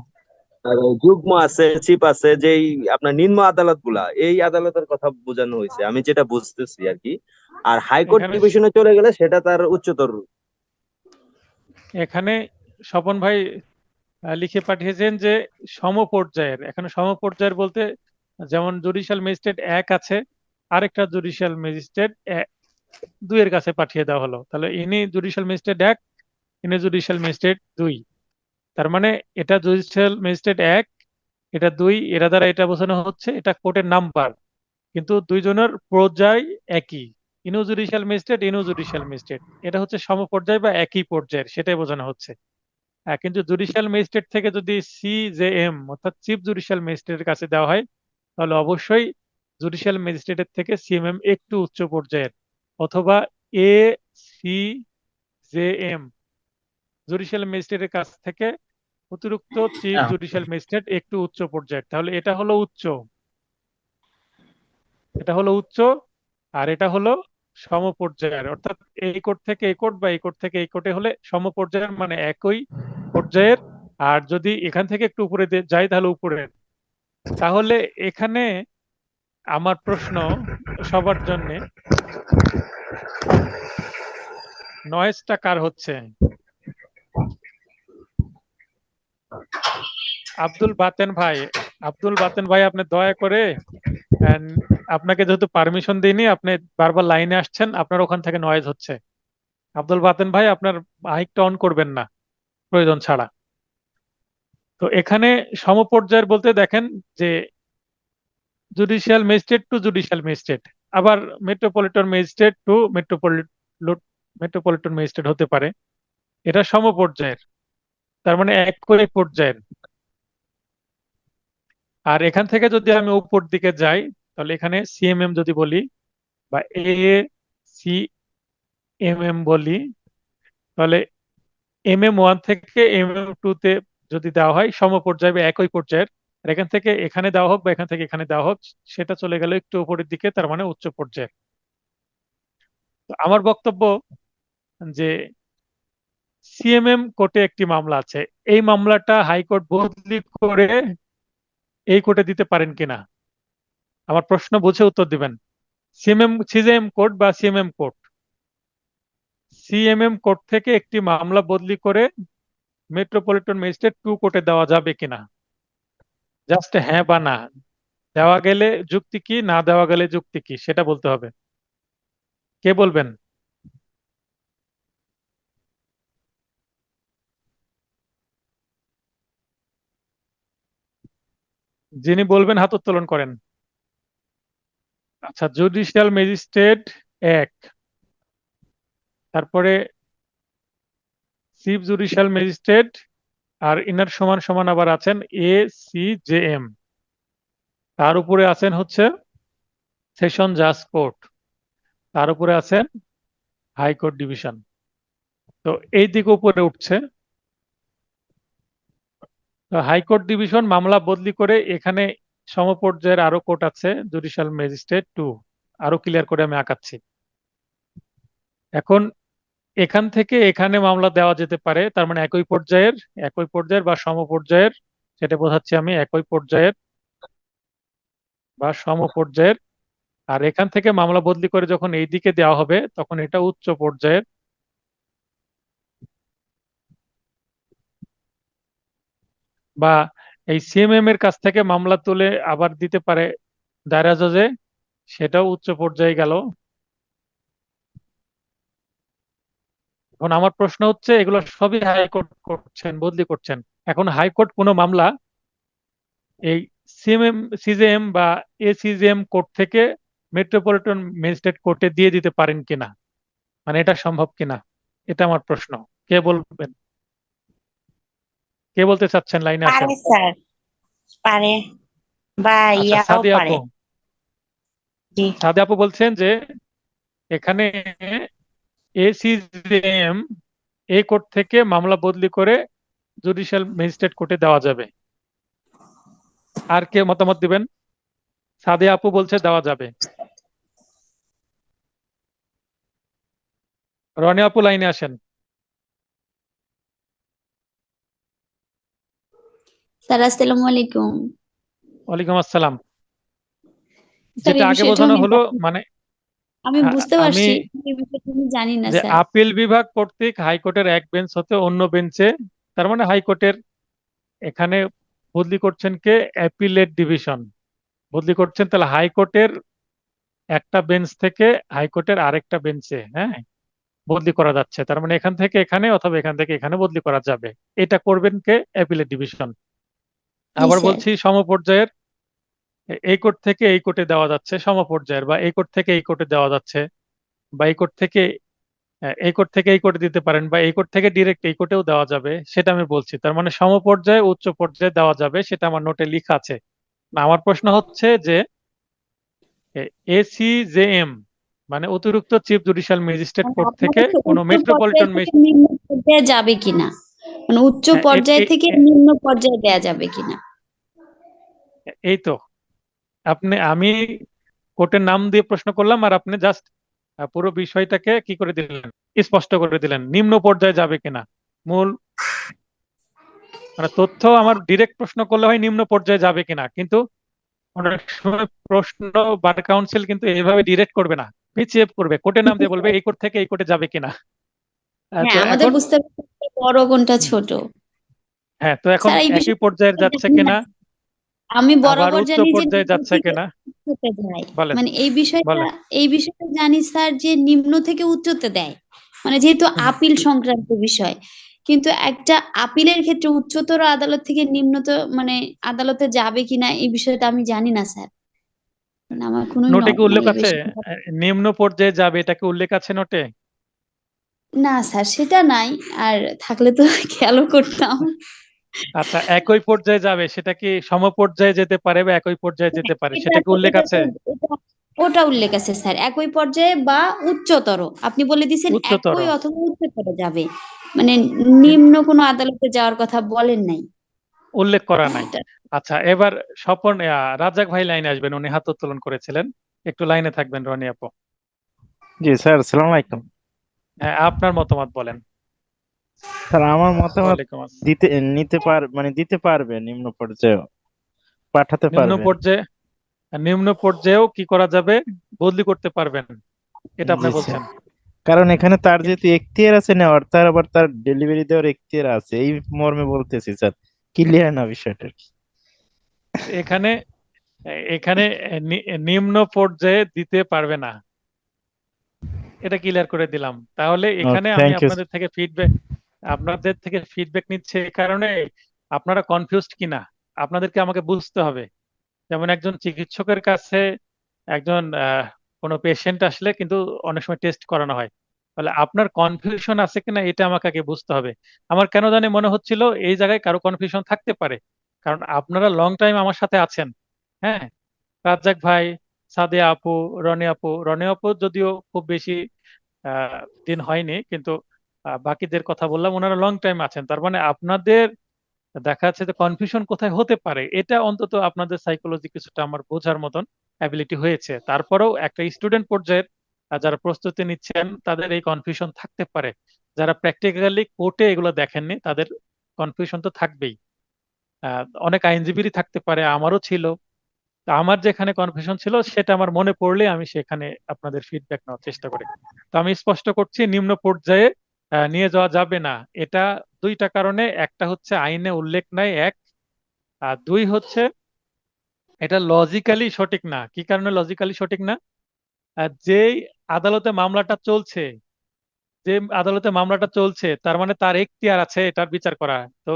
যুগ্ম আছে, চিফ আছে, যেই আপনার নিম্ন আদালত গুলা, এই আদালতের কথা বোঝানো হয়েছে আমি যেটা বুঝতেছি আর কি। আর হাইকোর্ট এখানে ডিভিশনে চলে গেলে সেটা তার উচ্চতর। এখানে স্বপন ভাই লিখে পাঠিয়েছেন যে সমপর্যায়ের। এখানে সমপর্যায়ের বলতে, যেমন জুডিশিয়াল ম্যাজিস্ট্রেট এক আছে, আরেকটা জুডিশিয়াল ম্যাজিস্ট্রেট দুইয়ের কাছে পাঠিয়ে দেওয়া হলো, তাহলে ইনি জুডিশিয়াল ম্যাজিস্ট্রেট এক, ইনি জুডিশিয়াল ম্যাজিস্ট্রেট দুই। তার মানে এটা জুডিশিয়াল ম্যাজিস্ট্রেট এক, এটা 2, এরা দ্বারা এটা বোঝানো হচ্ছে এটা কোর্টের নাম্বার, কিন্তু দুইজনের পর্যায় একই। ইনু জুডিশিয়াল ম্যাজিস্ট্রেট, ইনু জুডিশিয়াল ম্যাজিস্ট্রেট, এটা হচ্ছে সমপর্যায় বা একই পর্যায়ের, সেটাই বোঝানো হচ্ছে। কিন্তু জুডিশিয়াল ম্যাজিস্ট্রেট থেকে যদি সিজেএম অর্থাৎ চিফ জুডিশিয়াল ম্যাজিস্ট্রেটের কাছে দেওয়া হয়, তাহলে অবশ্যই জুডিশিয়াল ম্যাজিস্ট্রেটের থেকে সিএমএম একটু উচ্চ পর্যায়ের, অথবা A C J M judicial magistrate কাছ থেকে অতিরিক্ত চিফ জুডিশিয়াল ম্যাজিস্ট্রেট একটু উচ্চ পর্যায়ের। তাহলে এটা হলো উচ্চ, এটা হলো উচ্চ, আর এটা হলো সমপর্যায়ের। অর্থাৎ এই কোর্ট থেকে এই কোর্ট বা এই কোর্ট থেকে এই কোর্টে হলে সমপর্যায়ের, মানে একই পর্যায়ের। আর যদি এখান থেকে একটু উপরে যাই তাহলে উপরের। তাহলে এখানে আমার প্রশ্ন সবার জন্য, নয়েজটা কার হচ্ছে? আব্দুল বাতেন ভাই, আব্দুল বাতেন ভাই, আপনি দয়া করে আপনাকে যেহেতু পারমিশন দিইনি, আপনি বারবার লাইনে আসছেন, আপনার ওখান থেকে নয়েজ হচ্ছে। আব্দুল বাতেন ভাই, আপনার মাইকটা অন করবেন না প্রয়োজন ছাড়া। তো এখানে সমপর্যায়ের বলতে দেখেন যে judicial magistrate to judicial magistrate, আবার metropolitan magistrate to metropolitan magistrate হতে পারে, এটা সমপর্যায়ের, তার মানে একই পর্যায়ের। আর এখান থেকে যদি আমি উপর দিকে যাই, তাহলে এখানে সিএমএম যদি বলি বা এ সি এম এম বলি, তাহলে MM1 থেকে MM2 তে যদি দেওয়া হয় সমপর্যায় বা একই পর্যায়ের, আর এখান থেকে এখানে দেওয়া হোক বা এখান থেকে এখানে দেওয়া হোক, সেটা চলে গেল একটু উপরের দিকে, তার মানে উচ্চ পর্যায়ের। তো আমার বক্তব্য যে সিএমএম কোর্টে একটি মামলা আছে, এই মামলাটা হাইকোর্ট বদলি করে এই কোর্টে দিতে পারেন কিনা? আমার প্রশ্ন বুঝে উত্তর দিবেন। সিজেএম কোর্ট বা সিএমএম কোর্ট, সিএমএম কোর্ট থেকে একটি মামলা বদলি করে মেট্রোপলিটন ম্যাজিস্ট্রেট 2 কোর্টে দেওয়া যাবে কিনা? জাস্ট হ্যাঁ বা না, দেওয়া গেলে যুক্তি কি, না দেওয়া গেলে যুক্তি কি, সেটা বলতে হবে। কে বলবেন? যিনি বলবেন হাত উত্তোলন করেন। আচ্ছা, জুডিশিয়াল ম্যাজিস্ট্রেট 1, তারপরে চিফ জুডিশিয়াল ম্যাজিস্ট্রেট, আর ইনার সমান সমান আবার আছেন ACJM, তার উপরে আছেন হচ্ছে সেশন জাজ কোর্ট, তার উপরে আছেন হাইকোর্ট ডিভিশন। তো এই দিকে উপরে উঠছে, তো হাইকোর্ট ডিভিশন মামলা বদলি করে এখানে সমপর্যায়ের আরো কোর্ট আছে জুডিশিয়াল ম্যাজিস্ট্রেট 2, আরো ক্লিয়ার করে আমি আঁকাচ্ছি। এখন এখান থেকে এখানে মামলা দেওয়া যেতে পারে, তার মানে একই পর্যায়ের বা সমপর্যায়ের, সেটা বোঝাচ্ছি আমি, একই পর্যায়ের বা সমপর্যায়ের। আর এখান থেকে মামলা বদলি করে যখন এই দিকে দেওয়া হবে, তখন এটা উচ্চ পর্যায়ের। বা এই সিএমএম এর কাছ থেকে মামলা তুলে আবার দিতে পারে দায়রা জজে, সেটাও উচ্চ পর্যায়ে গেল। এখন আমার প্রশ্ন হচ্ছে, এগুলো সবই হাইকোর্ট করছেন, বদলি করছেন। এখন হাইকোর্ট কোনো মামলা এই সিজেএম বা ACJM কোর্ট থেকে মেট্রোপলিটন ম্যাজিস্ট্রেট কোর্টে দিয়ে দিতে পারেন কিনা, মানে এটা সম্ভব কিনা, এটা আমার প্রশ্ন। কে বলবেন? কে বলতে চাচ্ছেন? লাইনে আসেন। পারে স্যার, পারে, বা আচ্ছা, ইয়াও সাদিয়া পারে। আপু, জি, সাদিয়া আপু বলছেন যে এখানে ACJM এই কোর্ট থেকে মামলা বদলি করে জুডিশিয়াল ম্যাজিস্ট্রেট কোর্টে দেওয়া যাবে। আর কে মতামত দিবেন? সাদিয়া আপু বলছে দেওয়া যাবে। রনি আপু, লাইনে আসেন। স্যার আসসালামু আলাইকুম। ওয়ালাইকুম আসসালাম। স্যার যেটা এই আগে বিষয়টা বোঝানো আমি হলো, মানে আমি বুঝতে আমি পারছি, এই বিষয়টা আমি জানি না যে স্যার। আপিল বিভাগ কর্তৃক হাইকোর্টের এক বেঞ্চ হতে অন্য বেঞ্চে, তার মানে হাইকোর্টের এখানে বদলি করছেন কে? অ্যাপিলেট ডিভিশন বদলি করছেন, তাহলে হাইকোর্টের একটা বেঞ্চ থেকে হাইকোর্টের আরেকটা বেঞ্চে, হ্যাঁ, বদলি করা যাচ্ছে। তার মানে এখান থেকে এখানে অথবা এখান থেকে এখানে বদলি করা যাবে। এটা করবেন কে? Appellate division. আবার স্যার। বলছি সমপর্যায়ের এই কোর্ট থেকে এই কোর্টে দেওয়া যাচ্ছে সমপর্যায়ের, বা এই কোর্ট থেকে এই কোর্টে দেওয়া যাচ্ছে, বা এই কোর্ট থেকে এই কোর্ট থেকে এই কোর্টে দিতে পারেন, বা এই কোর্ট থেকে ডিরেক্ট এই কোর্টেও দেওয়া যাবে, সেটা আমি বলছি। তার মানে সমপর্যায়ে উচ্চ পর্যায়ে দেওয়া যাবে, সেটা আমার নোটে লেখা আছে। না, আমার প্রশ্ন হচ্ছে যে এসিজেএম মানে অতিরিক্ত চিফ জুডিশিয়াল ম্যাজিস্ট্রেট মানে কোর্ট আপনার থেকে কাছে কোনো উচ্চ পর্যায় মেট্রোপলিটন থেকে নিম্ন পর্যায়ে যাবে কিনা, মানে উচ্চ পর্যায় থেকে নিম্ন পর্যায়ে দেয়া যাবে কিনা? এই তো আমি কোর্টের নাম দিয়ে প্রশ্ন করলাম, আর আপনি জাস্ট পুরো বিষয়টাকে কি করে দিলেন, স্পষ্ট করে দিলেন, নিম্ন পর্যায়ে যাবে কিনা। মূল মানে তথ্য আমার ডিরেক্ট প্রশ্ন করলে হয় নিম্ন পর্যায়ে যাবে কিনা, কিন্তু অনেক সময় প্রশ্ন বার কাউন্সিল কিন্তু এইভাবে ডিরেক্ট করবে না, পিছিয়ে করবে, কোর্টের নাম দিয়ে বলবে এই কোর্ট থেকে এই কোর্টে যাবে কিনা। হ্যাঁ, তো আমাদের এখন বুঝতে হবে কোনটা বড় কোনটা ছোট। হ্যাঁ, তো এখন স্যার এই একই বিষয়ে পর্যায়ে যাচ্ছে কিনা, আমি আবার বরাবর উচ্চ জানি যে পর্যায়ে নিম্ন যাচ্ছে থেকে কিনা। উচ্চতে যায়, বলেন মানে বলেন। এই বিষয়টা জানি স্যার যে নিম্ন থেকে উচ্চতে দেয়, মানে যেহেতু হুম, আপিল সংক্রান্ত বিষয়। কিন্তু একটা আপিলের ক্ষেত্রে উচ্চতর আদালত থেকে নিম্নতর মানে আদালতে যাবে কিনা এই বিষয়টা আমি জানি না স্যার, মানে আমার কোনো নোটে কি মানে উল্লেখ এই আছে বিষয়ে নিম্ন পর্যায়ে যাবে, এটা কি উল্লেখ আছে নোটে? না স্যার, সেটা নাই। আর থাকলে তো খেয়ালও করতাম। আচ্ছা, একই পর্যায়ে যাবে সেটা কি সমপর্যায়ে যেতে পারে বা একই পর্যায়ে যেতে পারে, এটা সেটা কি উল্লেখ এটা তো আছে? এটা ওটা উল্লেখ আছে স্যার, একই পর্যায়ে বা উচ্চতর। আপনি বলে দিয়েছেন উচ্চতর একই অথবা উচ্চতর যাবে, মানে নিম্ন কোনো আদালতে যাওয়ার কথা বলেন নাই। উল্লেখ করা নাই। এটা আচ্ছা, এবার স্বপন রাজাক ভাই লাইনে আসবেন, উনি হাত উত্তোলন করেছিলেন, একটু লাইনে থাকবেন রনি আপু। জি স্যার, আসসালামু আলাইকুম। হ্যাঁ, আপনার মতামত বলেন। স্যার আমার মতামত ওয়ালাইকুম আসসালাম। দিতে পারবে, নিম্ন পর্যায়ে পাঠাতে নিম্ন পারবে। পর্যায়ে নিম্ন পর্যায়েও কি করা যাবে, বদলি করতে পারবেন, এটা আপনি জি স্যার, বলছেন। কারণ এখানে তার যেহেতু এখতিয়ার আছে নেওয়ার, তার আবার তার ডেলিভারি দেওয়ার এখতিয়ার আছে, এই মর্মে বলতেছি স্যার। ক্লিয়ার না বিষয়টা? এখানে এখানে নিম্ন পর্যায়ে দিতে পারবে না, এটা ক্লিয়ার করে দিলাম। তাহলে এখানে আমি থ্যাংক ইউ। আপনাদের থেকে ফিডব্যাক নিচ্ছে এই কারণে আপনারা কনফিউজড কিনা আপনাদেরকে আমাকে বুঝতে হবে। যেমন একজন চিকিৎসকের কাছে একজন কোনো পেশেন্ট আসলে কিন্তু অনেক সময় টেস্ট করানো হয়, তাহলে আপনার কনফিউশন আছে কিনা এটা আমাকে আগে বুঝতে হবে। আমার কেন জানি মনে হচ্ছিল এই জায়গায় কারো কনফিউশন থাকতে পারে, কারণ আপনারা লং টাইম আমার সাথে আছেন। হ্যাঁ, রাজ্জাক ভাই, সাদিয়া আপু, রনি আপু যদিও খুব বেশি দিন হয়নি, কিন্তু বাকিদের কথা বললাম, ওনারা লং টাইম আছেন। তার মানে আপনাদের দেখা যাচ্ছে যে কনফিউশন কোথায় হতে পারে, এটা অন্তত আপনাদের সাইকোলজি কিছুটা আমার বোঝার মতন অ্যাবিলিটি হয়েছে। তারপরেও একটা স্টুডেন্ট পর্যায়ের যারা প্রস্তুতি নিচ্ছেন তাদের এই কনফিউশন থাকতে পারে। যারা প্র্যাকটিক্যালি কোর্টে এগুলো দেখেননি তাদের কনফিউশন তো থাকবেই। অনেক আইনজীবীরই থাকতে পারে, আমারও ছিল। তা আমার যেখানে কনফিউশন ছিল সেটা আমার মনে পড়লে আমি সেখানে আপনাদের ফিডব্যাক নেওয়ার চেষ্টা করি। তো আমি স্পষ্ট করছি, নিম্ন পর্যায়ে নিয়ে যাওয়া যাবে না। এটা দুইটা কারণে, একটা হচ্ছে আইনে উল্লেখ নাই, এক। আর দুই হচ্ছে এটা লজিক্যালি সঠিক না। কি কারণে লজিক্যালি সঠিক না? যেই আদালতে মামলাটা চলছে যে আদালতে মামলাটা চলছে তার মানে তার এখতিয়ার আছে এটার বিচার করা। তো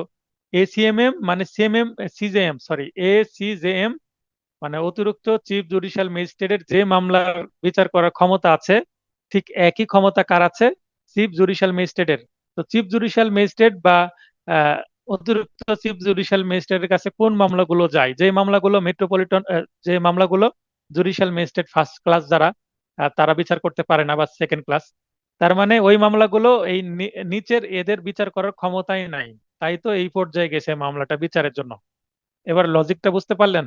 এসিএমএম মানে সিএমএম সিজেএম সরি এসিজেএম মানে অতিরিক্ত চিফ জুডিশিয়াল ম্যাজিস্ট্রেটের যে মামলার বিচার করার ক্ষমতা আছে, ঠিক একই ক্ষমতা কার আছে? চিফ জুডিশিয়াল ম্যাজিস্ট্রেটের। তো চিফ জুডিশিয়াল ম্যাজিস্ট্রেট বা আহ, অতিরিক্ত চিফ জুডিশিয়াল ম্যাজিস্ট্রেটের কাছে কোন মামলাগুলো যায়, যে মামলাগুলো মেট্রোপলিটন যে মামলাগুলো জুডিশিয়াল ম্যাজিস্ট্রেট ফার্স্ট ক্লাস যারা তারা বিচার করতে পারে না, বা সেকেন্ড ক্লাস, তার মানে ওই মামলাগুলো এই নিচের এদের বিচার করার ক্ষমতাই নাই। তাই তো এই পর্যায়ে গেছে মামলাটা বিচারের জন্য। এবার লজিকটা বুঝতে পারলেন?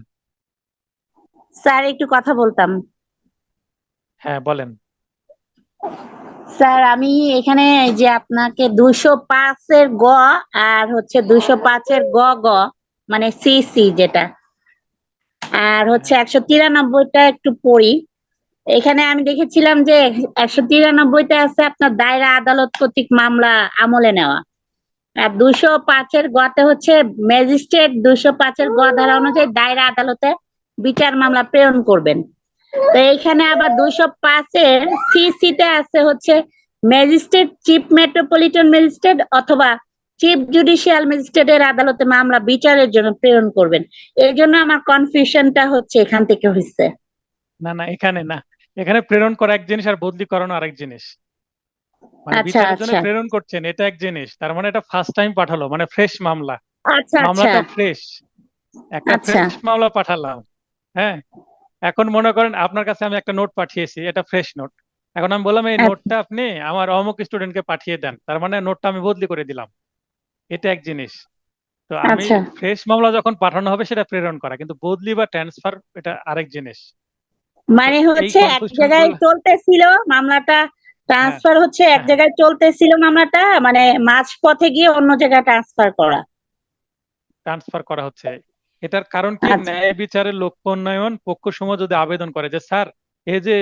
স্যার একটু কথা বলতাম। হ্যাঁ, বলেন। স্যার আমি এখানে এই যে আপনাকে 205-এর গ আর হচ্ছে 205-এর গ গ মানে সিসি যেটা, আর হচ্ছে 193টা একটু পড়ি। এখানে আমি দেখেছিলাম যে 193টা আছে আপনার দায়রা আদালত কর্তৃক মামলা আমলে নেওয়া, আর 205-এর গতে হচ্ছে ম্যাজিস্ট্রেট 205-এর গ ধারা অনুযায়ী দায়রা আদালতে বিচার মামলা প্রেরণ করবেন। তো এইখানে আবার 205-এর সিসিতে আছে হচ্ছে ম্যাজিস্ট্রেট চিফ মেট্রোপলিটন ম্যাজিস্ট্রেট অথবা চিফ জুডিশিয়াল ম্যাজিস্ট্রেটের আদালতে মামলা বিচারের জন্য প্রেরণ করবেন। এই জন্য আমার কনফিউশনটা হচ্ছে এখান থেকে হয়েছে। না না, এখানে না, এখানে প্রেরণ করা এক জিনিস আর বদলি করানো আরেক জিনিস। মানে আচ্ছা বিচারের জন্য আচ্ছা প্রেরণ করছেন এটা এক জিনিস, তার মানে এটা ফার্স্ট টাইম পাঠালো, মানে ফ্রেশ মামলা, আচ্ছা আচ্ছা মামলাটা ফ্রেশ, একটা আচ্ছা ফ্রেশ মামলা পাঠালাম। হ্যাঁ, এখন মনে করেন আপনার কাছে আমি একটা নোট পাঠিয়েছি, এটা ফ্রেশ নোট। এখন আমি বললাম এই নোটটা আপনি আমার অমুক স্টুডেন্টকে পাঠিয়ে দেন, তার মানে নোটটা আমি বদলি করে দিলাম, এটা এক জিনিস। তো আমি আচ্ছা ফ্রেশ মামলা যখন পাঠানো হবে সেটা প্রেরণ করা, কিন্তু বদলি বা ট্রান্সফার এটা আরেক জিনিস। তো মানে এই হচ্ছে এক কনফিউশন জায়গায় গুলো, চলতেছিল মামলাটা, হ্যাঁ ট্রান্সফার হচ্ছে এক হ্যাঁ, জায়গায় চলতেছিল মামলাটা, মানে মাঝপথে গিয়ে অন্য জায়গায় ট্রান্সফার করা। ট্রান্সফার করা হচ্ছে। এটার কারণ কি, আচ্ছা ন্যায় বিচারের লক্ষ্য উন্নয়ন পক্ষসমূহ যদি আবেদন করে যে স্যার এই যে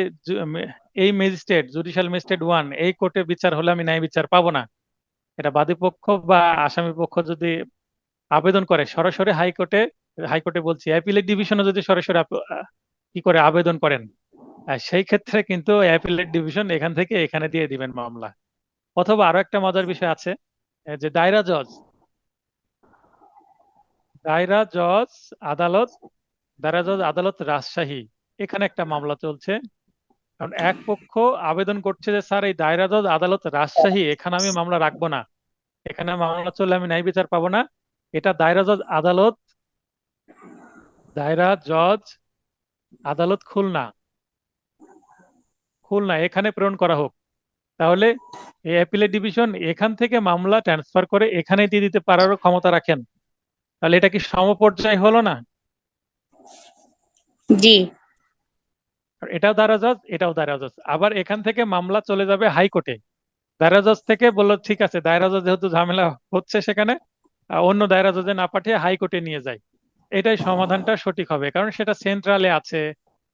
এই ম্যাজিস্ট্রেট জুডিশিয়াল ম্যাজিস্ট্রেট 1 এই কোর্টে বিচার হলে আমি ন্যায় বিচার পাবো না, এটা বাদী পক্ষ বা আসামি পক্ষ যদি আবেদন করে সরাসরি হাইকোর্টে, হাইকোর্টে বলছি অ্যাপিলেট ডিভিশনে যদি সরাসরি কি করে আবেদন করেন, সেই ক্ষেত্রে কিন্তু অ্যাপিলেট ডিভিশন এখান থেকে এখানে দিয়ে দিবেন মামলা। অথবা আরো একটা মজার বিষয় আছে, যে দায়রা জজ, দায়রা জজ আদালত, দায়রা জজ আদালত রাজশাহী, এখানে একটা মামলা চলছে। কারণ এক পক্ষ আবেদন করছে যে স্যার এই দায়রা জজ আদালত রাজশাহী এখানে আমি মামলা রাখবো না, এখানে মামলা চললে আমি ন্যায় বিচার পাবো না, এটা দায়রা জজ আদালত, দায়রা জজ আদালত খুলনা, খুলনা এখানে প্রেরণ করা হোক। তাহলে এই অ্যাপিলেট ডিভিশন এখান থেকে মামলা ট্রান্সফার করে এখানে দিয়ে দিতে পারারও ক্ষমতা রাখেন, তাহলে এটা কি সমপর্যায় হলো না? জি আর এটাও দায়রা জজ, এটাও দায়রা জজ, আবার এখান থেকে মামলা চলে যাবে হাইকোর্টে, দায়রা জজ থেকে বললো ঠিক আছে দায়রা জজ যেহেতু ঝামেলা হচ্ছে সেখানে, অন্য দায়রা জজে না পাঠিয়ে হাইকোর্টে নিয়ে যায়, এটাই সমাধানটা সঠিক হবে, কারণ সেটা সেন্ট্রালে আছে,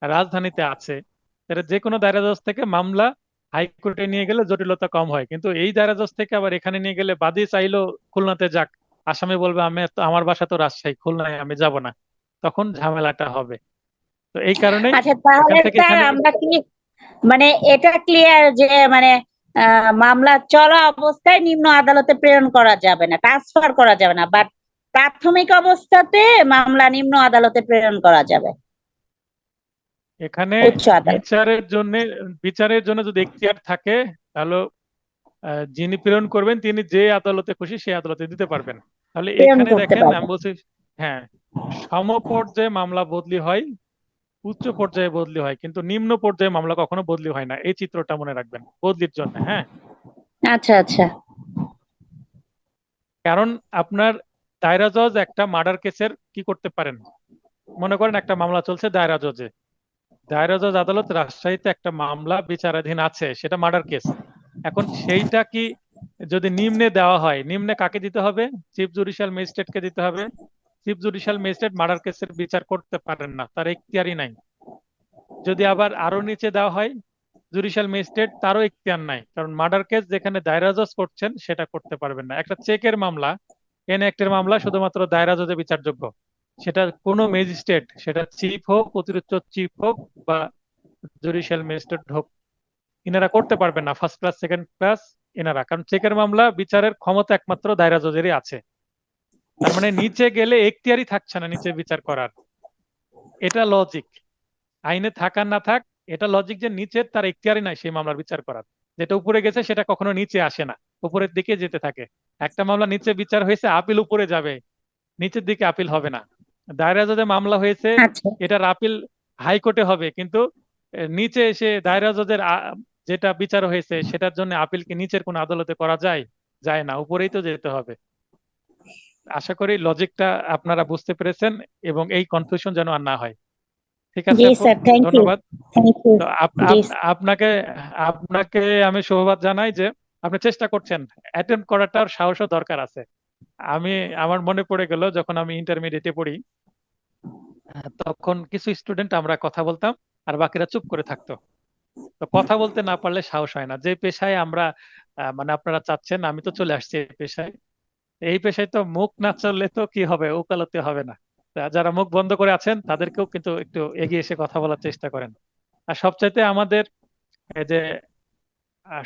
রাজধানীতে আছে। এটা যে কোনো দায়রা জজ থেকে মামলা হাইকোর্টে নিয়ে গেলে জটিলতা কম হয়, কিন্তু এই দায়রা জজ থেকে আবার এখানে নিয়ে গেলে বাদী চাইলো খুলনাতে যাক, আসামি বলবে আমি আমার বাসা তো রাজশাহী, খুলনায় আমি যাব না, তখন ঝামেলাটা হবে। তো এই কারণেই আচ্ছা, এখান তাহলে থেকে স্যার এখানে, আমরা কি মানে এটা ক্লিয়ার যে মানে মামলা চলা অবস্থায় নিম্ন আদালতে প্রেরণ করা যাবে না, ট্রান্সফার করা যাবে না, বাট প্রাথমিক অবস্থাতে মামলা নিম্ন আদালতে প্রেরণ করা যাবে, এখানে উচ্চ আদালত বিচারের জন্য যদি এখতিয়ার থাকে, তাহলে যিনি প্রেরণ করবেন তিনি যে আদালতে খুশি সেই আদালতে দিতে পারবেন। তাহলে প্রেরণ এখানে করতে দেখেন আমি পারবে। বলছি, হ্যাঁ, সমপর্যায়ে মামলা বদলি হয়, উচ্চ পর্যায়ে বদলি হয়, কিন্তু নিম্ন পর্যায়ে মামলা কখনো বদলি হয় না, এই চিত্রটা মনে রাখবেন বদলির জন্য। হ্যাঁ, আচ্ছা আচ্ছা কারণ আপনার দায়রা জজ একটা মার্ডার কেসের কি করতে পারেন, মনে করেন একটা মামলা চলছে দায়রা জজে, দায়রা জজ আদালত রাজশাহীতে একটা মামলা বিচারাধীন আছে, সেটা মার্ডার কেস। এখন সেইটা কি যদি নিম্নে দেওয়া হয়, নিম্নে কাকে দিতে হবে? চিফ জুডিশিয়াল ম্যাজিস্ট্রেটকে দিতে হবে। চিফ জুডিশিয়াল ম্যাজিস্ট্রেট মার্ডার কেসের বিচার করতে পারেন না, তার এখতিয়ারই নাই। যদি আবার আরো নিচে দেওয়া হয়, জুডিশিয়াল ম্যাজিস্ট্রেট, তারও এখতিয়ার নাই, কারণ মার্ডার কেস যেখানে দায়রা জজ করছেন সেটা করতে পারবেন না। একটা চেকের মামলা, এন অ্যাক্টের মামলা শুধুমাত্র দায়রা জজে বিচারযোগ্য, সেটা কোনো ম্যাজিস্ট্রেট, সেটা চিফ হোক, অতিরিক্ত চিফ হোক বা জুডিশিয়াল ম্যাজিস্ট্রেট হোক, ইনারা করতে পারবেন না ফার্স্ট ক্লাস সেকেন্ড ক্লাস এনারা, কারণ চেকের মামলা বিচারের ক্ষমতা একমাত্র দায়রা জজেরই আছে। তার মানে নিচে গেলে এখতিয়ারই থাকছে না নিচে বিচার করার, এটা লজিক, আইনে থাক আর না থাক, এটা লজিক যে নিচের তার এখতিয়ারই নাই সেই মামলার বিচার করার, যেটা উপরে গেছে সেটা কখনো নিচে আসে না, উপরের দিকে যেতে থাকে। একটা মামলা নিচে বিচার হয়েছে, আপিল উপরে যাবে, নিচের দিকে আপিল হবে না। দায়রা জজে মামলা হয়েছে, আচ্ছা এটার আপিল হাইকোর্টে হবে, কিন্তু নিচে এসে দায়রা জজের যেটা বিচার হয়েছে সেটার জন্য আপিল কি নিচের কোন আদালতে করা যায়? যায় না, উপরেই তো যেতে হবে। আশা করি লজিকটা আপনারা বুঝতে পেরেছেন এবং এই কনফিউশন যেন আর না হয়। ঠিক আছে জি আপু, স্যার, থ্যাংক ইউ। ধন্যবাদ। Thank you. তো জি আপনাকে আপনাকে আমি শুভবাদ জানাই যে আপনি চেষ্টা করছেন, অ্যাটেম্প করাটার সাহসও দরকার আছে। আমার মনে পড়ে গেল যখন আমি ইন্টারমিডিয়েটে পড়ি, তখন কিছু স্টুডেন্ট আমরা কথা বলতাম আর বাকিরা চুপ করে থাকতো। তো কথা বলতে না পারলে সাহস হয় না। যে পেশায় আমরা মানে আপনারা চাচ্ছেন, আমি তো চলে আসছি এই পেশায়, এই পেশায় তো মুখ না চললে তো কি হবে, ওকালতি হবে না। যারা মুখ বন্ধ করে আছেন তাদেরকেও কিন্তু একটু এগিয়ে এসে কথা বলার চেষ্টা করেন। আর সবচাইতে আমাদের এই যে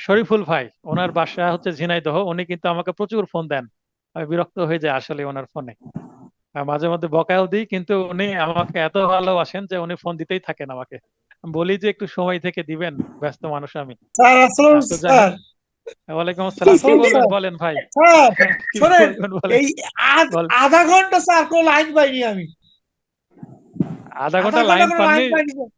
শরীফুল ভাই, ওনার বাসা হচ্ছে ঝিনাইদহ, উনি কিন্তু আমাকে প্রচুর ফোন দেন, আমি বিরক্ত হয়ে যাই আসলে ওনার ফোনে। মাঝে মধ্যে বকাও দিই, কিন্তু উনি আমাকে এত ভালোবাসেন যে উনি ফোন দিতেই থাকেন আমাকে। আমি বলি যে একটু সময় থেকে দিবেন, ব্যস্ত মানুষ আমি। স্যার আসসালাম তো যাই স্যার। হোক, ওয়ালাইকুম আসসালাম। কি আসসালাম বলবেন স্যার। বলেন ভাই। স্যার কি শোনেন, বলবেন বলেন। এই বল। আধা ঘন্টা স্যার কোনো লাইন পাইনি আমি। আধা আধা ঘন্টা ঘন্টা লাইন কোনো পাননি? লাইন পাইনি স্যার।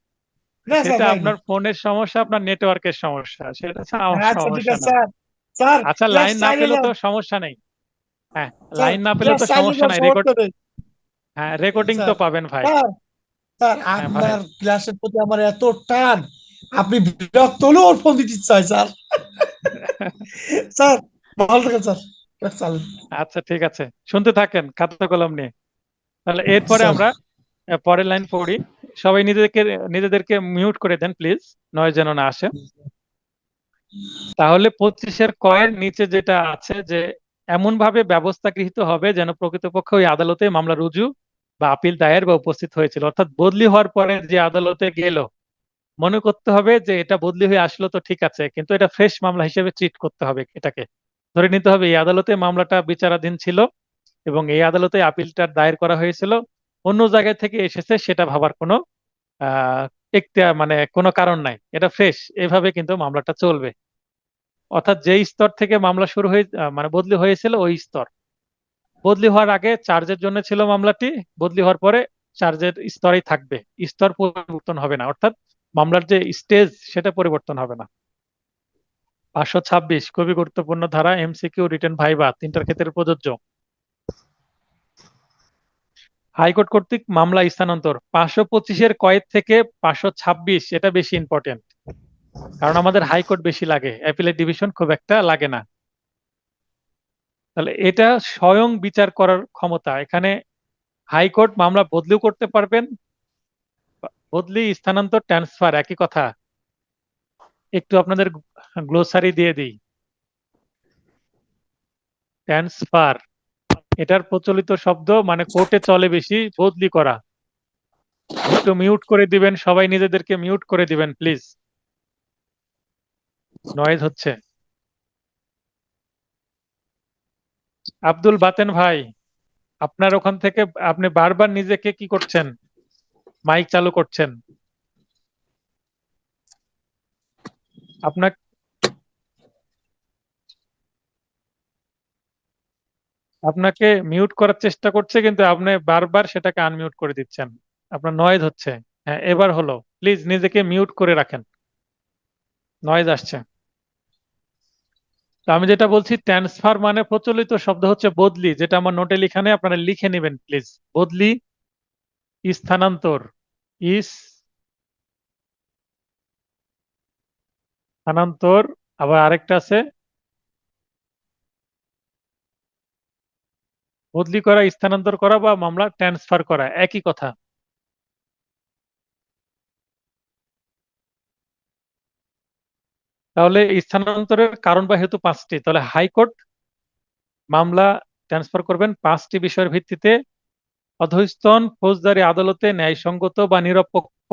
না স্যার সেটা পাইনি। আপনার ফোনের সমস্যা, আপনার নেটওয়ার্কের সমস্যা, সেটা হচ্ছে আমার আচ্ছা ঠিক সমস্যা আছে না। স্যার। স্যার আচ্ছা, জাস্ট লাইন না চাইলে পেলেও যান। তো সমস্যা নেই। হ্যাঁ, স্যার লাইন না পেলেও জাস্ট তো চাইলে সমস্যা যান, নাই, রেকর্ড। সমস্যা নেই। হ্যাঁ, রেকর্ডিং তো স্যার পাবেন ভাই। স্যার স্যার হ্যাঁ ভাই। আপনার ক্লাসের প্রতি আমার এত টান, আপনি বিরক্ত হলেও ওর ফোন দিতে চাই স্যার। স্যার ভালো থাকেন স্যার। ক্লাস চালু। আচ্ছা ঠিক আছে, শুনতে থাকেন খাতা কলম নিয়ে। তাহলে এরপরে স্যার আমরা পরের লাইন পড়ি। সবাই নিজেদেরকে মিউট করে দেন প্লিজ, নয় যেন না আসে। তাহলে 25-এর কয়ের নিচে যেটা আছে যে এমন ভাবে ব্যবস্থা গৃহীত হবে যেন প্রকৃতপক্ষে ওই আদালতে মামলা রুজু বা আপিল দায়ের বা উপস্থিত হয়েছিল, অর্থাৎ বদলি হওয়ার পরে যে আদালতে গেল, মনে করতে হবে যে এটা বদলি হয়ে আসলো তো ঠিক আছে, কিন্তু এটা ফ্রেশ মামলা হিসেবে ট্রিট করতে হবে। এটাকে ধরে নিতে হবে এই আদালতে মামলাটা বিচারাধীন ছিল এবং এই আদালতে আপিলটা দায়ের করা হয়েছিল, অন্য জায়গা থেকে এসেছে সেটা ভাবার কোনো আহ মানে কোনো কারণ নাই, এটা ফ্রেশ, এভাবে কিন্তু মামলাটা চলবে। অর্থাৎ যেই স্তর থেকে মামলা শুরু হয়ে মানে বদলি হয়েছিল ওই স্তর। বদলি হওয়ার আগে চার্জের জন্য ছিল মামলাটি, বদলি হওয়ার পরে চার্জের স্তরেই থাকবে, স্তর পরিবর্তন হবে না, অর্থাৎ মামলার যে স্টেজ সেটা পরিবর্তন হবে না। 526 খুবই গুরুত্বপূর্ণ ধারা, এমসিকিউ, রিটেন, ভাইভা তিনটার ক্ষেত্রে প্রযোজ্য। হাইকোর্ট কর্তৃক মামলা স্থানান্তর 525-এর কয়েদ থেকে 526, এটা বেশি ইম্পর্টেন্ট, কারণ আমাদের হাইকোর্ট বেশি লাগে, অ্যাপিলেট ডিভিশন খুব একটা লাগে না। তাহলে এটা স্বয়ং বিচার করার ক্ষমতা। এখানে হাইকোর্ট মামলা বদলিও করতে পারবেন, বদলি, স্থানান্তর, ট্রান্সফার একই কথা। একটু আপনাদের গ্লোসারি দিয়ে দিই। ট্রান্সফার এটার প্রচলিত শব্দ, মানে কোর্টে চলে বেশি বদলি করা। একটু মিউট করে দিবেন, সবাই নিজেদেরকে মিউট করে দিবেন প্লিজ, নয়েজ হচ্ছে। আব্দুল বাতেন ভাই, আপনার ওখান থেকে আপনি বারবার নিজেকে কি করছেন, মাইক চালু করছেন। আপনার আপনাকে মিউট করার চেষ্টা করছে, কিন্তু আপনি বারবার সেটাকে আনমিউট করে দিচ্ছেন, আপনার নয়েজ হচ্ছে। হ্যাঁ, এবার হলো, প্লিজ নিজেকে মিউট করে রাখেন, নয়েজ আসছে। তো আমি যেটা বলছি, ট্রান্সফার মানে প্রচলিত শব্দ হচ্ছে বদলি, যেটা আমার নোটে লিখা নেই, আপনারা লিখে নেবেন প্লিজ। বদলি, স্থানান্তর, স্থানান্তর, আবার আরেকটা আছে বদলি করা, স্থানান্তর করা বা মামলা ট্রান্সফার করা, একই কথা। তাহলে স্থানান্তরের কারণ বা হেতু 5টি। তাহলে হাইকোর্ট মামলা ট্রান্সফার করবেন 5টি বিষয়ের ভিত্তিতে। অধস্তন ফৌজদারি আদালতে ন্যায়সঙ্গত বা নিরপেক্ষ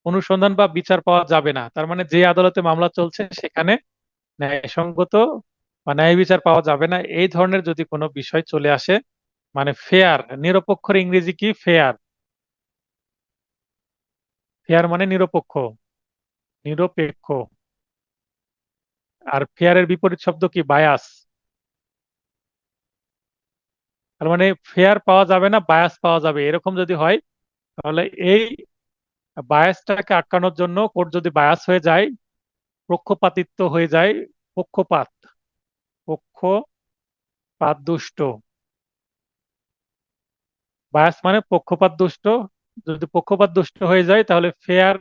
অনুসন্ধান বা বিচার পাওয়া যাবে না। তার মানে যে আদালতে মামলা চলছে সেখানে ন্যায়সঙ্গত বা ন্যায় বিচার পাওয়া যাবে না, এই ধরনের যদি কোনো বিষয় চলে আসে, মানে ফেয়ার, নিরপেক্ষর ইংরেজি কি, ফেয়ার। ফেয়ার মানে নিরপেক্ষ, নিরপেক্ষ। আর ফেয়ারের বিপরীত শব্দ কি, বায়াস। তার মানে ফেয়ার পাওয়া যাবে না, বায়াস পাওয়া যাবে, এরকম যদি হয়, তাহলে এই বায়াসটাকে আটকানোর জন্য কোর্ট যদি বায়াস হয়ে যায়, পক্ষপাতিত্ব হয়ে যায়, পক্ষপাত, পক্ষপাত দুষ্ট, বায়াস মানে পক্ষপাত দুষ্ট, যদি পক্ষপাত দুষ্ট হয়ে যায় তাহলে ফেয়ার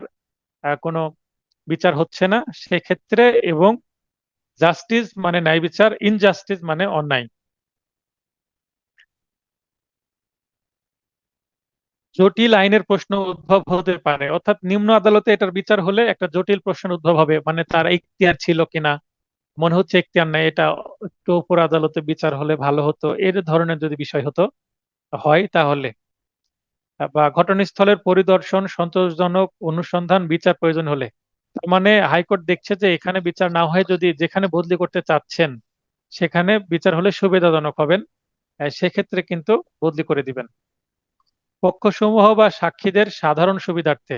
কোনো বিচার হচ্ছে না সেক্ষেত্রে, এবং জাস্টিস মানে ন্যায় বিচার, ইনজাস্টিস মানে অন্যায়। জটিল আইনের প্রশ্ন উদ্ভব হতে পারে, অর্থাৎ নিম্ন আদালতে এটার বিচার হলে একটা জটিল প্রশ্ন উদ্ভব হবে, মানে তার এখতিয়ার ছিল কিনা, মনে হচ্ছে এখতিয়ার নাই, এটা একটু উপর আদালতে বিচার হলে ভালো হতো, এর ধরনের যদি বিষয় হয় তাহলে, বা ঘটনাস্থলের পরিদর্শন, সন্তোষজনক অনুসন্ধান, বিচার প্রয়োজন হলে। তার মানে হাইকোর্ট দেখছে যে এখানে বিচার না হয়, যদি যেখানে বদলি করতে চাচ্ছেন সেখানে বিচার হলে সুবিধাজনক হবেন, সেক্ষেত্রে কিন্তু বদলি করে দিবেন। পক্ষসমূহ বা সাক্ষীদের সাধারণ সুবিধার্থে,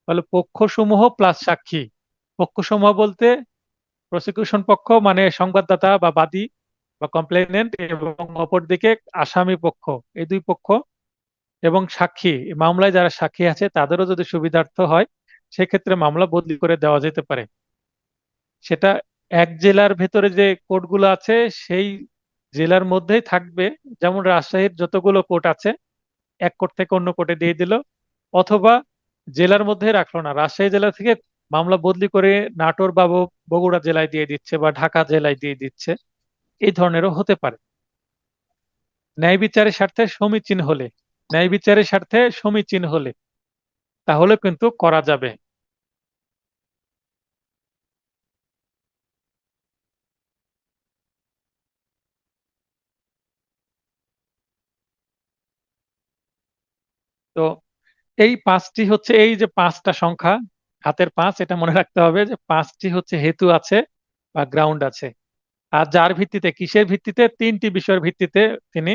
তাহলে পক্ষসমূহ প্লাস সাক্ষী। পক্ষসমূহ বলতে প্রসিকিউশন পক্ষ মানে সংবাদদাতা বা বাদী বা কমপ্লেনেন্ট, এবং অপরদিকে আসামি পক্ষ, এই দুই পক্ষ এবং সাক্ষী, এই মামলায় যারা সাক্ষী আছে তাদেরও যদি সুবিধার্থ হয় সেক্ষেত্রে মামলা বদলি করে দেওয়া যেতে পারে। সেটা এক জেলার ভেতরে যে কোর্টগুলো আছে সেই জেলার মধ্যেই থাকবে, যেমন রাজশাহীর যতগুলো কোর্ট আছে এক কোর্ট থেকে অন্য কোর্টে দিয়ে দিল, অথবা জেলার মধ্যে রাখলো না, রাজশাহী জেলা থেকে মামলা বদলি করে নাটোর বা বগুড়া জেলায় দিয়ে দিচ্ছে বা ঢাকা জেলায় দিয়ে দিচ্ছে, এই ধরনেরও হতে পারে। ন্যায় বিচারের স্বার্থে সমীচীন হলে, ন্যায় বিচারের স্বার্থে সমীচীন হলে তাহলে কিন্তু করা যাবে। তো এই পাঁচটি হচ্ছে, এই যে পাঁচটা সংখ্যা হাতের পাঁচ, এটা মনে রাখতে হবে যে পাঁচটি হচ্ছে হেতু আছে বা গ্রাউন্ড আছে। আর যার ভিত্তিতে, কিসের ভিত্তিতে, তিনটি বিষয়ের ভিত্তিতে তিনি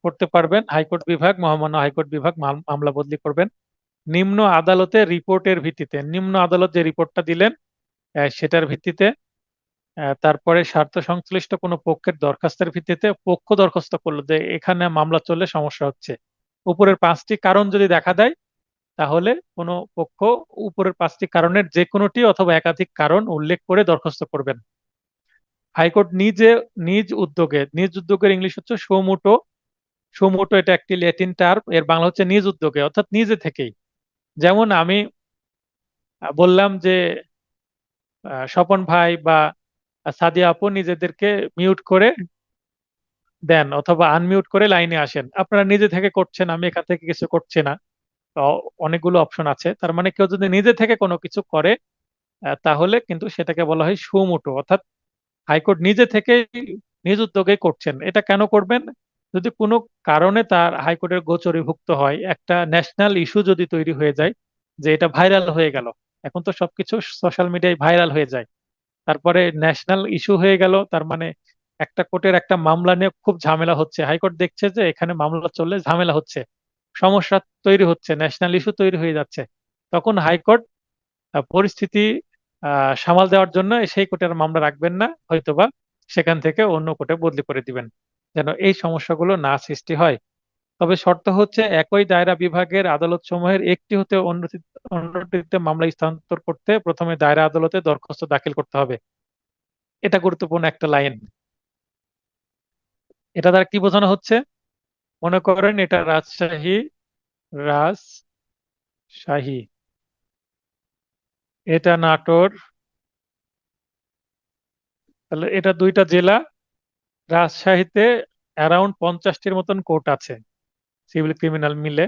করতে পারবেন। হাইকোর্ট বিভাগ, মহামান্য হাইকোর্ট বিভাগ মামলা বদলি করবেন। নিম্ন আদালতের রিপোর্টের ভিত্তিতে, নিম্ন আদালত যে রিপোর্টটা দিলেন সেটার ভিত্তিতে, তারপরে স্বার্থ সংশ্লিষ্ট কোনো পক্ষের দরখাস্তের ভিত্তিতে, পক্ষ দরখাস্ত করলো যে এখানে মামলা চললে সমস্যা হচ্ছে, উপরের পাঁচটি কারণ যদি দেখা দেয় তাহলে কোনো পক্ষ উপরের পাঁচটি কারণের যে কোনোটি অথবা একাধিক কারণ উল্লেখ করে দরখাস্ত করবেন। হাইকোর্ট নিজ উদ্যোগে, নিজ উদ্যোগের ইংলিশ হচ্ছে সোমোটো। সোমোটো এটা একটি ল্যাটিন টার্ম, এর বাংলা হচ্ছে নিজ উদ্যোগে, অর্থাৎ নিজে থেকেই। যেমন আমি বললাম যে স্বপন ভাই বা সাদিয়া আপু নিজেদেরকে মিউট করে দেন অথবা আনমিউট করে লাইনে আসেন, আপনারা নিজে থেকে করছেন, আমি এখান থেকে কিছু করছি না। তো অনেকগুলো অপশন আছে, তার মানে কেউ যদি নিজে থেকে কোনো কিছু করে তাহলে কিন্তু সেটাকে বলা হয় সুমোটো, অর্থাৎ হাইকোর্ট নিজে থেকে নিজ উদ্যোগে করছেন। এটা কেন করবেন? যদি কোনো কারণে তার হাইকোর্টের গোচরীভুক্ত হয়, একটা ন্যাশনাল ইস্যু যদি তৈরি হয়ে যায় যে এটা ভাইরাল হয়ে গেল, এখন তো সবকিছু সোশ্যাল মিডিয়ায় ভাইরাল হয়ে যায়, তারপরে ন্যাশনাল ইস্যু হয়ে গেল, তার মানে একটা কোর্টের একটা মামলা নিয়ে খুব ঝামেলা হচ্ছে, হাইকোর্ট দেখছে যে এখানে মামলা চললে ঝামেলা হচ্ছে, সমস্যা তৈরি হচ্ছে, ন্যাশনাল ইস্যু তৈরি হয়ে যাচ্ছে, তখন হাইকোর্ট পরিস্থিতি সামাল দেওয়ার জন্য সেই কোর্টের মামলা রাখবেন না, হয়তোবা সেখান থেকে অন্য কোর্টে বদলি করে দিবেন, যেন এই সমস্যাগুলো না সৃষ্টি হয়। তবে শর্ত হচ্ছে একই দায়রা বিভাগের আদালত সমূহের একটি হতে অন্যটিতে মামলা স্থানান্তর করতে প্রথমে দায়রা আদালতে দরখাস্ত দাখিল করতে হবে। এটা গুরুত্বপূর্ণ একটা লাইন। এটা দ্বারা কি বোঝানো হচ্ছে? মনে করেন এটা রাজশাহী, রাজশাহী, এটা নাটোর, তাহলে এটা দুইটা জেলা। রাজশাহীতে অ্যারাউন্ড 50টির মতন কোর্ট আছে সিভিল ক্রিমিনাল মিলে,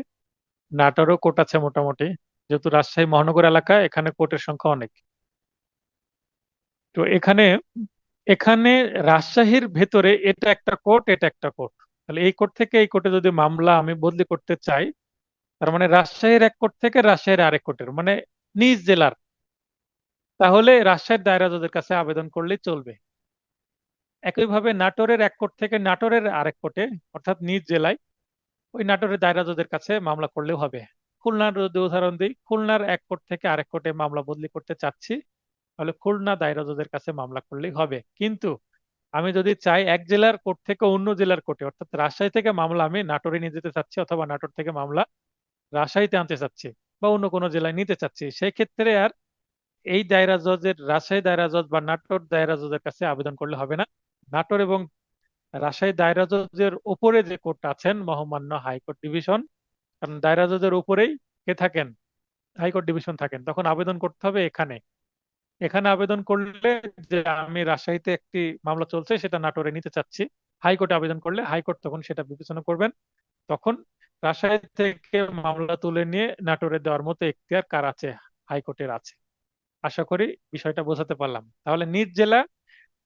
নাটোরও কোর্ট আছে মোটামুটি, যেহেতু রাজশাহী মহানগর এলাকা এখানে কোর্টের সংখ্যা অনেক। তো এখানে এখানে রাজশাহীর ভেতরে এটা একটা কোর্ট, এটা একটা কোর্ট, তাহলে এই কোর্ট থেকে এই কোর্টে যদি মামলা আমি বদলি করতে চাই, তার মানে রাজশাহীর এক কোর্ট থেকে রাজশাহীর আরেক কোর্টের মানে নিজ জেলার, তাহলে রাজশাহীর দায়রা জজের কাছে আবেদন করলেই চলবে। একইভাবে নাটোরের এক কোর্ট থেকে নাটোরের আরেক কোর্টে, অর্থাৎ নিজ জেলায়, ওই নাটোরের দায়রা জজের কাছে মামলা করলেও হবে। খুলনার যদি উদাহরণ দিই, খুলনার এক কোর্ট থেকে আরেক কোর্টে মামলা বদলি করতে চাচ্ছি, তাহলে খুলনা দায়রা জজের কাছে মামলা করলেই হবে। কিন্তু আমি যদি চাই এক জেলার কোর্ট থেকে অন্য জেলার কোর্টে, অর্থাৎ রাজশাহী থেকে মামলা আমি নাটোরে নিয়ে যেতে চাচ্ছি, অথবা নাটোর থেকে মামলা রাজশাহীতে আনতে চাচ্ছি, বা অন্য কোনো জেলায় নিতে চাচ্ছি, সেই ক্ষেত্রে আর এই দায়রা জজের, রাজশাহী দায়রা জজ বা নাটোর দায়রা জজের কাছে আবেদন করলে হবে না। নাটোর এবং রাজশাহী দায়রা জজের উপরে যে কোর্ট আছেন মহামান্য হাইকোর্ট ডিভিশন, কারণ দায়রা জজের উপরেই কে থাকেন? হাইকোর্ট ডিভিশন থাকেন, তখন আবেদন করতে হবে এখানে। এখানে আবেদন করলে যে আমি রাজশাহীতে একটি মামলা চলছে সেটা নাটোরে নিতে চাচ্ছি, হাইকোর্টে আবেদন করলে হাইকোর্ট তখন সেটা বিবেচনা করবেন, তখন রাজশাহী থেকে মামলা তুলে নিয়ে নাটোরে দেওয়ার মতো এখতিয়ার কার আছে? হাইকোর্টের আছে। আশা করি বিষয়টা বোঝাতে পারলাম। তাহলে নিজ জেলা,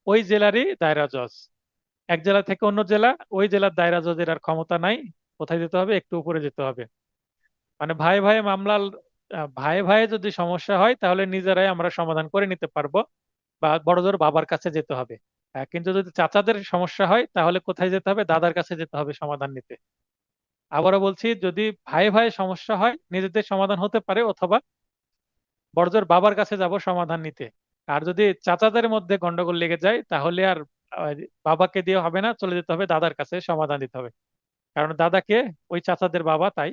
ওই জেলারই দায়রা জজ, এক জেলা থেকে অন্য জেলা, ওই জেলার দায়রা জজের আর ক্ষমতা নাই, কোথায় যেতে হবে? একটু উপরে যেতে হবে। মানে ভাই ভাই মামলা, ভাই ভাই যদি সমস্যা হয় তাহলে নিজেরাই আমরা সমাধান করে নিতে পারবো, বা বড়জোর বাবার কাছে যেতে হবে। কিন্তু যদি চাচাদের সমস্যা হয় তাহলে কোথায় যেতে হবে? দাদার কাছে যেতে হবে সমাধান নিতে। আবারও বলছি, যদি ভাই ভাই সমস্যা হয় নিজেদের সমাধান হতে পারে, অথবা বড়জোর বাবার কাছে যাব সমাধান নিতে। আর যদি চাচাদের মধ্যে গন্ডগোল লেগে যায় তাহলে আর আহ, বাবাকে দিয়ে হবে না, চলে যেতে হবে দাদার কাছে সমাধান দিতে হবে। কারণ দাদাকে ওই চাচাদের বাবা, তাই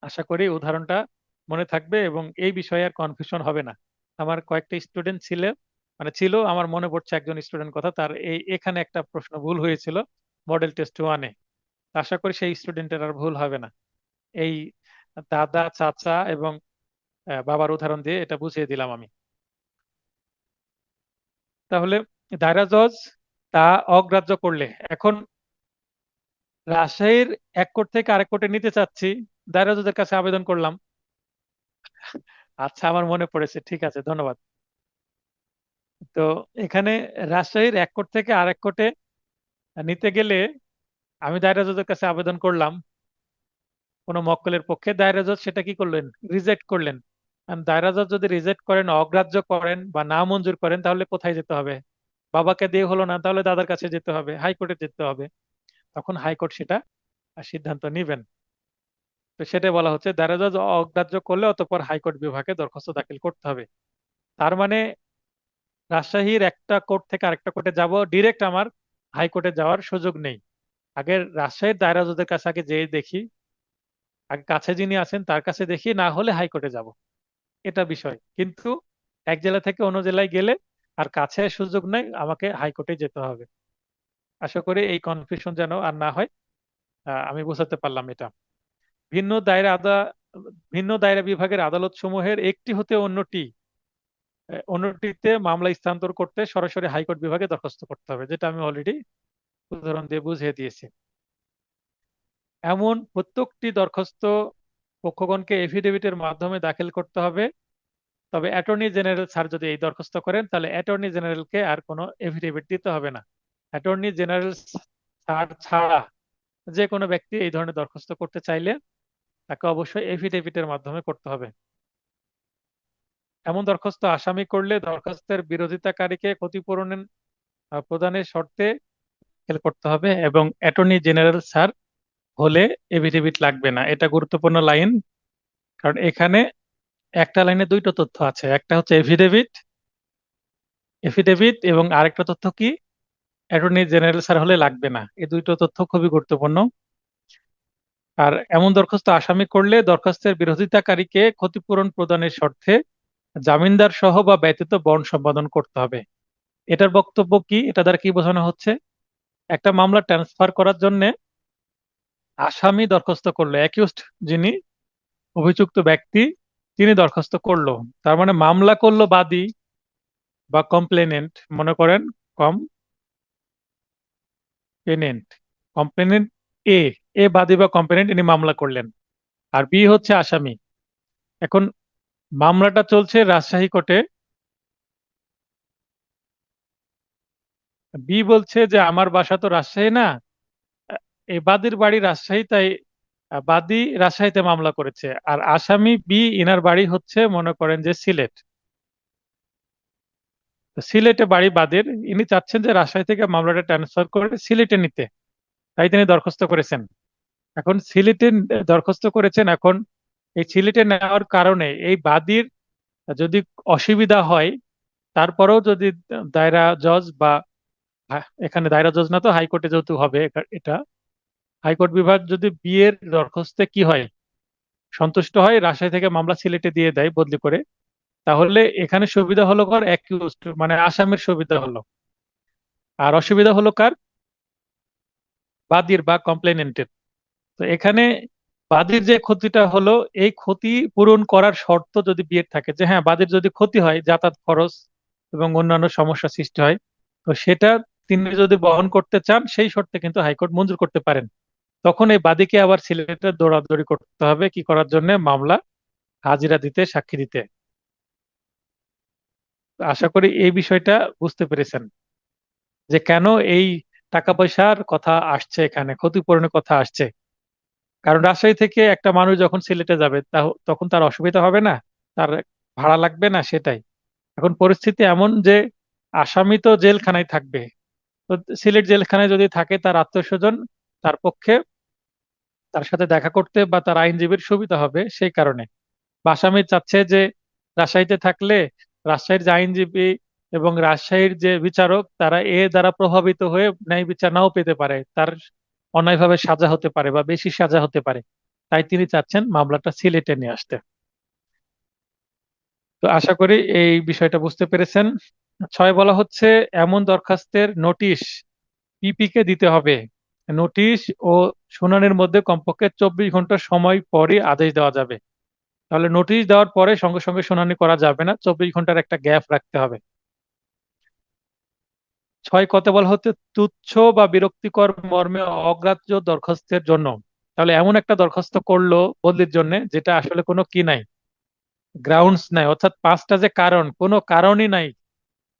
আশা করি উদাহরণটা মনে থাকবে এবং এই বিষয়ে আর কনফিউশন হবে না। আমার কয়েকটা স্টুডেন্ট ছিল, আমার মনে পড়ছে একজন স্টুডেন্ট কথা, তার এখানে একটা প্রশ্ন ভুল হয়েছিল মডেল টেস্ট 1-এ। আশা করি সেই স্টুডেন্টের আর ভুল হবে না। এই দাদা, চাচা এবং বাবার উদাহরণ দিয়ে এটা বুঝিয়ে দিলাম আমি। তাহলে দায়রা জজ তা অগ্রাহ্য করলে, এখন রাজশাহীর এক কোর্ট থেকে আরেক কোর্টে নিতে চাচ্ছি, দায়রা জজের কাছে আবেদন করলাম। আচ্ছা, আমার মনে পড়েছে, ঠিক আছে, ধন্যবাদ। তো এখানে রাজশাহীর এক কোর্ট থেকে আরেক কোর্টে নিতে গেলে আমি দায়রা জজের কাছে আবেদন করলাম কোনো মক্কেলের পক্ষে, দায়রা জজ সেটা কি করলেন? রিজেক্ট করলেন। আর দায়রা জজ যদি রিজেক্ট করেন, অগ্রাহ্য করেন বা না মঞ্জুর করেন, তাহলে কোথায় যেতে হবে? বাবাকে দিয়ে হলো না, তাহলে দাদার কাছে যেতে হবে, হাইকোর্টে যেতে হবে। তখন হাইকোর্ট সেটা সিদ্ধান্ত নিবেন। তো সেটাই বলা হচ্ছে, দায়রা জজ অগ্রাহ্য করলে অতঃপর হাইকোর্ট বিভাগে দরখাস্ত দাখিল করতে হবে। তার মানে রাজশাহীর একটা কোর্ট থেকে আরেকটা কোর্টে যাব, ডিরেক্ট আমার হাইকোর্টে যাওয়ার সুযোগ নেই। আগে রাজশাহীর দায়রা জজের কাছে আগে যেয়ে দেখি, আগে কাছে যিনি আছেন তার কাছে দেখি, না হলে হাইকোর্টে যাব, এটা বিষয়। কিন্তু এক জেলা থেকে অন্য জেলায় গেলে আর কাছে সুযোগ নাই, আমাকে হাইকোর্টে যেতে হবে। আশা করি এই কনফিউশন যেন আর না হয়, আমি বোঝাতে পারলাম এটা। ভিন্ন দায়রা ভিন্ন দায়রা বিভাগের আদালত সমূহের একটি হতে অন্যটিতে মামলা স্থানান্তর করতে সরাসরি হাইকোর্ট বিভাগে দরখাস্ত করতে হবে, যেটা আমি অলরেডি উদাহরণ দিয়ে বুঝিয়ে দিয়েছি। এমন প্রত্যেকটি দরখাস্ত পক্ষগণকে এফিডেভিটের মাধ্যমে দাখিল করতে হবে। তবে অ্যাটর্নি জেনারেল স্যার যদি এই দরখাস্ত করেন, তাহলে অ্যাটর্নি জেনারেলকে আর কোনো এফিডেভিট দিতে হবে না। অ্যাটর্নি জেনারেল স্যার ছাড়া যে কোনো ব্যক্তি এই ধরনের দরখাস্ত করতে চাইলে তাকে অবশ্যই এফিডেভিটের মাধ্যমে করতে হবে। এমন দরখাস্ত আসামি করলে দরখাস্তের বিরোধিতাকারীকে ক্ষতিপূরণ প্রদানের শর্তে দাখিল করতে হবে, এবং অ্যাটর্নি জেনারেল স্যার হলে এফিডেভিট লাগবে না। এটা গুরুত্বপূর্ণ লাইন, কারণ এখানে একটা লাইনে দুইটা তথ্য আছে, একটা হচ্ছে এফিডেভিট এবং আরেকটা তথ্য কি? অ্যাটর্নি জেনারেল স্যার হলে লাগবে না। এই দুইটা তথ্য খুবই গুরুত্বপূর্ণ। আর এমন দরখাস্ত আসামি করলে দরখাস্তের বিরোধিতাকারীকে ক্ষতিপূরণ প্রদানের শর্তে জামিনদার সহ বা ব্যতীত বন্ড সম্পাদন করতে হবে। এটার বক্তব্য কি? এটা দ্বারা কি বোঝানো হচ্ছে? একটা মামলা ট্রান্সফার করার জন্য আসামি দরখাস্ত করলো, অ্যাকিউজড যিনি অভিযুক্ত ব্যক্তি তিনি দরখাস্ত করলো, তার মানে মামলা করলো বাদী বা কমপ্লেনেন্ট, মনে করেন কমপ্লেনেন্ট কমপ্লেনেন্ট এ এ বাদী বা কমপ্লেনেন্ট, ইনি মামলা করলেন, আর বি হচ্ছে আসামি। এখন মামলাটা চলছে রাজশাহী কোর্টে। বি বলছে যে আমার বাসা তো রাজশাহী না, এই বাদীর বাড়ি রাজশাহী, তাই বাদী রাজশাহীতে মামলা করেছে। আর আসামি বি, ইনার বাড়ি হচ্ছে মনে করেন যে সিলেট। তো সিলেটে বাড়ি বাদীর, ইনি চাচ্ছেন যে রাজশাহী থেকে মামলাটা ট্রান্সফার করে সিলেটে নিতে, তাই তিনি দরখাস্ত করেছেন। এখন সিলেটে দরখাস্ত করেছেন, এখন এই সিলেটে নেওয়ার কারণে এই বাদীর যদি অসুবিধা হয়, তারপরেও যদি দায়রা জজ বা এখানে দায়রা জজ না তো হাইকোর্টে যেহেতু হবে এটা, হাইকোর্ট বিভাগ যদি বিয়ের দরখাস্তে কি হয় সন্তুষ্ট হয়, রাজশাহী থেকে মামলা সিলেটে দিয়ে দেয় বদলি করে, তাহলে এখানে সুবিধা হলো কার? অ্যাকিউজড মানে আসামির সুবিধা হলো, আর অসুবিধা হলো কার? বাদীর বা কমপ্লেনেন্টের। তো এখানে বাদীর যে ক্ষতিটা হলো, এই ক্ষতি পূরণ করার শর্ত যদি বিয়ের থাকে, যে হ্যাঁ বাদীর যদি ক্ষতি হয়, যাতায়াত খরচ এবং অন্যান্য সমস্যা সৃষ্টি হয়, তো সেটা তিনি যদি বহন করতে চান, সেই শর্তে কিন্তু হাইকোর্ট মঞ্জুর করতে পারেন। তখন এই বাদীকে আবার সিলেটে দৌড়াদৌড়ি করতে হবে কি করার জন্য? মামলা হাজিরা দিতে, সাক্ষী দিতে। আশা করি এই বিষয়টা বুঝতে পেরেছেন যে কেন এই টাকা পয়সার কথা আসছে, এখানে ক্ষতিপূরণের কথা আসছে। কারণ রাজশাহী থেকে একটা মানুষ যখন সিলেটে যাবে তখন তার অসুবিধা হবে না, তার ভাড়া লাগবে না, সেটাই। এখন পরিস্থিতি এমন যে আসামি তো জেলখানায় থাকবে, তো সিলেট জেলখানায় যদি থাকে তার আত্মীয়স্বজন তার পক্ষে তার সাথে দেখা করতে বা তার আইনজীবীর সুবিধা হবে সেই কারণে। বা আসামি চাচ্ছে যে রাজশাহীতে থাকলে রাজশাহীর যে আইনজীবী এবং রাজশাহীর যে বিচারক তারা এ দ্বারা প্রভাবিত হয়ে ন্যায় বিচার নাও পেতে পারে, তার অন্যায়ভাবে সাজা হতে পারে বা বেশি সাজা হতে পারে, তাই তিনি চাচ্ছেন মামলাটা সিলেটে নিয়ে আসতে। তো আশা করি এই বিষয়টা বুঝতে পেরেছেন। 6 বলা হচ্ছে এমন দরখাস্তের নোটিশ পিপি কে দিতে হবে। নোটিশ ও শুনানির মধ্যে কমপক্ষে 24 ঘন্টা সময় পরই আদেশ দেওয়া যাবে। তাহলে নোটিশ দেওয়ার পরে সঙ্গে সঙ্গে শুনানি করা যাবে না, 24 ঘন্টার একটা গ্যাপ রাখতে হবে। 6 কত বলা হচ্ছে তুচ্ছ বা বিরক্তিকর মর্মে অগ্রাহ্য দরখাস্তের জন্য। তাহলে এমন একটা দরখাস্ত করলো বদলির জন্য যেটা আসলে কোনো কি নাই, গ্রাউন্ডস নাই, অর্থাৎ 5টা যে কারণ, কোনো কারণই নাই,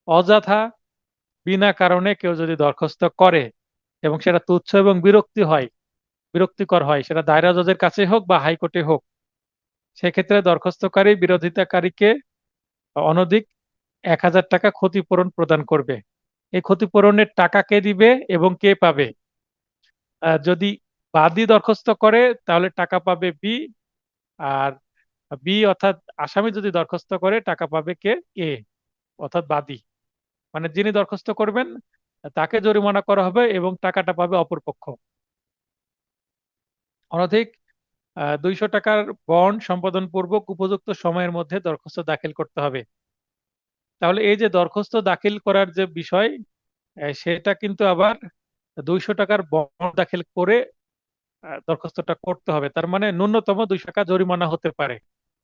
অযথা বিনা কারণে কেউ যদি দরখাস্ত করে এবং সেটা তুচ্ছ এবং বিরক্তিকর হয়, সেটা দায়রা জজের কাছে হোক বা হাইকোর্টে হোক, সেক্ষেত্রে দরখাস্তকারী বিরোধিতাকারীকে অনধিক 1000 টাকা ক্ষতিপূরণ প্রদান করবে। এই ক্ষতিপূরণের টাকা কে দিবে এবং কে পাবে? যদি বাদী দরখাস্ত করে তাহলে টাকা পাবে বি, আর বি অর্থাৎ আসামি যদি দরখাস্ত করে টাকা পাবে কে? এ অর্থাৎ বাদী। মানে যিনি দরখাস্ত করবেন তাকে জরিমানা করা হবে এবং টাকাটা পাবে অপরপক্ষ। অনধিক 200 টাকার বন্ড সম্পাদন পূর্বক উপযুক্ত সময়ের মধ্যে দরখাস্ত দাখিল করতে হবে। তাহলে এই যে দরখাস্ত দাখিল করার যে বিষয়, সেটা কিন্তু আবার 200 টাকার বন্ড দাখিল করে দরখাস্তটা করতে হবে। তার মানে ন্যূনতম 200 টাকা জরিমানা হতে পারে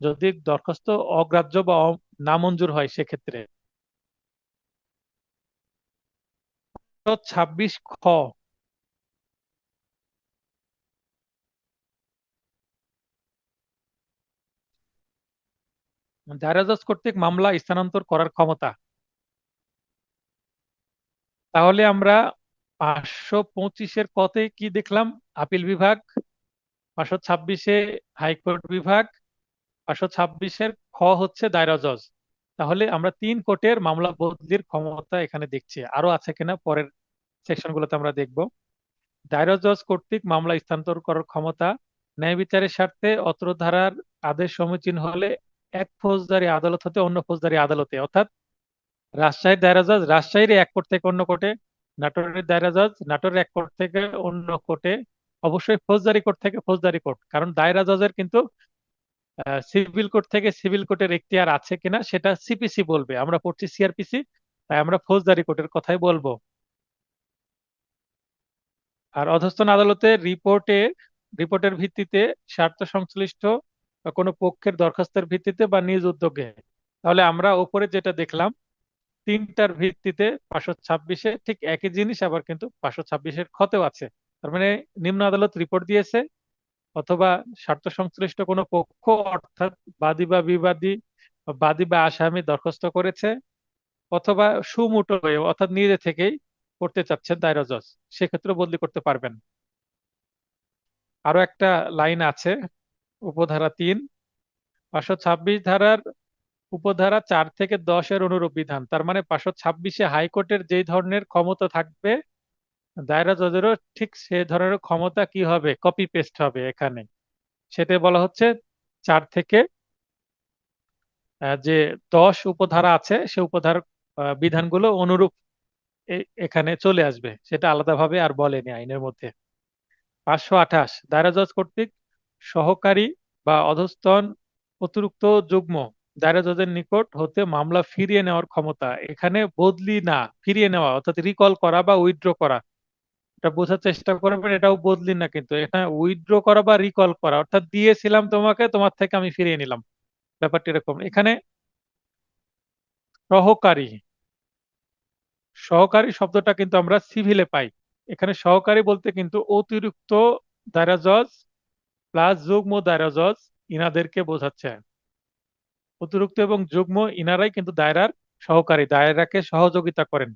যদি দরখাস্ত অগ্রাহ্য বা নামঞ্জুর হয় সেক্ষেত্রে। 26 খ দায়রা জজ কর্তৃক মামলা স্থানান্তর করার ক্ষমতা। তাহলে আমরা 525-এর কতে কি দেখলাম? আপিল বিভাগ, 526-এ হাইকোর্ট বিভাগ, 526-এর খ হচ্ছে দায়রা জজ। তাহলে আমরা 3 কোর্টের মামলা বদলির ক্ষমতা এখানে দেখছি, আরো আছে কিনা পরের সেকশনগুলোতে আমরা দেখব। দায়রা জজ কর্তৃক মামলা স্থানান্তর করার ক্ষমতা। ন্যায় বিচারের স্বার্থে অত্র ধারার আদেশ সমীচীন হলে এক ফৌজদারি আদালত হতে অন্য ফৌজদারি আদালতে, অর্থাৎ রাজশাহীর দায়রা জজ রাজশাহীর এক কোর্ট থেকে অন্য কোর্টে, নাটোরের দায়রা জজ নাটোরের এক কোর্ট থেকে অন্য কোর্টে, অবশ্যই ফৌজদারি কোর্ট থেকে ফৌজদারি কোর্ট, কারণ দায়রা জজের কিন্তু সিভিল কোর্ট থেকে সিভিল কোর্টের এখতিয়ার আছে কিনা সেটা সিপিসি বলবে, আমরা পড়ছি সিআরপিসি, তাই আমরা ফৌজদারি কোর্টের কথাই বলবো। আর অধস্তন আদালতের রিপোর্টের ভিত্তিতে স্বার্থ সংশ্লিষ্ট কোনো পক্ষের দরখাস্তের ভিত্তিতে বা নিজ উদ্যোগে। তাহলে আমরা উপরে যেটা দেখলাম 3টার ভিত্তিতে 526-এ ঠিক একই জিনিস আবার কিন্তু 526-এর খতেও আছে। তার মানে নিম্ন আদালত রিপোর্ট দিয়েছে, অথবা স্বার্থ সংশ্লিষ্ট কোনো পক্ষ অর্থাৎ বাদী বা বিবাদী, বাদী বা আসামি দরখাস্ত করেছে, অথবা সুমোটো হয়ে অর্থাৎ নিজে থেকেই করতে চাচ্ছেন দায়রা জজ, সেক্ষেত্রে বদলি করতে পারবেন। আরো একটা লাইন আছে, উপধারা 3, 526 ধারার উপধারা 4 থেকে 10-এর অনুরূপ বিধান। তার মানে 526-এ হাইকোর্টের যেই ধরনের ক্ষমতা থাকবে দায়রা জজেরও ঠিক সে ধরনের ক্ষমতা কি হবে, কপি পেস্ট হবে এখানে। সেটা বলা হচ্ছে 4 থেকে যে 10 উপধারা আছে সে উপধারার বিধানগুলো অনুরূপ এখানে চলে আসবে, সেটা আলাদাভাবে আর বলেনি আইনের মধ্যে। 528 দায়রা জজ কর্তৃক সহকারী বা অধস্তন অতিরিক্ত যুগ্ম দায়রা জজের নিকট হতে মামলা ফিরিয়ে নেওয়ার ক্ষমতা। এখানে বদলি না, ফিরিয়ে নেওয়া অর্থাৎ রিকল করা বা উইথড্র করা, এটা বোঝার চেষ্টা করবেন, এটাও বদলি না কিন্তু এখানে উইথড্র করা বা রিকল করা, অর্থাৎ দিয়েছিলাম তোমাকে, তোমার থেকে আমি ফিরিয়ে নিলাম, ব্যাপারটা এরকম। এখানে সহকারী সহকারী শব্দটা কিন্তু আমরা সিভিলে পাই, এখানে সহকারী বলতে কিন্তু অতিরিক্ত দায়রা জজ প্লাস যুগ্ম দায়রা জজ ইনাদেরকে বোঝাচ্ছে। অতিরিক্ত এবং যুগ্ম ইনারাই কিন্তু দায়রার সহকারী, দায়রাকে সহযোগিতা করেন,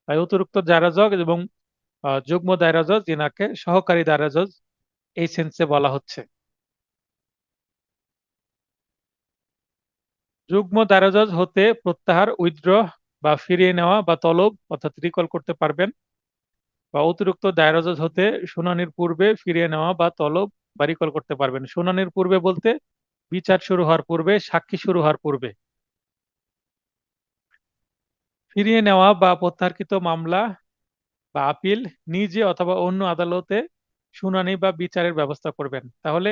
তাই অতিরিক্ত দায়রা জজ এবং যুগ্ম দায়রা জজ ইনাকে সহকারী দায়রা জজ এই সেন্সে বলা হচ্ছে। যুগ্ম দায়রা জজ হতে প্রত্যাহার উইথড্র বা ফিরিয়ে নেওয়া বা তলব অর্থাৎ রিকল করতে পারবেন, বা অতিরিক্ত দায়রা জজ হতে শুনানির পূর্বে ফিরিয়ে নেওয়া বা তলব বা রিকল করতে পারবেন। শুনানির পূর্বে বলতে বিচার শুরু হওয়ার পূর্বে, সাক্ষী শুরু হওয়ার পূর্বে। ফিরিয়ে নেওয়া বা প্রত্যাহারকৃত মামলা বা আপিল নিজে অথবা অন্য আদালতে শুনানি বা বিচারের ব্যবস্থা করবেন। তাহলে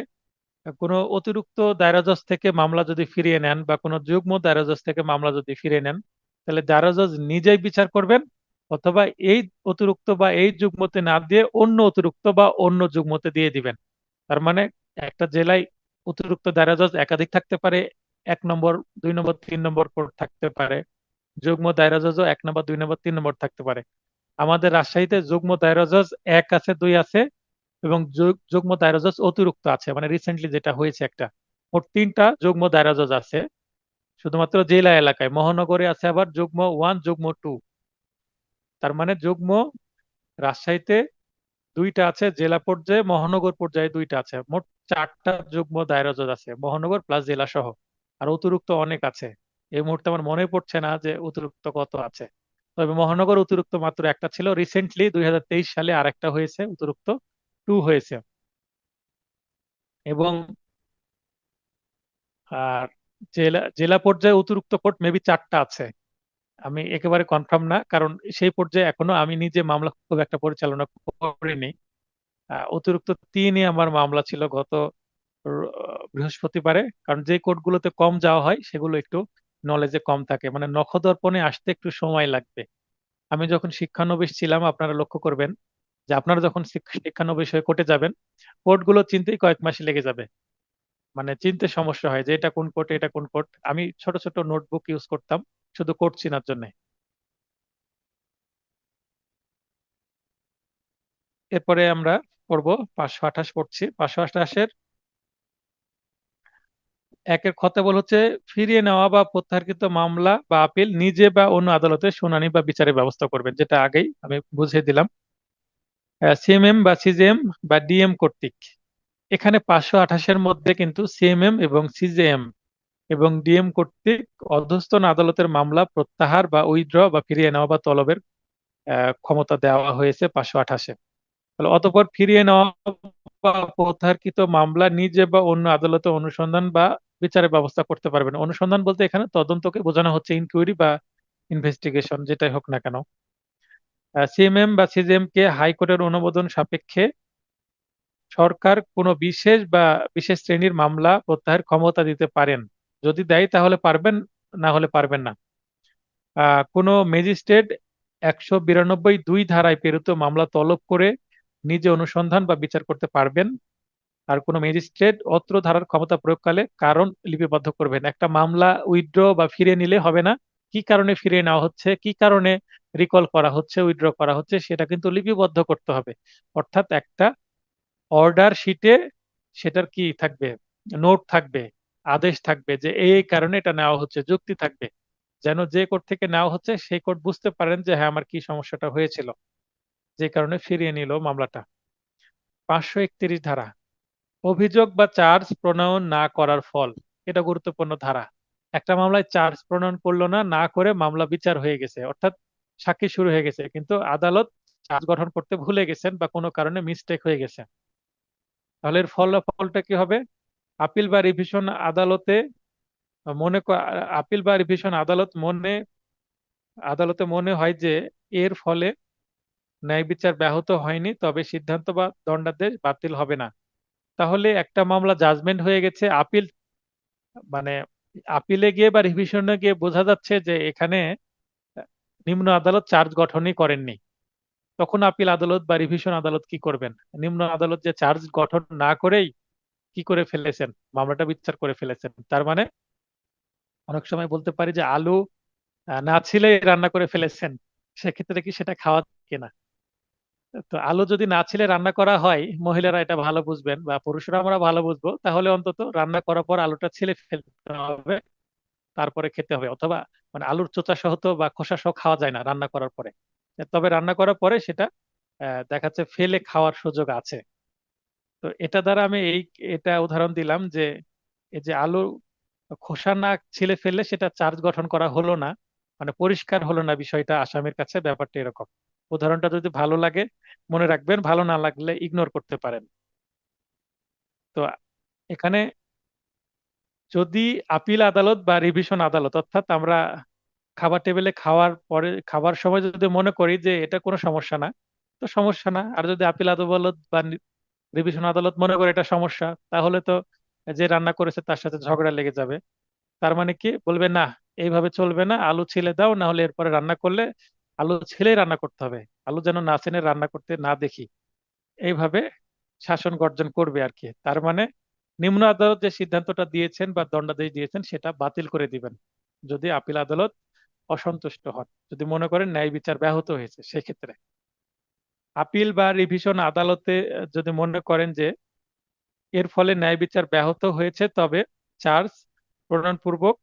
কোনো অতিরিক্ত দায়রা জজ থেকে মামলা যদি ফিরিয়ে নেন বা কোনো যুগ্ম দায়রা জজ থেকে মামলা যদি ফিরিয়ে নেন, তাহলে দায়রা জজ নিজেই বিচার করবেন, অথবা এই অতিরিক্ত বা এই যুগ্মতে না দিয়ে অন্য অতিরিক্ত বা অন্য যুগ্মতে দিয়ে দিবেন। তার মানে একটা জেলায় অতিরিক্ত দায়রা জজ একাধিক থাকতে পারে, 1 নম্বর, 2 নম্বর, 3 নম্বর কোর্ট থাকতে পারে। যুগ্ম দায়রা জজও 1 নম্বর, 2 নম্বর, 3 নম্বর থাকতে পারে। আমাদের রাজশাহীতে যুগ্ম দায়রা জজ 1 আছে, 2 আছে, এবং যুগ্ম দায়রা জজ অতিরিক্ত আছে, মানে রিসেন্টলি যেটা হয়েছে একটা। মোট 3টা যুগ্ম দায়রা জজ আছে শুধুমাত্র জেলা এলাকায়। মহানগরে আছে আবার যুগ্ম 1, যুগ্ম 2। তার মানে যুগ্ম রাজশাহীতে 2টা আছে, জেলা পর্যায়ে মহানগর পর্যায়ে 2টা আছে। মোট 4টা যুগ্ম দায়রা জজ আছে, মহানগর প্লাস জেলা সহ। আর অতিরিক্ত অনেক আছে, এই মুহূর্তে আমার মনে পড়ছে না যে অতিরিক্ত কত আছে। তবে মহানগর অতিরিক্ত মাত্র একটা ছিল, রিসেন্টলি 2023 সালে আরেকটা হয়েছে, অতিরিক্ত 2 হয়েছে। এবং আর জেলা জেলা পর্যায়ে অতিরিক্ত কোর্ট মেবি 4টা আছে, আমি একেবারে কনফার্ম না, কারণ সেই পর্যায়ে এখনো আমি নিজে মামলা খুব একটা পরিচালনা করিনি। অতিরিক্ত 3-ই আমার মামলা ছিল গত বৃহস্পতিবারে। কারণ যে কোর্টগুলোতে কম যাওয়া হয় সেগুলো একটু নলেজে কম থাকে, মানে নখদর্পণে আসতে একটু সময় লাগবে। আমি যখন শিক্ষানবিশ ছিলাম, আপনারা লক্ষ্য করবেন যে আপনারা যখন শিক্ষানবিশ হয়ে কোর্টে যাবেন, কোর্টগুলো চিনতেই কয়েক মাস লেগে যাবে। মানে চিনতে সমস্যা হয় যে এটা কোন কোর্ট, এটা কোন কোর্ট। আমি ছোট ছোট নোটবুক ইউজ করতাম শুধু কোর্ট চেনার জন্য। এরপরে আমরা পড়বো 528 পড়ছি। 528-এর 1-এর খতেবল হচ্ছে ফিরিয়ে নেওয়া বা প্রত্যাহারকৃত মামলা বা আপিল নিজে বা অন্য আদালতে শুনানি বা বিচারের ব্যবস্থা করবেন, যেটা আগেই আমি বুঝিয়ে দিলাম। সিএমএম বা সিজেএম বা ডিএম কর্তৃক। এখানে 528-এর মধ্যে কিন্তু সিএমএম এবং সিজেএম এবং ডিএম কর্তৃক অধস্তন আদালতের মামলা প্রত্যাহার বা উইথড্র বা ফিরিয়ে নেওয়া বা তলবের ক্ষমতা দেওয়া হয়েছে 528-এ। তাহলে অতঃপর ফিরিয়ে নেওয়া বা প্রত্যাহারকৃত মামলা নিজে বা অন্য আদালতে অনুসন্ধান বা বিচারের ব্যবস্থা করতে পারবেন। অনুসন্ধান বলতে এখানে তদন্তকে বোঝানো হচ্ছে, ইনকোয়ারি বা ইনভেস্টিগেশন যেটাই হোক না কেন। সিএমএম বা সিজেএম কে হাইকোর্টের অনুমোদন সাপেক্ষে সরকার কোনো বিশেষ বা বিশেষ শ্রেণীর মামলা প্রত্যাহারের ক্ষমতা দিতে পারেন। যদি দেয় তাহলে পারবেন, না হলে পারবেন না। কোনো ম্যাজিস্ট্রেট 192 ধারায় প্রেরিত মামলা তলব করে নিজে অনুসন্ধান বা বিচার করতে পারবেন। আর কোনো ম্যাজিস্ট্রেট অত্র ধারার ক্ষমতা প্রয়োগকালে কারণ লিপিবদ্ধ করবেন। একটা মামলা উইথড্র বা ফিরিয়ে নিলে হবে না, কি কারণে ফিরিয়ে নেওয়া হচ্ছে, কি কারণে রিকল করা হচ্ছে, উইথড্র করা হচ্ছে, সেটা কিন্তু লিপিবদ্ধ করতে হবে। অর্থাৎ একটা অর্ডার শিটে সেটার কি থাকবে, নোট থাকবে, আদেশ থাকবে যে এই কারণে এটা নেওয়া হচ্ছে, যুক্তি থাকবে, যেন যে কোর্ট থেকে নেওয়া হচ্ছে সেই কোর্ট বুঝতে পারেন যে হ্যাঁ আমার কি সমস্যাটা হয়েছিল, যে কারণে ফিরিয়ে নিল মামলাটা। 531 ধারা, অভিযোগ বা চার্জ প্রণয়ন না করার ফল। এটা গুরুত্বপূর্ণ ধারা। একটা মামলায় চার্জ প্রণয়ন করলো না, না করে মামলা বিচার হয়ে গেছে, অর্থাৎ সাক্ষী শুরু হয়ে গেছে, কিন্তু আদালত চার্জ গঠন করতে ভুলে গেছেন বা কোনো কারণে মিস্টেক হয়ে গেছে। তাহলে এর ফলটা কি হবে? আপিল বা রিভিশন আদালতে মনে আপিল বা রিভিশন আদালতে মনে হয় যে এর ফলে ন্যায় বিচার ব্যাহত হয়নি, তবে সিদ্ধান্ত বা দণ্ডাদেশ বাতিল হবে না। তাহলে একটা মামলা জাজমেন্ট হয়ে গেছে, আপিল মানে আপিলে গিয়ে বা রিভিশনে গিয়ে বোঝা যাচ্ছে যে এখানে নিম্ন আদালত চার্জ গঠনই করেননি। তখন আপিল আদালত বা রিভিশন আদালত কি করবেন? নিম্ন আদালত যে চার্জ গঠন না করেই কি করে ফেলেছেন, মামলাটা বিচার করে ফেলেছেন। তার মানে অনেক সময় বলতে পারি যে আলু না ছিলেই রান্না করে ফেলেছেন, সেক্ষেত্রে কি সেটা খাওয়া যায় কিনা? তো আলু যদি না ছিলে রান্না করা হয়, মহিলারা এটা ভালো বুঝবেন বা পুরুষরা আমরা ভালো বুঝবো, তাহলে অন্তত রান্না করার পর আলুটা ছিলে ফেলতে হবে, তারপরে খেতে হবে। অথবা মানে আলুর চোচা সহ তো বা খোসা সহ খাওয়া যায় না রান্না করার পরে। তবে রান্না করার পরে সেটা দেখাচ্ছে ফেলে খাওয়ার সুযোগ আছে। তো এটা দ্বারা আমি এটা উদাহরণ দিলাম যে এই যে আলু খোসা না ছিলে ফেললে সেটা চার্জ গঠন করা হলো না, মানে পরিষ্কার হলো না বিষয়টা আসামির কাছে, ব্যাপারটা এরকম। উদাহরণটা যদি ভালো লাগে মনে রাখবেন, ভালো না লাগলে ইগনোর করতে পারেন। তো এখানে যদি আপিল আদালত বা রিভিশন আদালত, অর্থাৎ আমরা খাবার টেবিলে খাওয়ার পরে খাবার সময় যদি মনে করি যে এটা কোনো সমস্যা না, তো সমস্যা না। আর যদি আপিল আদালত বা রিভিশন আদালত মনে করে এটা সমস্যা, তাহলে তো যে রান্না করেছে তার সাথে ঝগড়া লেগে যাবে। তার মানে কি বলবে, না এইভাবে চলবে না, আলু ছিলে দাও, না হলে এরপরে রান্না করলে আলু ছিলেই রান্না করতে হবে, আলু যেন না চেনে রান্না করতে না দেখি। এইভাবে শাসন গর্জন করবে আর কি। তার মানে নিম্ন আদালত যে সিদ্ধান্তটা দিয়েছেন বা দণ্ডাদেশ দিয়েছেন সেটা বাতিল করে দিবেন যদি আপিল আদালত অসন্তুষ্ট হন, যদি মনে করেন ন্যায় বিচার ব্যাহত হয়েছে। সেক্ষেত্রে আপিল বা রিভিশন আদালতে যদি মনে করেন যে এর ফলে ন্যায় বিচার ব্যাহত হয়েছে, তবে চার্জ প্রণয়নপূর্বক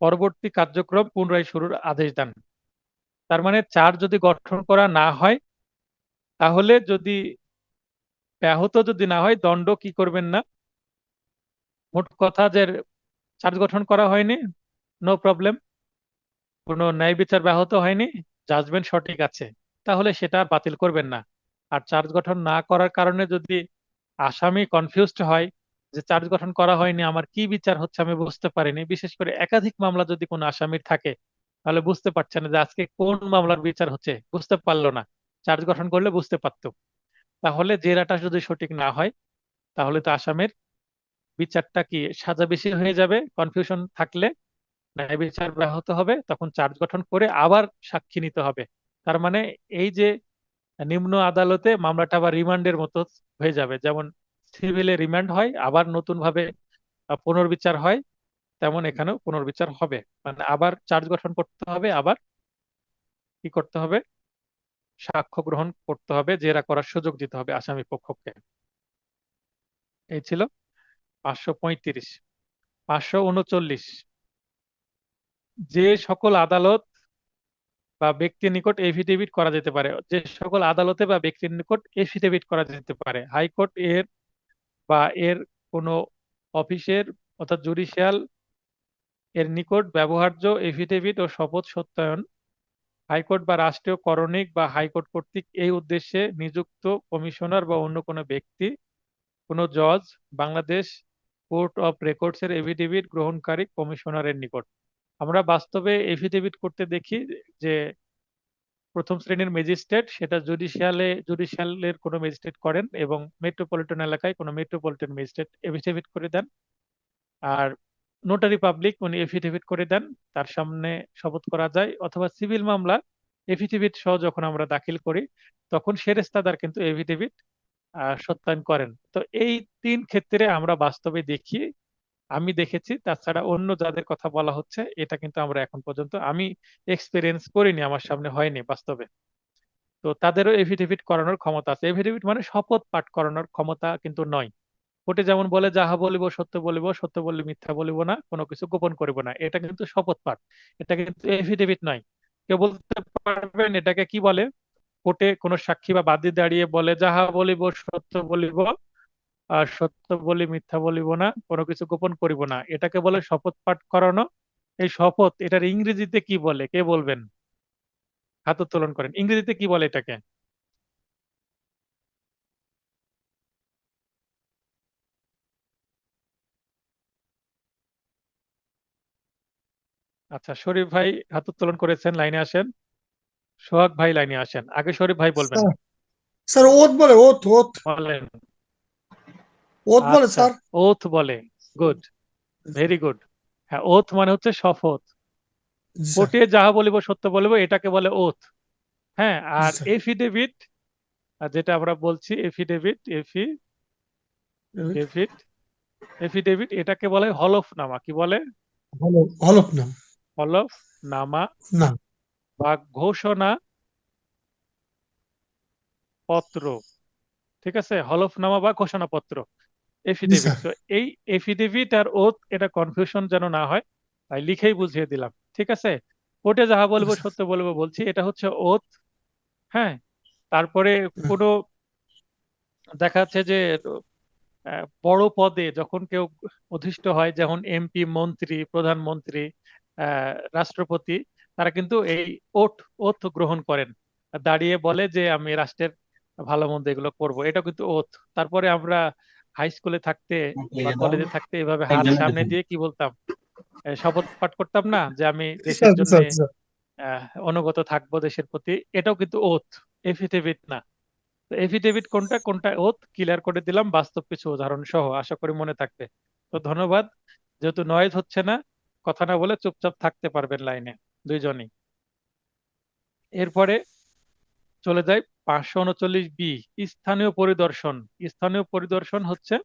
পরবর্তী কার্যক্রম পুনরায় শুরুর আদেশ দেন। তার মানে চার্জ যদি গঠন করা না হয়, তাহলে যদি ব্যাহত যদি না হয়, দণ্ড কি করবেন না। মোট কথা যে চার্জ গঠন করা হয়নি, নো প্রবলেম, কোনো ন্যায় বিচার ব্যাহত হয়নি, জাজমেন্ট সঠিক আছে, তাহলে সেটা আর বাতিল করবেন না। আর চার্জ গঠন না করার কারণে যদি আসামি কনফিউজড হয় যে চার্জ গঠন করা হয়নি, আমার কি বিচার হচ্ছে আমি বুঝতে পারিনি, বিশেষ করে একাধিক মামলা যদি কোনো আসামির থাকে, তাহলে বুঝতে পারছে না যে আজকে কোন মামলার বিচার হচ্ছে, বুঝতে পারলো না। চার্জ গঠন করলে বুঝতে পারতো। তাহলে জেরাটা যদি সঠিক না হয়, তাহলে তো আসামির বিচারটা কি সাজা বেশি হয়ে যাবে। কনফিউশন থাকলে ন্যায় বিচার ব্যাহত হবে, তখন চার্জ গঠন করে আবার সাক্ষী নিতে হবে। তার মানে এই যে নিম্ন আদালতে মামলাটা আবার রিমান্ডের মতো হয়ে যাবে, যেমন সিভিলে রিমান্ড হয় আবার নতুন ভাবে পুনর্বিচার হয়, তেমন এখানেও পুনর্বিচার হবে। মানে আবার চার্জ গঠন করতে হবে, আবার কি করতে হবে, সাক্ষ্য গ্রহণ করতে হবে, জেরা করার সুযোগ দিতে হবে আসামি পক্ষকে। এই ছিল 535। 539, যে সকল আদালত বা ব্যক্তির নিকট এফিডেভিট করা যেতে পারে, যে সকল আদালতে বা ব্যক্তির নিকট এফিডেভিট করা যেতে পারে, হাইকোর্ট এর বা এর কোনো অফিসের অর্থাৎ জুডিশিয়াল এর নিকট ব্যবহার্য এফিডেভিট ও শপথ সত্যায়ন, হাইকোর্ট বা রাষ্ট্রীয় করণিক বা হাইকোর্ট কর্তৃক এই উদ্দেশ্যে নিযুক্ত কমিশনার বা অন্য কোনো ব্যক্তি, কোনো জজ, বাংলাদেশ কোর্ট অফ রেকর্ডস এর এফিডেভিট গ্রহণকারী কমিশনারের নিকট। আমরা বাস্তবে এফিডেভিট করতে দেখি যে প্রথম শ্রেণীর ম্যাজিস্ট্রেট, সেটা জুডিশিয়ালের কোনো ম্যাজিস্ট্রেট করেন, এবং মেট্রোপলিটন এলাকায় কোনো মেট্রোপলিটন ম্যাজিস্ট্রেট এফিডেভিট করে দেন। আর নোটারি পাবলিক উনি এফিডেভিট করে দেন, তার সামনে শপথ করা যায়। অথবা সিভিল মামলা এফিডেভিট সহ যখন আমরা দাখিল করি, তখন সেরেস্তাদার কিন্তু এফিডেভিট সত্যায়ন করেন। তো এই তিন ক্ষেত্রে আমরা বাস্তবে দেখি, আমি দেখেছি। তাছাড়া অন্য যাদের কথা বলা হচ্ছে, এটা কিন্তু আমরা এখন পর্যন্ত আমি এক্সপিরিয়েন্স করিনি, আমার সামনে হয়নি বাস্তবে। তো তাদেরও এফিডেভিট করানোর ক্ষমতা আছে। এফিডেভিট মানে শপথ পাঠ করানোর ক্ষমতা কিন্তু নয়। কোর্টে যেমন বলে, যাহা বলিব সত্য বলিব, সত্য বললে মিথ্যা বলিব না, কোনো কিছু গোপন করিব না, এটা কিন্তু শপথ পাঠ, এটা কিন্তু এফিডেভিট নয়। কেউ বলতে পারবেন এটাকে কি বলে? কোর্টে কোনো সাক্ষী বা বাদী দাঁড়িয়ে বলে, যাহা বলিব সত্য বলিব, আর সত্য বলি মিথ্যা বলিব না, কোনো কিছু গোপন করিব না, এটাকে বলে শপথ পাঠ করানো। এই শপথ, এটার ইংরেজিতে কি বলে কে বলবেন? হাত উত্তোলন করেন, ইংরেজিতে কি বলে এটাকে? আচ্ছা, শরীফ ভাই হাত উত্তোলন করেছেন, লাইনে আসেন। সোহাগ ভাই লাইনে আসেন, আগে শরীফ ভাই বলবেন। স্যার স্যার ওত বলে ওত ওত বলেন। ওত বলে আচ্ছা, স্যার। ওথ বলে, গুড, ভেরি গুড। হ্যাঁ, ওথ মানে হচ্ছে শপথ। জি স্যার। কোর্টে যাহা বলিব সত্য বলিব, এটাকে বলে ওথ। হ্যাঁ, জি আর স্যার। এফিডেভিট, যেটা আমরা বলছি এফিডেভিট, এফিডেভিট, এফিডেভিট এটাকে বলে হলফনামা। কি বলে? হলফনামা। হলফনামা না। বা ঘোষণা পত্র। ঠিক আছে, হলফনামা বা ঘোষণাপত্র, জি এফিডেভিট। স্যার। তো এই এফিডেভিট আর ওথ, এটা কনফিউশন যেন না হয়, তাই লিখেই বুঝিয়ে দিলাম। ঠিক আছে, কোর্টে যাহা বলবো আচ্ছা। সত্য বলবো বলছি, এটা হচ্ছে ওথ। হ্যাঁ, তারপরে কোনো দেখা যাচ্ছে যে বড় পদে যখন কেউ অধিষ্ঠ হয়, যেমন এমপি, মন্ত্রী, প্রধানমন্ত্রী, রাষ্ট্রপতি, তারা কিন্তু এই ওঠ ওথ গ্রহণ করেন, দাঁড়িয়ে বলে যে আমি রাষ্ট্রের ভালো মন্দ এগুলো করব, এটা কিন্তু ওথ। তারপরে আমরা হাই স্কুলে থাকতে বা কলেজে থাকতে এভাবে হাত একজনের সামনে দেখুন। দিয়ে কি বলতাম, শপথ পাঠ করতাম না যে আমি দেশের স্যার জন্য স্যার স্যার অনুগত থাকবো দেশের প্রতি, এটাও কিন্তু ওথ, এফিডেভিট না। তো এফিডেভিট কোনটা কোনটা ওথ ক্লিয়ার করে দিলাম বাস্তব কিছু উদাহরণ সহ, আশা করি মনে থাকবে। তো ধন্যবাদ। যেহেতু নয়েজ হচ্ছে না, কথা না বলে চুপচাপ থাকতে পারবেন লাইনে দুইজনই। এরপরে চলে যাই 539 বি, স্থানীয় পরিদর্শন। স্থানীয় পরিদর্শন হচ্ছে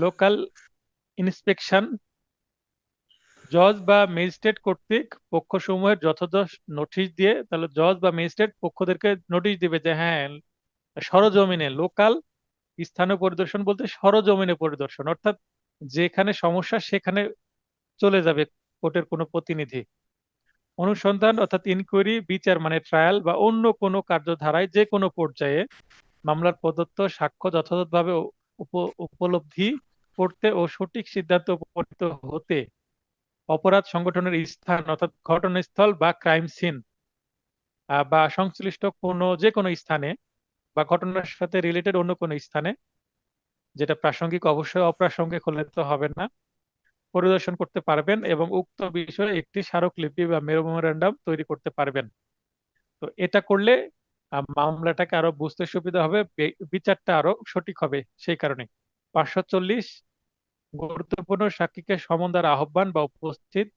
লোকাল ইন্সপেকশন। জজ বা ম্যাজিস্ট্রেট কর্তৃক পক্ষসমূহের যথাযথ নোটিশ দিয়ে, তাহলে জজ বা ম্যাজিস্ট্রেট পক্ষদেরকে নোটিশ দিবে যে হ্যাঁ সরজমিনে লোকাল, স্থানীয় পরিদর্শন বলতে সরজমিনে পরিদর্শন, অর্থাৎ যেখানে সমস্যা সেখানে চলে যাবে কোর্টের কোনো প্রতিনিধি। অনুসন্ধান অর্থাৎ ইনকোয়ারি, বিচার মানে ট্রায়াল বা অন্য কোনো কার্যধারায় যে কোনো পর্যায়ে মামলার প্রদত্ত সাক্ষ্য যথাযথভাবে উপলব্ধি করতে ও সঠিক সিদ্ধান্ত উপনীত হতে অপরাধ সংগঠনের স্থান অর্থাৎ ঘটনাস্থল বা ক্রাইম সিন বা সংশ্লিষ্ট কোনো যে কোনো স্থানে বা ঘটনার সাথে রিলেটেড অন্য কোনো স্থানে, যেটা প্রাসঙ্গিক অবশ্যই, অপ্রাসঙ্গিক হলে তো হবে না, পরিদর্শন করতে পারবেন এবং উক্ত বিষয়ে একটি স্মারকলিপি বা মেমোরেন্ডাম তৈরি করতে পারবেন। তো এটা করলে মামলাটাকে আরো বুঝতে সুবিধা হবে, বিচারটা আরো সঠিক হবে। সেই কারণে 540, গুরুত্বপূর্ণ সাক্ষীকে সমন দ্বারা আহ্বান বা উপস্থিত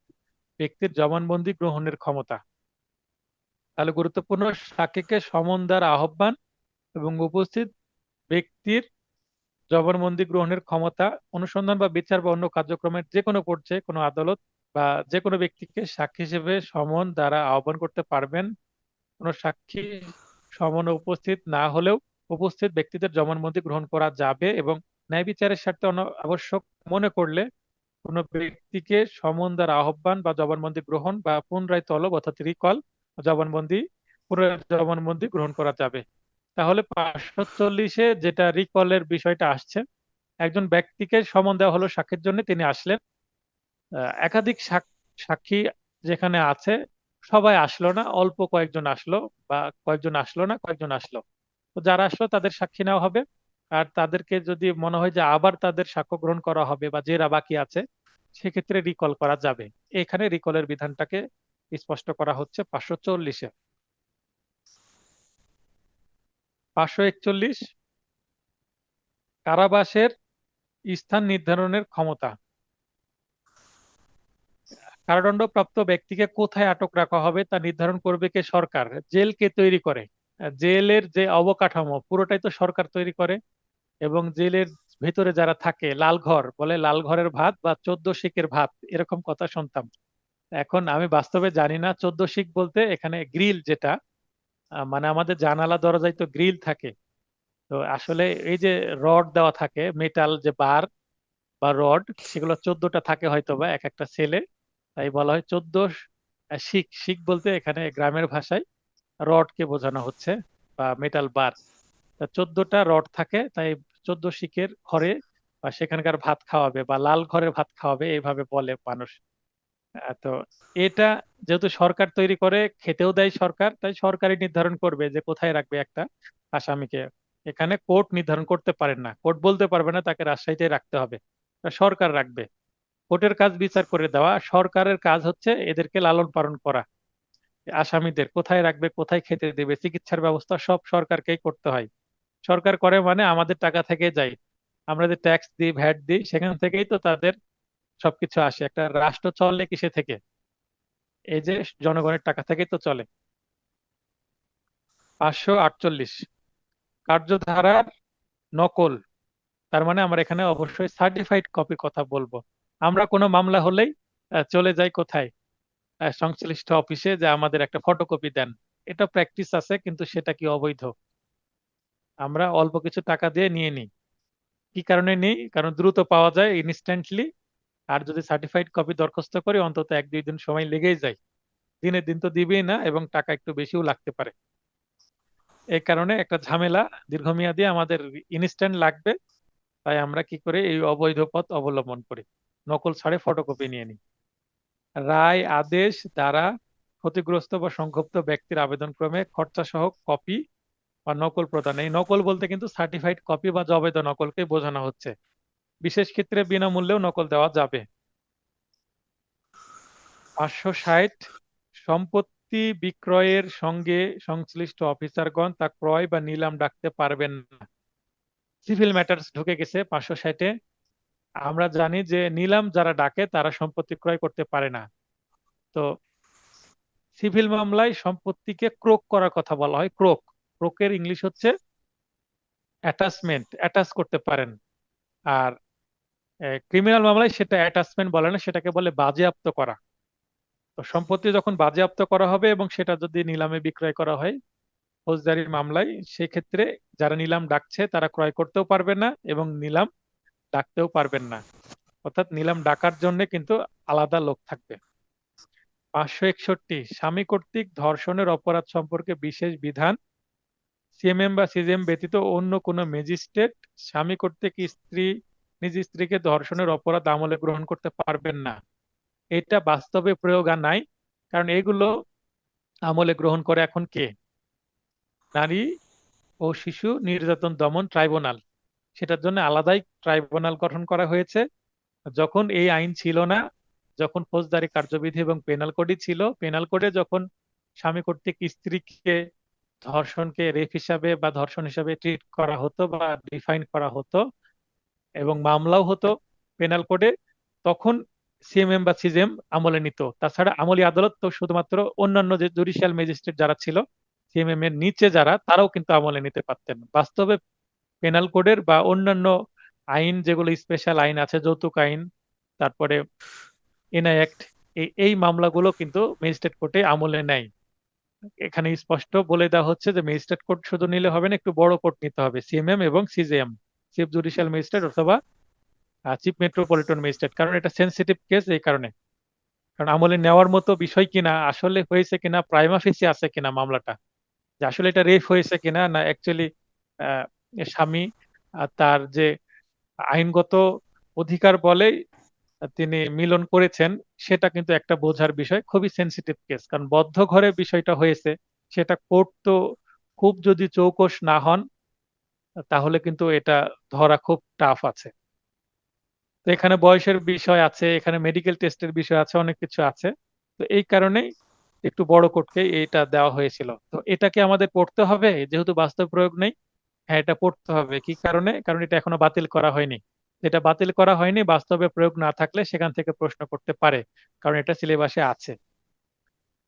ব্যক্তির জবানবন্দি গ্রহণের ক্ষমতা। তাহলে গুরুত্বপূর্ণ সাক্ষীকে সমন দ্বারা আহ্বান এবং উপস্থিত ব্যক্তির জবানবন্দি গ্রহণের ক্ষমতা, অনুসন্ধান বা বিচার বা অন্য কার্যক্রমের যে কোনো পর্যায়ে কোনো আদালত বা যে কোনো ব্যক্তিকে সাক্ষী হিসেবে সমন দ্বারা আহ্বান করতে পারবেন। কোনো সাক্ষী সমনে উপস্থিত না হলেও উপস্থিত ব্যক্তিদের জবানবন্দি গ্রহণ করা যাবে এবং ন্যায় বিচারের স্বার্থে আবশ্যক মনে করলে কোনো ব্যক্তিকে সমন দ্বারা আহ্বান বা জবানবন্দি গ্রহণ বা পুনরায় তলব অর্থাৎ রিকল জবানবন্দি পুনরায় জবানবন্দি গ্রহণ করা যাবে। তাহলে 540-এ যেটা রিকলের বিষয়টা আসছে, একজন ব্যক্তিকে সমন দেওয়া হলো সাক্ষীর জন্য, তিনি আসলেন, একাধিক সাক্ষী যেখানে আছে সবাই আসলো না, অল্প কয়েকজন আসলো, বা কয়েকজন আসলো না কয়েকজন আসলো, তো যারা আসলো তাদের সাক্ষী নেওয়া হবে। আর তাদেরকে যদি মনে হয় যে আবার তাদের সাক্ষ্য গ্রহণ করা হবে বা জেরা বাকি আছে, সেক্ষেত্রে রিকল করা যাবে। এখানে রিকলের বিধানটাকে স্পষ্ট করা হচ্ছে 540-এ। 541, কারাবাসের স্থান নির্ধারণের ক্ষমতা। কারাদণ্ডপ্রাপ্ত ব্যক্তিকে কোথায় আটক রাখা হবে তা নির্ধারণ করবে কে? সরকার। জেল কে তৈরি করে? জেলের যে অবকাঠামো পুরোটাই তো সরকার তৈরি করে। এবং জেলের ভেতরে যারা থাকে, লাল ঘর বলে, লাল ঘরের ভাত বা 14 শিকের ভাত, এরকম কথা শুনতাম। এখন আমি বাস্তবে জানি না 14 শিক বলতে এখানে গ্রিল, যেটা মানে আমাদের জানালা দরজায় তো গ্রিল থাকে, তো আসলে এই যে রড দেওয়া থাকে, মেটাল যে বার বা রড, সেগুলো 14টা থাকে হয়তো বা এক একটা সেলে, তাই বলা হয় 14 শিক। শিক বলতে এখানে গ্রামের ভাষায় রডকে বোঝানো হচ্ছে বা মেটাল বার। তা 14টা রড থাকে, তাই 14 শিকের ঘরে বা সেখানকার ভাত খাওয়াবে বা লাল ঘরের ভাত খাওয়াবে, এইভাবে বলে মানুষ। তো এটা যেহেতু সরকার তৈরি করে, খেতেও দেয় সরকার, তাই সরকারই নির্ধারণ করবে যে কোথায় রাখবে একটা আসামিকে। এখানে কোর্ট নির্ধারণ করতে পারেন না, কোর্ট বলতে পারবে না তাকে রাজশাহীতে রাখতে হবে, তা সরকার রাখবে। কোর্টের কাজ বিচার করে দেওয়া, সরকারের কাজ হচ্ছে এদেরকে লালন পালন করা। আসামিদের কোথায় রাখবে, কোথায় খেতে দেবে, চিকিৎসার ব্যবস্থা সব সরকারকেই করতে হয়। সরকার করে মানে আমাদের টাকা থেকে যায়, আমরা যে ট্যাক্স দিই, ভ্যাট দিই, সেখান থেকেই তো তাদের সবকিছু আসে। একটা রাষ্ট্র চলে কিসে থেকে? এই যে জনগণের টাকা থেকেই তো চলে। 548, কার্যধারার নকল। তার মানে আমরা এখানে অবশ্যই সার্টিফাইড কপির কথা বলবো। আমরা কোনো মামলা হলেই চলে যাই কোথায়? সংশ্লিষ্ট অফিসে, যে আমাদের একটা ফটোকপি দেন। এটা প্র্যাকটিস আছে, কিন্তু সেটা কি অবৈধ? আমরা অল্প কিছু টাকা দিয়ে নিয়ে নিই। কি কারণে নিই? কারণ দ্রুত পাওয়া যায়, ইনস্ট্যান্টলি। আর যদি সার্টিফাইড কপি দরখাস্ত করি, অন্তত 1-2 দিন সময় লেগেই যায়, দিনের দিন তো দিবেই না, এবং টাকা একটু বেশিও লাগতে পারে। এই কারণে একটা ঝামেলা, দীর্ঘমেয়াদী, আমাদের ইনস্ট্যান্ট লাগবে, তাই আমরা কি করি? এই অবৈধ পথ অবলম্বন করি, নকল ছাড়ে ফটোকপি নিয়ে নিই। রায় আদেশ দ্বারা ক্ষতিগ্রস্ত বা সংক্ষুব্ধ ব্যক্তির আবেদনক্রমে খরচা সহ কপি বা নকল প্রদান। এই নকল বলতে কিন্তু সার্টিফাইড কপি বা জবেদ নকলকে বোঝানো হচ্ছে। বিশেষ ক্ষেত্রে বিনামূল্যেও নকল দেওয়া যাবে। 560 সম্পত্তি বিক্রয়ের সঙ্গে সংশ্লিষ্ট অফিসারগণ তা ক্রয় বা নিলাম ডাকতে পারবেন না। সিভিল ম্যাটার্স ঢুকে গেছে 560-এ। আমরা জানি যে নিলাম যারা ডাকে তারা সম্পত্তি ক্রয় করতে পারে না। তো সিভিল মামলায় সম্পত্তিকে ক্রোক করার কথা বলা হয়। ক্রোক, ক্রোকের ইংলিশ হচ্ছে অ্যাটাচমেন্ট, অ্যাটাচ করতে পারেন। আর ক্রিমিনাল মামলায় সেটা অ্যাটাচমেন্ট বলে না, সেটাকে বলে বাজেয়াপ্ত করা। তো সম্পত্তি যখন বাজেয়াপ্ত করা হবে এবং সেটা যদি নিলামে বিক্রয় করা হয় ফৌজদারি মামলায়, সেক্ষেত্রে যারা নিলাম ডাকছে তারা ক্রয় করতেও পারবে না এবং নিলাম ডাকতেও পারবেন না। অর্থাৎ নিলাম ডাকার জন্য কিন্তু আলাদা লোক থাকবে। 561 স্বামী কর্তৃক ধর্ষণের অপরাধ সম্পর্কে বিশেষ বিধান। সিএমএম বা সিজিএম ব্যতীত অন্য কোনো ম্যাজিস্ট্রেট স্বামী কর্তৃক নিজ স্ত্রীকে ধর্ষণের অপরাধ আমলে গ্রহণ করতে পারবেন না। এটা বাস্তবে প্রয়োগ আর নাই, কারণ এগুলো আমলে গ্রহণ করে এখন কে? নারী ও শিশু নির্যাতন দমন ট্রাইব্যুনাল। সেটার জন্য আলাদাই ট্রাইব্যুনাল গঠন করা হয়েছে। যখন এই আইন ছিল না, যখন ফৌজদারি কার্যবিধি এবং পেনাল কোডই ছিল, পেনাল কোডে যখন স্বামী কর্তৃক স্ত্রীকে ধর্ষণকে রেপ হিসাবে বা ধর্ষণ হিসাবে ট্রিট করা হতো বা ডিফাইন করা হতো এবং মামলাও হতো পেনাল কোডে, তখন সিএমএম বা সিজিএম আমলে নিত। তাছাড়া আমলি আদালত তো শুধুমাত্র অন্যান্য যে জুডিশিয়াল ম্যাজিস্ট্রেট যারা ছিল সিএমএম এর নিচে যারা, তারাও কিন্তু আমলে নিতে পারতেন। বাস্তবে পেনাল কোডের বা অন্যান্য আইন যেগুলো স্পেশাল আইন আছে, যৌতুক আইন, তারপরে এনআই অ্যাক্ট, এই মামলাগুলো কিন্তু ম্যাজিস্ট্রেট কোর্টে আমলে নেয়। এখানে স্পষ্ট বলে দেওয়া হচ্ছে যে ম্যাজিস্ট্রেট কোর্ট শুধু নিলে হবে না, একটু বড় কোর্ট নিতে হবে, সিএমএম এবং সিজিএম, চিফ জুডিশিয়াল ম্যাজিস্ট্রেট অথবা চিফ মেট্রোপলিটন ম্যাজিস্ট্রেট। কারণ এটা সেনসিটিভ কেস, এই কারণে। কারণ আমলে নেওয়ার মতো বিষয় কিনা, আসলে হয়েছে কিনা, প্রাইমা ফেসি আছে কিনা মামলাটা, যে আসলে এটা রেপ হয়েছে কিনা, না অ্যাকচুয়ালি স্বামী তার যে আইনগত অধিকার বলে তিনি মিলন করেছেন, সেটা কিন্তু একটা বোঝার বিষয়। খুবই সেনসিটিভ কেস, কারণ বদ্ধ ঘরে বিষয়টা হয়েছে, সেটা কোর্ট তো খুব যদি চৌকস না হন তাহলে কিন্তু এটা ধরা খুব টাফ আছে। তো এখানে বয়সের বিষয় আছে, এখানে মেডিকেল টেস্টের বিষয় আছে, অনেক কিছু আছে। তো এই কারণেই একটু বড় কোর্টকে এটা দেওয়া হয়েছিল। তো এটাকে আমাদের পড়তে হবে, যেহেতু বাস্তব প্রয়োগ নেই। হ্যাঁ, এটা পড়তে হবে। কি কারণে? কারণ এটা এখনো বাতিল করা হয়নি। যেটা বাতিল করা হয়নি, বাস্তবে প্রয়োগ না থাকলে সেখান থেকে প্রশ্ন করতে পারে, কারণ এটা সিলেবাসে আছে।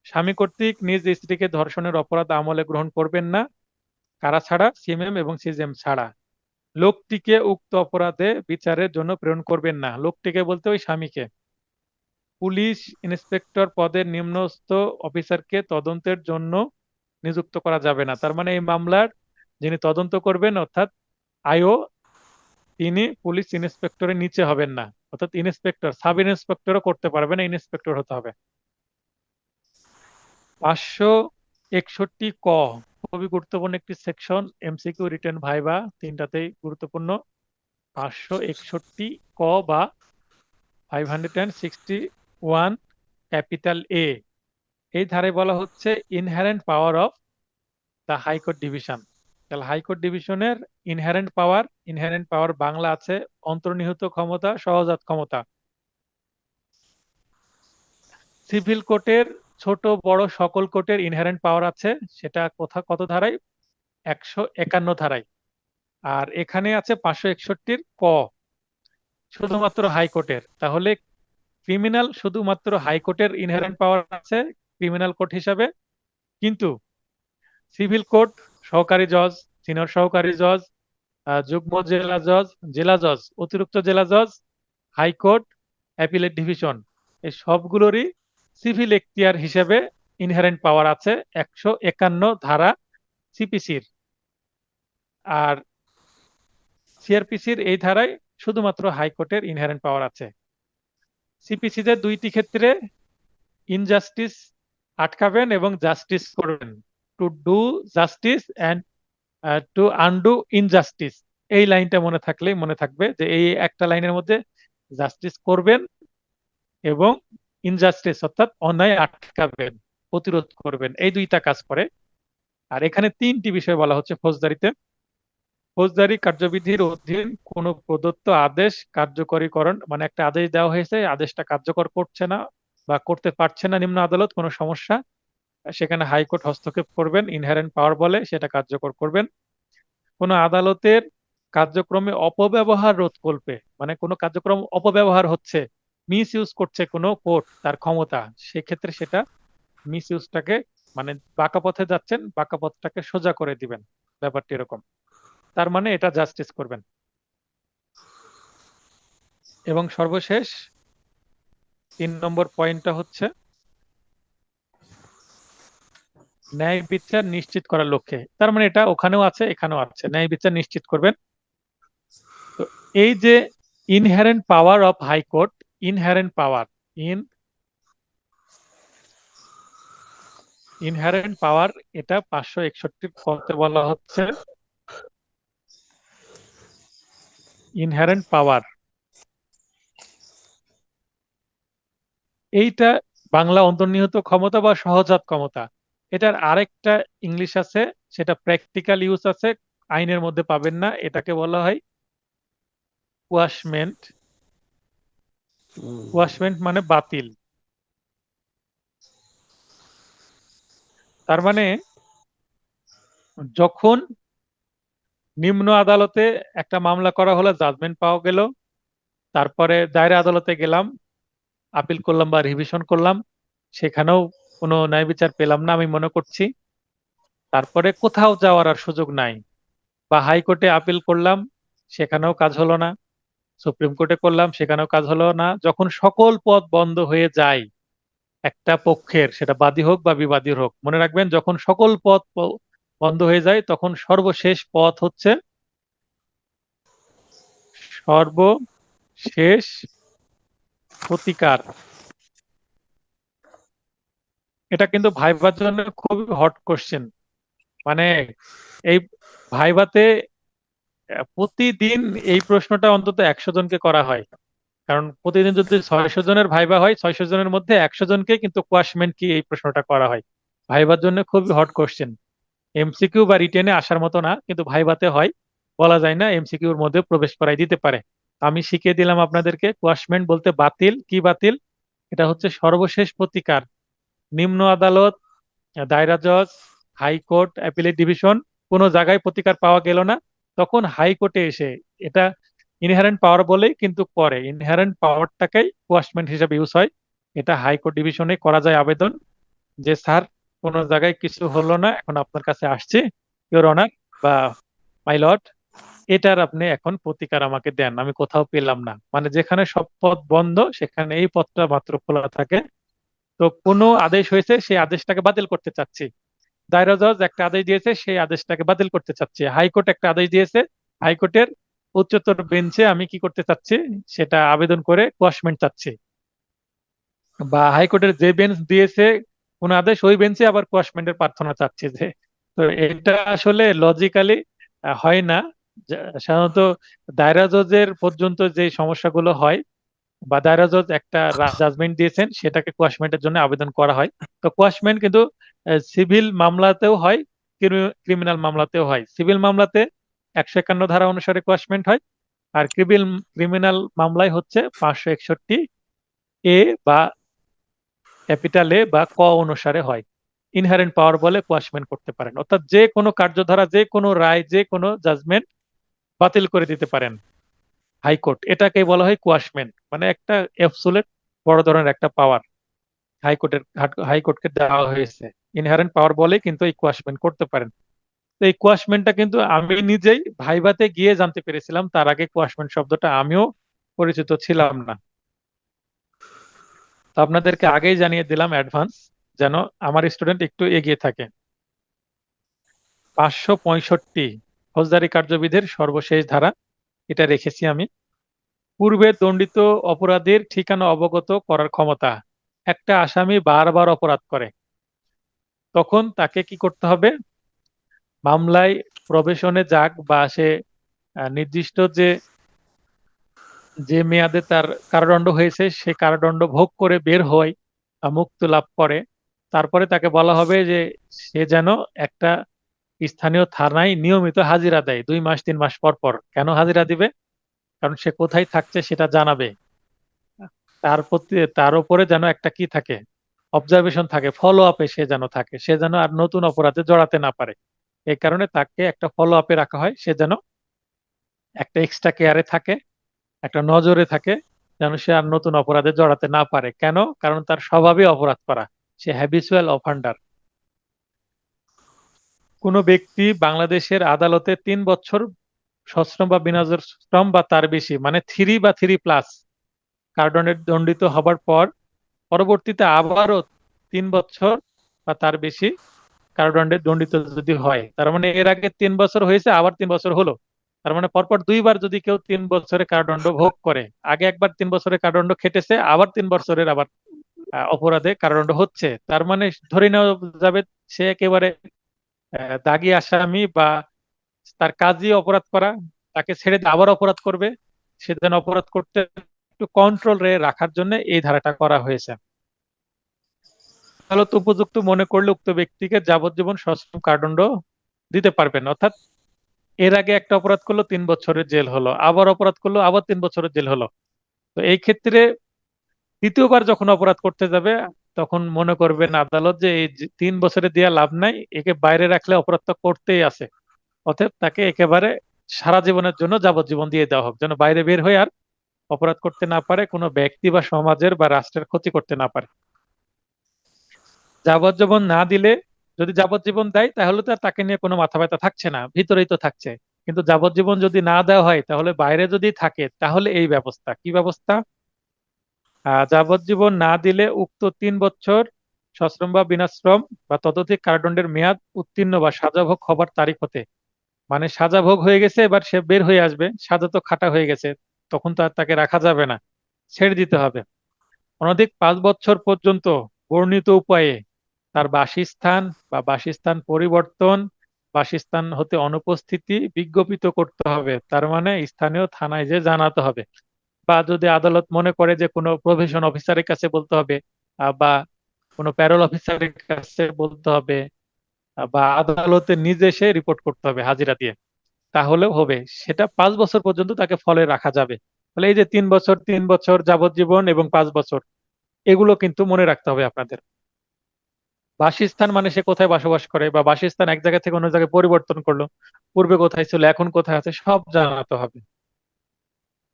স্বামী কর্তৃক নিজ স্ত্রীকে ধর্ষণের অপরাধ আমলে গ্রহণ করবেন না, কারা ছাড়া? সিএমএম এবং সিজিএম ছাড়া। লোকটিকে উক্ত অপরাধে বিচারের জন্য প্রেরণ করবেন না। লোকটিকে বলতে ওই স্বামীকে। পুলিশ ইন্সপেক্টর পদের নিম্নস্থ অফিসারকে তদন্তের জন্য নিযুক্ত করা যাবে না। তার মানে এই মামলার যিনি তদন্ত করবেন অর্থাৎ আইও, তিনি পুলিশ ইন্সপেক্টরের নিচে হবেন না। অর্থাৎ ইন্সপেক্টর, সাব ইন্সপেক্টরও করতে পারবে না, ইন্সপেক্টর হতে হবে। 561 ক খুবই গুরুত্বপূর্ণ একটি সেকশন, এমসিকিউ, রিটেন, ভাইবা, তিনটাতেই গুরুত্বপূর্ণ। 561 ক বা 561 ক্যাপিটাল এ, এই ধারে বলা হচ্ছে inherent power of the high court division. তাহলে হাইকোর্ট ডিভিশনের ইনহেরেন্ট পাওয়ার বাংলা আছে অন্তর্নিহিত ক্ষমতা, সহজাত ক্ষমতা। সিভিল কোর্টের ছোট বড় সকল কোর্টের ইনহেরেন্ট পাওয়ার আছে, সেটা কত ধারায়? 151 ধারায়। আর এখানে আছে 561 ক, শুধুমাত্র হাইকোর্টের। তাহলে ক্রিমিনাল শুধুমাত্র হাইকোর্টের ইনহেরেন্ট পাওয়ার আছে ক্রিমিনাল কোর্ট হিসাবে, কিন্তু সিভিল কোর্ট, সহকারী জজ, সিনিয়র সহকারী জজ, যুগ্ম জেলা জজ, অতিরিক্ত জেলা জজ, হাইকোর্ট, অ্যাপিলেট ডিভিশন, এই সবগুলোরই সিভিল এখতিয়ার হিসেবে ইনহেরেন্ট পাওয়ার আছে 151 ধারা সিপিসির। আর সিআরপিসির এই ধারায় শুধুমাত্র হাইকোর্টের ইনহেরেন্ট পাওয়ার আছে। সিপিসিতে দুইটি ক্ষেত্রে ইনজাস্টিস আটকাবেন এবং জাস্টিস করবেন, to do justice and to undo injustice. এই লাইনটা মনে থাকলেই মনে থাকবে যে এই একটা লাইনের মধ্যে জাস্টিস করবেন এবং ইনজাস্টিস অর্থাৎ অন্যায় আটকাবেন, প্রতিরোধ করবেন, এই দুইটা কাজ করে। আর এখানে তিনটি বিষয় বলা হচ্ছে ফৌজদারিতে। ফৌজদারি কার্যবিধির অধীন কোনো প্রদত্ত আদেশ কার্যকরীকরণ, মানে একটা আদেশ দেওয়া হয়েছে, আদেশটা কার্যকর করছে না বা করতে পারছে না নিম্ন আদালত, কোনো সমস্যা, সেখানে হাইকোর্ট হস্তক্ষেপ করবেন, ইনহেরেন্ট পাওয়ার বলে, সেটা কার্যকর করবেন। কোনো আদালতের কার্যক্রমে অপব্যবহার রোধকল্পে, মানে কোনো কার্যক্রম অপব্যবহার হচ্ছে, মিস ইউজ করছে কোনো কোর্ট তার ক্ষমতা, সেক্ষেত্রে সেটা মিস ইউজটাকে, মানে বাঁকা পথে যাচ্ছেন, বাঁকা পথটাকে সোজা করে দিবেন, ব্যাপারটি এরকম। তার মানে এটা জাস্টিস করবেন। এবং সর্বশেষ 3 নম্বর পয়েন্টটা হচ্ছে ন্যায় বিচার নিশ্চিত করার লক্ষ্যে। তার মানে এটা ওখানেও আছে, এখানেও আছে, ন্যায় বিচার নিশ্চিত করবেন। তো এই যে inherent power of high court, inherent power, inherent power, এটা 561 কতে বলা হচ্ছে ইনহেরেন্ট পাওয়ার। এইটা বাংলা অন্তর্নিহিত ক্ষমতা বা সহজাত ক্ষমতা। এটার আরেকটা ইংলিশ আছে, সেটা প্র্যাকটিক্যাল ইউজ আছে, আইনের মধ্যে পাবেন না, এটাকে বলা হয় কোয়াশমেন্ট। কোয়াশমেন্ট মানে বাতিল। তার মানে যখন নিম্ন আদালতে একটা মামলা করা হলো, জাজমেন্ট পাওয়া গেল, তারপরে দায়রা আদালতে গেলাম, আপিল করলাম বা রিভিশন করলাম, সেখানেও কোনো ন্যায় বিচার পেলাম না আমি মনে করছি, তারপরে কোথাও যাওয়ার আর সুযোগ নাই, বা হাইকোর্টে আপিল করলাম, সেখানেও কাজ হলো না, সুপ্রিম কোর্টে করলাম, সেখানেও কাজ হলো না, যখন সকল পথ বন্ধ হয়ে যায় একটা পক্ষের, সেটা বাদী হোক বা বিবাদী হোক, মনে রাখবেন যখন সকল পথ বন্ধ হয়ে যায় তখন সর্বশেষ পথ হচ্ছে, সর্বশেষ প্রতিকার। এটা কিন্তু ভাইবার জন্য খুবই হট কোশ্চেন। মানে এই ভাইভাতে প্রতিদিন এই প্রশ্নটা অন্তত 100 জনকে করা হয়, কারণ প্রতিদিন যদি 600 জনের ভাইবা হয়, 600 জনের মধ্যে 100 জনকে কিন্তু কোয়াশমেন্ট কি এই প্রশ্নটা করা হয়। ভাইবার জন্য খুবই হট কোশ্চেন, এমসিকিউ বা রিটেনে আসার মতো না, কিন্তু ভাইভাতে হয়, বলা যায় না এমসিকিউর মধ্যে প্রবেশ করাই দিতে পারে। আমি শিখিয়ে দিলাম আপনাদেরকে, কোয়াশমেন্ট বলতে বাতিল। কি বাতিল? এটা হচ্ছে সর্বশেষ প্রতিকার। নিম্ন আদালত, দায়রা জজ, হাইকোর্ট, অ্যাপিলেট ডিভিশন, কোনো জায়গায় প্রতিকার পাওয়া গেল না, তখন হাইকোর্টে এসে, এটা ইনহেরেন্ট পাওয়ার বলেই কিন্তু করে, ইনহেরেন্ট পাওয়ারটাকেই কোয়াশমেন্ট হিসেবে ইউজ হয়। এটা হাইকোর্ট ডিভিশনে করা যায় আবেদন, যে স্যার কোনো জায়গায় কিছু হলো না, এখন আপনার কাছে আসছে ইওর অনার বা মাই লর্ড, এটার আপনি এখন প্রতিকার আমাকে দেন, আমি কোথাও পেলাম না। মানে যেখানে সব পথ বন্ধ সেখানে এই পথটা মাত্র খোলা থাকে। তো কোনো আদেশ হয়েছে, সেই আদেশটাকে বাতিল করতে চাচ্ছি, দায়রা জজ একটা আদেশ দিয়েছে, সেই আদেশটাকে বাতিল করতে চাচ্ছি, হাইকোর্ট একটা আদেশ দিয়েছে, হাইকোর্টের উচ্চতর বেঞ্চে আমি কি করতে চাচ্ছি, সেটা আবেদন করে কোয়াশমেন্ট চাচ্ছি। বা হাইকোর্টের যে বেঞ্চ দিয়েছে কোন আদেশ, ওই বেঞ্চে আবার কোয়াশমেন্টের প্রার্থনা চাচ্ছি। যে তো এটা আসলে লজিক্যালি হয় না। সাধারণত দায়রা জজের পর্যন্ত যে সমস্যাগুলো হয়, বা দায়রা জজ একটা জাজমেন্ট দিয়েছেন, সেটাকে কোয়াশমেন্টের জন্য আবেদন করা হয়। তো কোয়াশমেন্ট কিন্তু সিভিল মামলাতেও হয়, ক্রিমিনাল মামলাতেও হয়। সিভিল মামলাতে 151 ধারা অনুসারে কোয়াশমেন্ট হয়, আর ক্রিমিনাল মামলায় হচ্ছে 561 এ বা ক্যাপিটাল এ বা ক অনুসারে হয়। ইনহারেন্ট পাওয়ার বলে কোয়াশমেন্ট করতে পারেন, অর্থাৎ যে কোনো কার্যধারা, যে কোনো রায়, যে কোনো জাজমেন্ট বাতিল করে দিতে পারেন হাইকোর্ট। এটাকে বলা হয় কোয়াশমেন্ট, মানে একটা অ্যাবসোলিউট বড় ধরনের একটা পাওয়ার হাইকোর্টকে দেওয়া হয়েছে। ইনহারেন্ট পাওয়ার বলে কিন্তু এই কোয়াশমেন্ট করতে পারেন। তো এই কোয়াশমেন্টটা কিন্তু আমি নিজেই ভাইভাতে গিয়ে জানতে পেরেছিলাম, তার আগে কোয়াশমেন্ট শব্দটা আমিও পরিচিত ছিলাম না। তো আপনাদেরকে আগেই জানিয়ে দিলাম অ্যাডভান্স, যেন আমার স্টুডেন্ট একটু এগিয়ে থাকে। 565 ফৌজদারি কার্যবিধির সর্বশেষ ধারা, এটা রেখেছি আমি। পূর্বে দণ্ডিত অপরাধীর ঠিকানা অবগত করার ক্ষমতা। একটা আসামি বারবার অপরাধ করে, তখন তাকে কি করতে হবে? মামলায় প্রবেশনে যাক বা সে নির্দিষ্ট যে যে মেয়াদে তার কারাদণ্ড হয়েছে সে কারাদণ্ড ভোগ করে বের হয় মুক্তি লাভ করে, তারপরে তাকে বলা হবে যে সে যেন একটা স্থানীয় থানায় নিয়মিত হাজিরা দেয় 2 মাস 3 মাস পর পর। কেন হাজিরা দিবে? কারণ সে কোথায় থাকছে সেটা জানাবে। তার প্রতি তার উপরে যেন একটা কি থাকে, অবজারভেশন থাকে, ফলো আপে সে যেন থাকে, সে যেন আর নতুন অপরাধে জড়াতে না পারে। এই কারণে তাকে একটা ফলো আপে রাখা হয়, সে যেন একটা এক্সট্রা কেয়ারে থাকে, একটা নজরে থাকে, যেন সে আর নতুন অপরাধে জড়াতে না পারে। কেন? কারণ তার স্বভাবই অপরাধ করা, সে হ্যাবিচুয়াল অফেন্ডার। কোনো ব্যক্তি বাংলাদেশের আদালতে 3 বছর সশ্রম বা বিনাশ্রম বা তার বেশি, মানে 3 বা 3+ কারাদণ্ডে দণ্ডিত হবার পর পরবর্তীতে আবারও 3 বছর বা তার বেশি কারাদণ্ডে দণ্ডিত যদি হয়, তার মানে এর আগে 3 বছর হয়েছে, আবার 3 বছর হলো, তার মানে পরপর 2বার যদি কেউ 3 বছরের কারাদণ্ড ভোগ করে, আগে একবার 3 বছরের কারাদণ্ড খেটেছে, আবার 3 বছরের আবার অপরাধে কারাদণ্ড হচ্ছে, তার মানে ধরে নেওয়া যাবে সে একেবারে দাগী আসামি, বা তার কাজই অপরাধ করা, তাকে ছেড়ে দিয়ে আবার অপরাধ করবে। সে যেন অপরাধ করতে একটু কন্ট্রোল রাখার জন্য এই ধারাটা করা হয়েছে। আদালত উপযুক্ত মনে করলে উক্ত ব্যক্তিকে যাবজ্জীবন সশ্রম কারাদণ্ড দিতে পারবেন। অর্থাৎ এর আগে একটা অপরাধ করলো 3 বছরের জেল হলো, আবার অপরাধ করলো আবার 3 বছরের জেল হলো। তো এই ক্ষেত্রে দ্বিতীয়বার যখন অপরাধ করতে যাবে তখন মনে করবেন আদালত যে এই 3 বছরে দেওয়া লাভ নাই, একে বাইরে রাখলে অপরাধটা করতেই আছে, অতএব তাকে একেবারে সারা জীবনের জন্য যাবজ্জীবন দিয়ে দেওয়া হোক, যেন বাইরে বের হয়ে আর অপরাধ করতে না পারে, কোনো ব্যক্তি বা সমাজের বা রাষ্ট্রের ক্ষতি করতে না পারে। যাবজ্জীবন না দিলে, যদি যাবজ্জীবন দেয় তাহলে তো আর তাকে নিয়ে কোনো মাথা ব্যথা থাকছে না, ভিতরেই তো থাকছে। কিন্তু যাবজ্জীবন যদি না দেওয়া হয় তাহলে বাইরে যদি থাকে, তাহলে এই ব্যবস্থা, কি ব্যবস্থা? যাবজ্জীবন না দিলে উক্ত 3 বছর সশ্রম বা বিনাশ্রম বা ততোধিক কারাদণ্ডের মেয়াদ উত্তীর্ণ বা সাজা ভোগ হবার তারিখ হতে, মানে সাজা ভোগ হয়ে গেছে, এবার সে বের হয়ে আসবে, সাজা তো খাটা হয়ে গেছে, তখন তো আর তাকে রাখা যাবে না, ছেড়ে দিতে হবে। অনধিক 5 বছর পর্যন্ত বর্ণিত উপায়ে তার বাসস্থান বা বাসস্থান পরিবর্তন, বাসস্থান হতে অনুপস্থিতি বিজ্ঞাপিত করতে হবে, তার মানে স্থানীয় থানায় যে জানাতে হবে, বা যদি আদালত মনে করে যে কোনো প্রভিশন অফিসারের কাছে বলতে হবে, বা কোনো প্যারোল অফিসারের কাছে বলতে হবে, বা আদালতে নিজে এসে রিপোর্ট করতে হবে হাজিরা দিয়ে, তাহলেও হবে। সেটা 5 বছর পর্যন্ত তাকে ফলে রাখা যাবে। তাহলে এই যে 3 বছর 3 বছর যাবজ্জীবন এবং 5 বছর, এগুলো কিন্তু মনে রাখতে হবে আপনাদের। বাসস্থান মানে সে কোথায় বসবাস করে, বা বাসস্থান এক জায়গা থেকে অন্য জায়গায় পরিবর্তন করলো, পূর্বে কোথায় ছিল এখন কোথায় আছে, সব জানাতে হবে।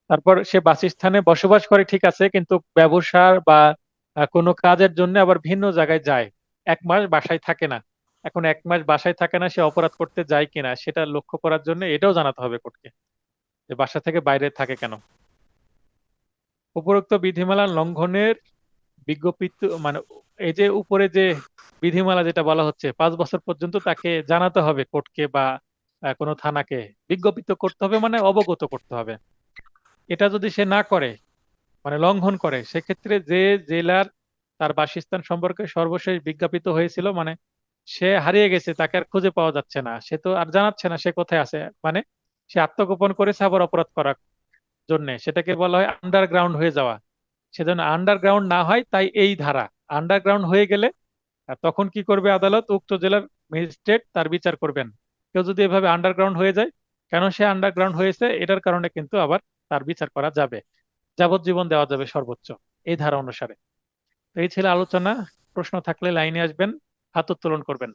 তারপর সে বাসস্থানে বসবাস করে ঠিক আছে, কিন্তু ব্যবসার বা কোনো কাজের জন্য আবার ভিন্ন জায়গায় যায়, 1 মাস বাসায় থাকে না। এখন 1 মাস বাসায় থাকে না, সে অপরাধ করতে যায় কিনা সেটা লক্ষ্য করার জন্য এটাও জানাতে হবে কোর্টকে, যে বাসা থেকে বাইরে থাকে কেন। উপরোক্ত বিধিমালা লঙ্ঘনের বিজ্ঞপ্তি, মানে এই যে উপরে যে বিধিমালা যেটা বলা হচ্ছে, 5 বছর পর্যন্ত তাকে জানাতে হবে কোর্টকে বা কোনো থানাকে, বিজ্ঞপ্তি করতে হবে, মানে অবগত করতে হবে। এটা যদি সে না করে, মানে লঙ্ঘন করে, সেক্ষেত্রে যে জেলার তার বাসস্থান সম্পর্কে সর্বশেষ বিজ্ঞাপিত হয়েছিল, মানে সে হারিয়ে গেছে, তাকে আর খুঁজে পাওয়া যাচ্ছে না, সে তো আর জানাচ্ছে না সে কোথায় আছে, মানে সে আত্মগোপন করেছে আবার অপরাধ করার জন্য, সেটাকে বলা হয় আন্ডারগ্রাউন্ড হয়ে যাওয়া। সেজন্য আন্ডারগ্রাউন্ড না হয়, তাই এই ধারা। আন্ডারগ্রাউন্ড হয়ে গেলে তখন কি করবে আদালত? উক্ত জেলার ম্যাজিস্ট্রেট তার বিচার করবেন। কেউ যদি এভাবে আন্ডারগ্রাউন্ড হয়ে যায়, কেন সে আন্ডারগ্রাউন্ড হয়েছে এটার কারণে কিন্তু আবার তার বিচার করা যাবে, যাবজ্জীবন দেওয়া যাবে সর্বোচ্চ এই ধারা অনুসারে। তো এই ছিল আলোচনা। প্রশ্ন থাকলে লাইনে আসবেন, হাত উত্তোলন করবেন।